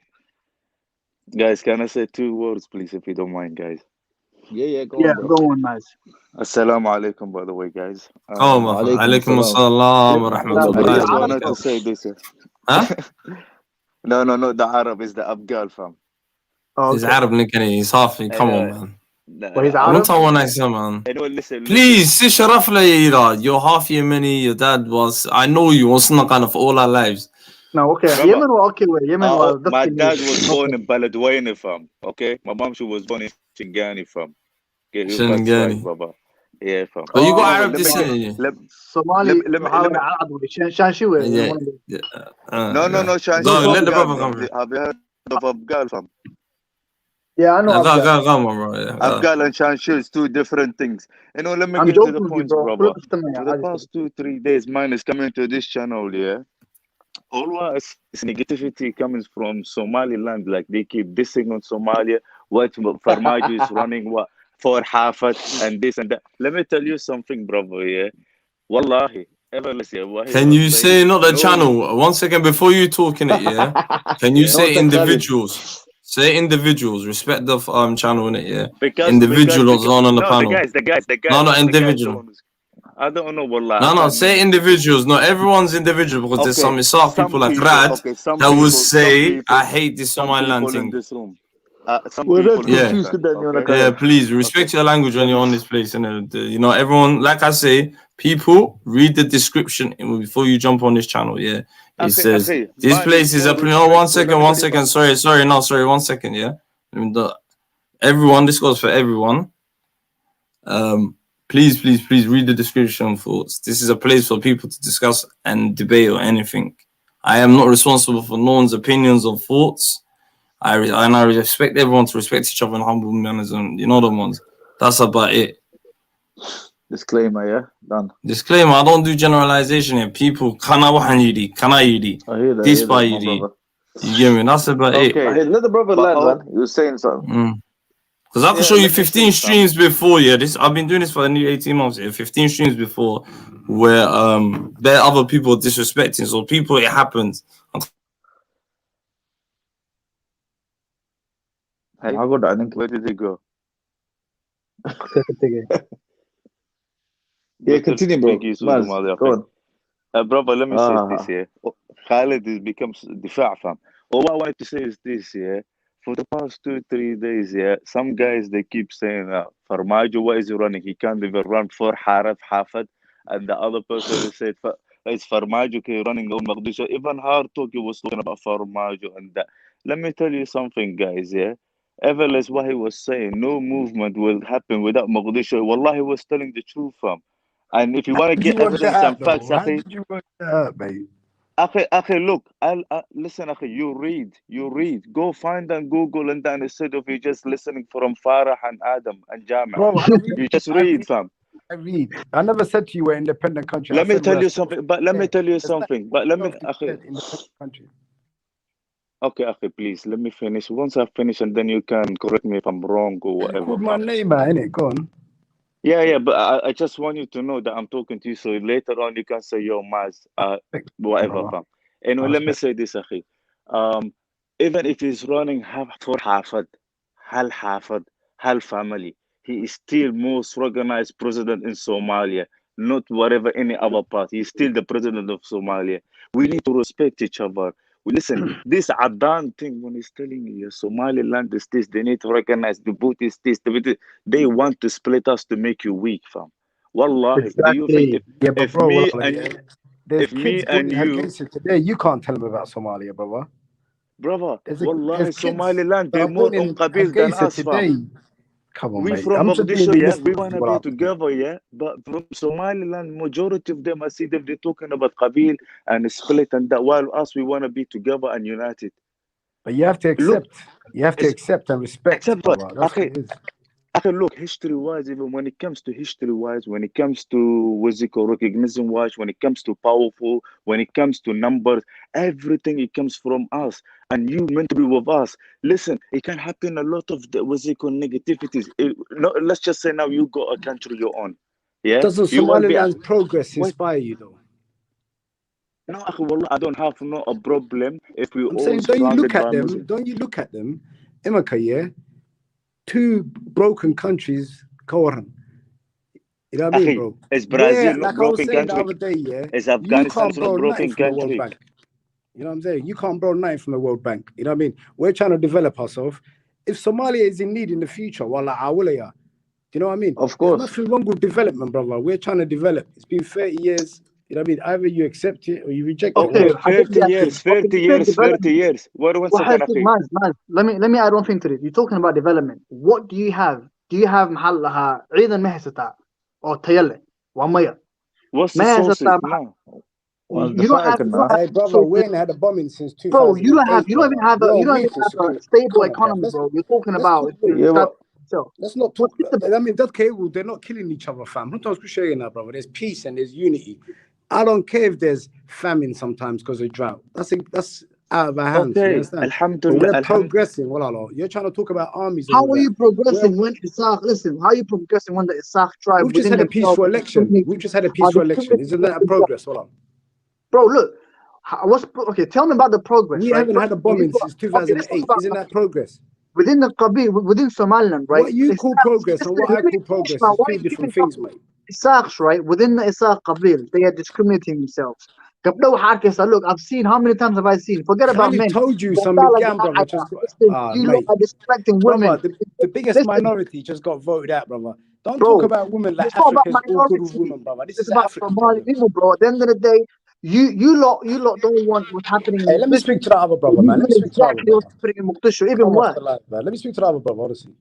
Speaker 14: Guys, can I say 2 words, please, if you don't mind, guys?
Speaker 9: Yeah, go
Speaker 7: on, bro. Go on, nice.
Speaker 14: Assalamu alaikum, by the way, guys.
Speaker 1: Alaikum assalam wa rahmatullah.
Speaker 14: I wanted to say this.
Speaker 1: Huh?
Speaker 14: No, the Arab is the Abgal fam.
Speaker 1: He's Arab, he's half. Come on, man.
Speaker 7: Well, he's Arab.
Speaker 1: Man.
Speaker 14: Listen,
Speaker 1: please, Sharaf Layla, you're half Yemeni, your dad was. I know you was not kind of all our lives.
Speaker 7: No, okay. Yemen was okay. Yemen was.
Speaker 14: My dad was born in Baladwayne, fam. Okay, my mom she was born in Shingani, fam. Okay,
Speaker 1: Shingani,
Speaker 14: Baba. Yeah, fam.
Speaker 1: Oh, you got Arab descent.
Speaker 7: Somali.
Speaker 14: No.
Speaker 1: Shanshu. No, let the brother come.
Speaker 14: Have you heard of Abgal, fam?
Speaker 7: Yeah, I know.
Speaker 14: Abgal and Shanshu is 2 different things. You know, let me get to the point, brother. For the past 2-3 days, mine is coming to this channel, yeah. Always negativity comes from Somaliland, like they keep dissing on Somalia, what Farmajo is running, what for Hafat and this and that. Let me tell you something, brother, yeah. Wallahi,
Speaker 1: can you say not the channel? 1 second before you talking it, yeah? Can you say individuals? Say individuals. Respect the channel in it, yeah? Because individuals on the panel.
Speaker 14: The guys.
Speaker 1: No, not individual.
Speaker 14: I don't know, Wallah.
Speaker 1: No, say individuals. Not everyone's individual because there's some Isaf people like Rad that will say, I hate this Somaliland thing. Yeah, please respect your language when you're on this place. And you know, everyone, like I say, people read the description before you jump on this channel. Yeah, it says this place is a. No, 1 second. 1 second. Sorry. 1 second. Yeah, everyone. This goes for everyone. Please read the description for this is a place for people to discuss and debate or anything. I am not responsible for no one's opinions or thoughts. I respect everyone to respect each other in humble manners, and you know the ones. That's about it.
Speaker 9: Disclaimer, yeah, done.
Speaker 1: Disclaimer: I don't do generalization here. People, kana wahanidi, kana yidi,
Speaker 9: I hear that.
Speaker 1: this
Speaker 9: my
Speaker 1: yidi.
Speaker 9: brother.
Speaker 1: You get me? That's about it.
Speaker 9: Okay, let the brother land, man. You were saying something.
Speaker 1: Because I can show you 15 streams before, yeah. I've been doing this for the new 18 months, yeah. 15 streams before where there are other people disrespecting. So people, it happens.
Speaker 9: Hey, how good? I think where did he go? Yeah, continue, bro. Maz, go on.
Speaker 14: Brother, let me say this here. Khalid becomes difa', fam. All I wanted to say is this, yeah. For the past 2-3 days, yeah, some guys they keep saying Farmajo, why is he running? He can't even run for Haraf Hafad. And the other person said it's Farmajo running on Mogadishu. Even Hartoki was talking about Farmajo and that. Let me tell you something, guys, yeah. Everless what he was saying, no movement will happen without Mogadishu. Wallah, he was telling the truth, fam. And if you want to get evidence and facts,
Speaker 10: how did you work that out, mate?
Speaker 14: Akhi, look, listen, Akhi, you read. Go find and Google and then instead of you just listening from Farah and Adam and Jama.
Speaker 10: Bro,
Speaker 14: you just read, fam.
Speaker 10: I read. I never said to you we're an independent country.
Speaker 14: Let me tell you something, but let me tell you something. But let me, Akhi.
Speaker 10: Independent country.
Speaker 14: Okay, Akhi, please, let me finish. Once I finish and then you can correct me if I'm wrong or whatever.
Speaker 10: You called my name out, innit? Go on.
Speaker 14: Yeah, but I just want you to know that I'm talking to you, so later on you can say, yo, Maz, whatever, fam. Anyway, let me say this, Akhi. Even if he's running for Hafad, Hal family, he is still most recognized president in Somalia, not whatever any other part. He's still the president of Somalia. We need to respect each other. Listen, this Adan thing, when he's telling you Somaliland is this, they need to recognize the boot is this, they want to split us to make you weak, fam. Wallahi, do you think if me and you
Speaker 10: today, you can't tell them about Somalia, brother.
Speaker 14: Wallahi, Somaliland, they're more Qabil than us, fam.
Speaker 10: Come on,
Speaker 14: we
Speaker 10: mate.
Speaker 14: from Mogadishu, yeah, we want to be together, yeah. But from Somaliland, majority of them, I see them, they're talking about Qabil and split and that, while us, we want to be together and united.
Speaker 10: But you have to accept. You have to accept and respect. That's what it is.
Speaker 14: Look, history-wise, even when it comes to history-wise, when it comes to recognition-wise, when it comes to powerful, when it comes to numbers, everything it comes from us, and you meant to be with us. Listen, it can happen a lot of the negativities. Let's just say now you got a country you're on. Yeah.
Speaker 10: Doesn't Somaliland's progress inspire you though?
Speaker 14: No, I don't have a problem if we
Speaker 10: I'm
Speaker 14: all
Speaker 10: saying, don't you look at them?
Speaker 14: Muslim.
Speaker 10: Don't you look at them, Imaka, yeah? Two broken countries, go on. You know what I mean, bro?
Speaker 14: Is Brazil not
Speaker 10: like
Speaker 14: broken
Speaker 10: I was saying
Speaker 14: country?
Speaker 10: The other day, yeah,
Speaker 14: is Afghanistan not broken
Speaker 10: country?
Speaker 14: country?
Speaker 10: You know what I'm saying? You can't borrow nothing from the World Bank. You know what I mean? We're trying to develop ourselves. If Somalia is in need in the future, well, like, do you know what I mean?
Speaker 9: Of course.
Speaker 10: There's nothing wrong with development, brother. We're trying to develop. It's been 30 years. You know what I mean? Either you accept it or you reject it.
Speaker 14: 30 years. What one second,
Speaker 7: Maz, let me add one thing to this. You're talking about development. What do you have? Do you have محلها عيدا مهستا or تيلة ومية?
Speaker 14: What's the sources now?
Speaker 7: You don't have,
Speaker 10: hey, brother, we ain't had a bombing since 2008.
Speaker 7: Bro, you don't even have a stable economy, bro. You're talking about
Speaker 10: let's not talk. I mean, they're not killing each other, fam. Sometimes we're sharing that, brother. There's peace and there's unity. I don't care if there's famine sometimes because of drought. That's out of our hands.
Speaker 14: Okay,
Speaker 10: you understand?
Speaker 14: Alhamdulillah.
Speaker 10: But we're progressing. You're trying to talk about armies.
Speaker 7: How are you progressing when Isaac? Listen, how are you progressing when the Isaac tribe?
Speaker 10: We've just had a peaceful election. Isn't that a progress?
Speaker 7: Bro, look. Okay? Tell me about the progress.
Speaker 10: We haven't had a bombing since 2008. Isn't that progress?
Speaker 7: Within the Qabil, within Somaliland, right?
Speaker 10: What you call progress and what I call progress is two different things, mate.
Speaker 7: Isaacs, right? Within the Isaac Qabil, they are discriminating themselves. Look, I've seen, how many times have I seen? Forget about men.
Speaker 10: I told you some brother.
Speaker 7: You lot are disrespecting women.
Speaker 10: Brother, the biggest minority just got voted out, brother. Don't talk about women like Africa's all good with women, brother. This is
Speaker 7: about Somali people, bro. At the end of the day, you lot don't want what's happening.
Speaker 10: Hey, let me speak to the other brother, man. Let me speak to the other brother.
Speaker 7: What's happening in Mogadishu, even worse.
Speaker 10: Let me speak to the other brother, honestly.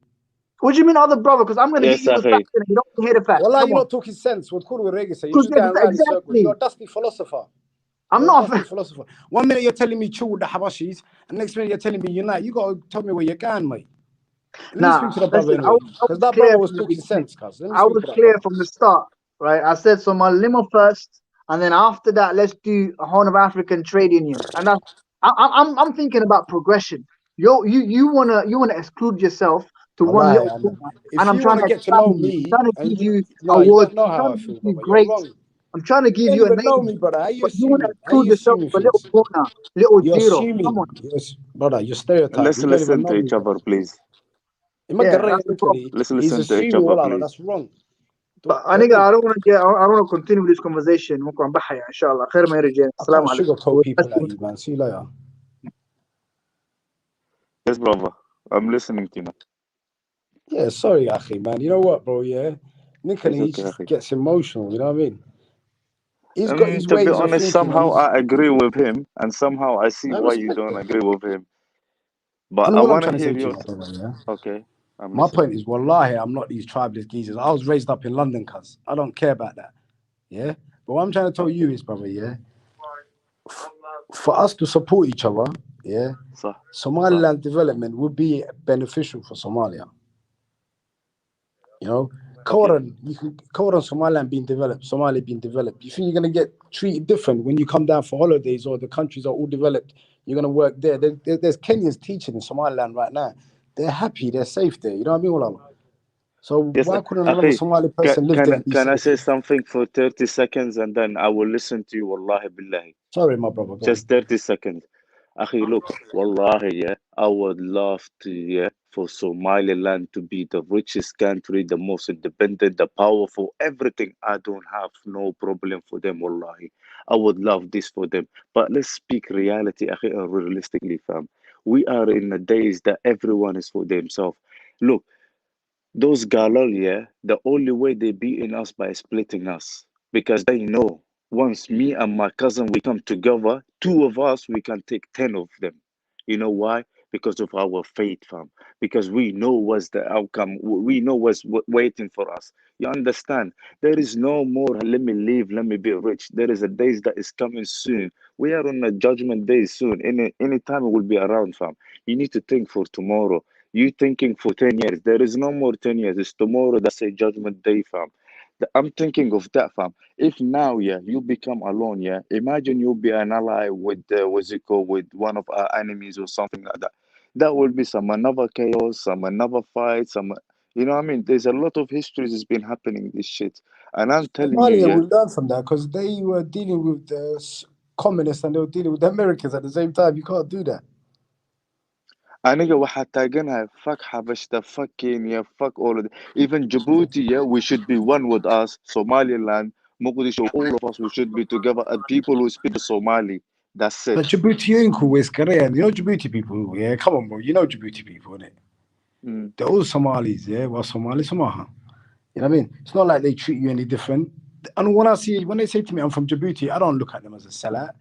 Speaker 7: What do you mean, other brother? Because I'm going to get you the facts and you don't hear the facts.
Speaker 10: Well, you're not talking sense. What cool with Reggae say? You're just going around in circles. You're a dusty philosopher.
Speaker 7: I'm not a
Speaker 10: dusty philosopher. 1 minute you're telling me chill with the Habashis, and next minute you're telling me unite. You got to tell me where you're going, mate. Let me speak to the brother anyway, because that brother was talking sense, cuz.
Speaker 7: I was clear from the start, right? I said Somali first, and then after that, let's do a Horn of African Trade Union. And I'm thinking about progression. You wanna exclude yourself to one little corner, and I'm trying to
Speaker 10: get to know
Speaker 7: expand you.
Speaker 10: me,
Speaker 7: I'm trying to give you
Speaker 10: no, you
Speaker 7: awards.
Speaker 10: don't know
Speaker 7: I'm
Speaker 10: how
Speaker 7: trying
Speaker 10: I
Speaker 7: to
Speaker 10: feel,
Speaker 7: give you
Speaker 10: brother. You're
Speaker 7: great.
Speaker 10: wrong.
Speaker 7: I'm trying to give
Speaker 10: You
Speaker 7: you a
Speaker 10: don't even know
Speaker 7: name,
Speaker 10: me, brother. How you
Speaker 7: but you want to
Speaker 10: assuming? How
Speaker 7: exclude
Speaker 10: you
Speaker 7: yourself
Speaker 10: assuming
Speaker 7: to a little
Speaker 10: things?
Speaker 7: corner, little
Speaker 10: You're
Speaker 7: zero. Come on.
Speaker 10: assuming, yes, brother. You're stereotyping.
Speaker 14: Let's
Speaker 10: You don't even
Speaker 14: listen
Speaker 10: know
Speaker 14: to
Speaker 10: me,
Speaker 14: each
Speaker 10: brother.
Speaker 14: other, please.
Speaker 7: Yeah, that's the problem.
Speaker 14: Let's
Speaker 10: He's
Speaker 14: listen to each
Speaker 10: assuming
Speaker 14: other,
Speaker 10: all
Speaker 14: please.
Speaker 10: that's wrong.
Speaker 7: But I don't want to continue this conversation. ممكن بحيا إن شاء الله. خير ما يرجع.
Speaker 10: I
Speaker 7: السلام
Speaker 10: can't
Speaker 7: عليكم.
Speaker 10: sugarcoat people like you, man. See you later.
Speaker 14: Yes, brother. I'm listening to you, man.
Speaker 10: Yeah, sorry, Akhi, man. You know what, bro? Yeah, Nicola, he
Speaker 14: It's okay,
Speaker 10: just
Speaker 14: Akhi.
Speaker 10: gets emotional. You know what I mean? He's got his
Speaker 14: To be
Speaker 10: ways of
Speaker 14: honest,
Speaker 10: thinking.
Speaker 14: somehow I agree with him, and somehow I see
Speaker 10: I
Speaker 14: why you
Speaker 10: respect
Speaker 14: don't
Speaker 10: that.
Speaker 14: agree with him. But
Speaker 10: And
Speaker 14: I
Speaker 10: what I'm
Speaker 14: want to
Speaker 10: trying to
Speaker 14: hear
Speaker 10: say to you,
Speaker 14: your.
Speaker 10: my brother, yeah.
Speaker 14: Okay, I'm
Speaker 10: My
Speaker 14: listening.
Speaker 10: point is, wallahi, I'm not these tribalist geezers. I was raised up in London, cuz I don't care about that. Yeah. But what I'm trying to tell you is, brother, yeah, for us to support each other, yeah, Somaliland development would be beneficial for Somalia. You know, you can call on Somaliland being developed, Somalia being developed. You think you're gonna get treated different when you come down for holidays, or the countries are all developed? You're gonna work there. There's Kenyans teaching in Somaliland right now. They're happy, they're safe there. You know what I mean? Wallah? So
Speaker 14: Yes,
Speaker 10: why couldn't another
Speaker 14: Akhi,
Speaker 10: Somali person live there and be
Speaker 14: can I
Speaker 10: safe?
Speaker 14: say something for 30 seconds and then I will listen to you, wallahi billahi.
Speaker 10: Sorry, my brother. Go
Speaker 14: Just 30 seconds. Akhi, look, wallahi, yeah, I would love to, yeah, for Somaliland to be the richest country, the most independent, the powerful, everything. I don't have no problem for them, wallahi. I would love this for them. But let's speak reality, akhi, and realistically, fam. We are in the days that everyone is for themselves. Look, those Galal, yeah, the only way they beating us by splitting us because they know once me and my cousin we come together, two of us we can take 10 of them. You know why? Because of our faith, fam. Because we know what's the outcome. We know what's waiting for us. You understand? There is no more. Let me live. Let me be rich. There is a days that is coming soon. We are on a judgment day soon. Any time it will be around, fam. You need to think for tomorrow. You thinking for 10 years. There is no more 10 years. It's tomorrow. That's a judgment day, fam. I'm thinking of that, fam. If now, yeah, you become alone, yeah, imagine you be an ally with, what's it called, with one of our enemies or something like that. That will be some another chaos, some another fight, some, you know what I mean? There's a lot of histories that's been happening, this shit. And I'm telling you,
Speaker 10: Somalia
Speaker 14: yeah,
Speaker 10: will learn from that because they were dealing with the communists and they were dealing with the Americans at the same time. You can't do that.
Speaker 14: aniga waxaa taaganahay fuck Habashta, fuck Kenya, fuck all of it. Even Djibouti, yeah, we should be one with us. Somaliland, Mogadishu, all of us, we should be together. And people who speak Somali, that's it.
Speaker 10: But Djibouti is Korean. You know Djibouti people, yeah? Come on, bro. You know Djibouti people, innit? They're all Somalis, yeah? Well, Somali, Somaha. You know what I mean? It's not like they treat you any different. And when they say to me, I'm from Djibouti, I don't look at them as a sellout.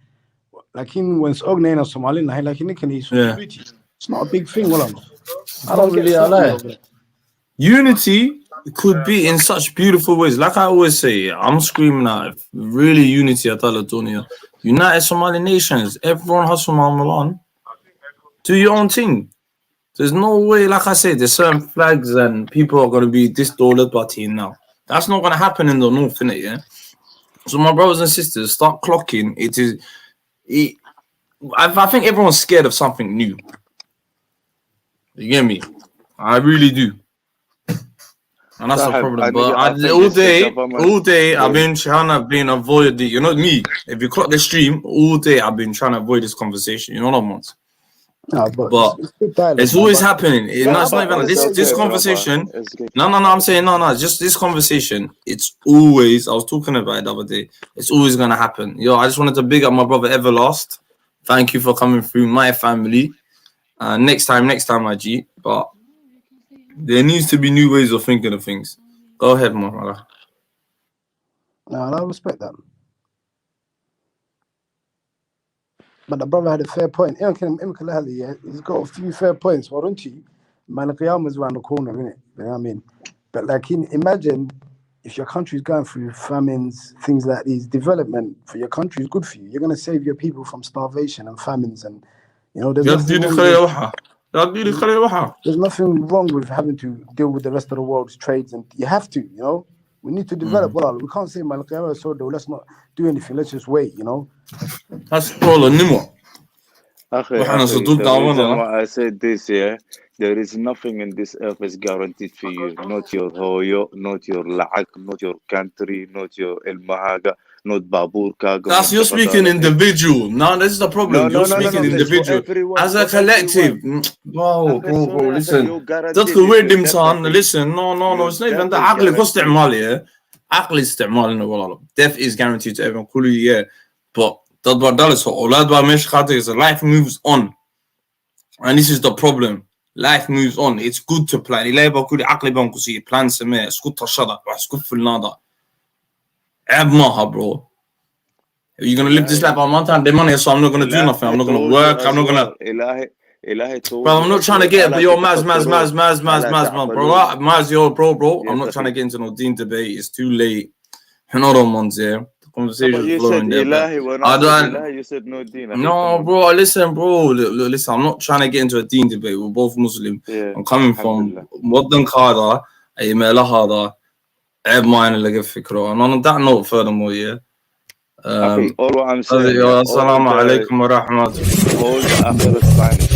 Speaker 10: Like when it's Ogne and Somali, like he's from Djibouti. It's not a big thing, well, I don't get
Speaker 1: really
Speaker 10: friendly over there.
Speaker 1: Unity could be in such beautiful ways. Like I always say, I'm screaming out, really unity at Alatonia. United Somali nations, everyone hustle on. Do your own thing. There's no way, like I said, there's certain flags and people are going to be this dawled party now. That's not going to happen in the north, innit, yeah? So my brothers and sisters, start clocking. I think everyone's scared of something new. You get me? I really do. And that's the problem. But all day, I've been trying to avoid the, you know me, if you clock the stream, all day I've been trying to avoid this conversation. You know what I want?
Speaker 10: No, but it's good dialogue,
Speaker 1: it's always happening. It's not even this conversation. No. I'm saying no. Just this conversation. It's always. I was talking about it the other day. It's always gonna happen. Yo, I just wanted to big up my brother Everlast. Thank you for coming through, my family. Next time, my G. But there needs to be new ways of thinking of things. Go ahead, my brother.
Speaker 10: No, I respect that. But the brother had a fair point. He's got a few fair points. Why don't you? Man, the Qiyamah's around the corner, innit? You know what I mean? But like, imagine if your country's going through famines, things like these, development for your country is good for you. You're going to save your people from starvation and famines. And, you know, there's nothing wrong with There's nothing wrong with having to deal with the rest of the world's trades, and you have to, you know. We need to develop. Well, we can't say Malqiyama so let's not do anything. Let's just wait, you know.
Speaker 1: That's all anymore.
Speaker 14: The reason why I said this, yeah, there is nothing in this earth is guaranteed for you. Not your hoyo, not your la'ak, not your country, not your ilmahaga, not babur kaga.
Speaker 1: That's you're speaking individual. No, this is the problem. You're speaking individual. As a collective. Bro, listen. That's the weird son. Listen, no, it's not even that. عقلك واستعمال, yeah. عقل استعمال إنه والله. Death is guaranteed to everyone. كله, yeah. But that بدلس أولاد بمش خاطر. Life moves on, and this is the problem. Life moves on. It's good to plan. إلا يبغى كل عقل بانكو سي plan سماه. اسكت الشرع. اسكت في النادا. عيب ماها, bro. You're gonna live this life on one time. The money, so I'm not gonna do nothing. I'm not gonna work. I'm not gonna. Bro, I'm not trying to get. But yo, Maz, bro. Maz, yo, bro. I'm not trying to get into no Dean debate. It's too late. Hold on, ones here. The conversation is flowing there.
Speaker 14: You said no Dean.
Speaker 1: No, bro. Listen, bro. Listen, I'm not trying to get into a Dean debate. We're both Muslim. I'm coming from modern Qada. Aymela Hada. عيب معين اللي قف فكره. And on that note, furthermore, yeah.
Speaker 14: all what I'm saying.
Speaker 1: السلام عليكم ورحمة الله.
Speaker 14: All the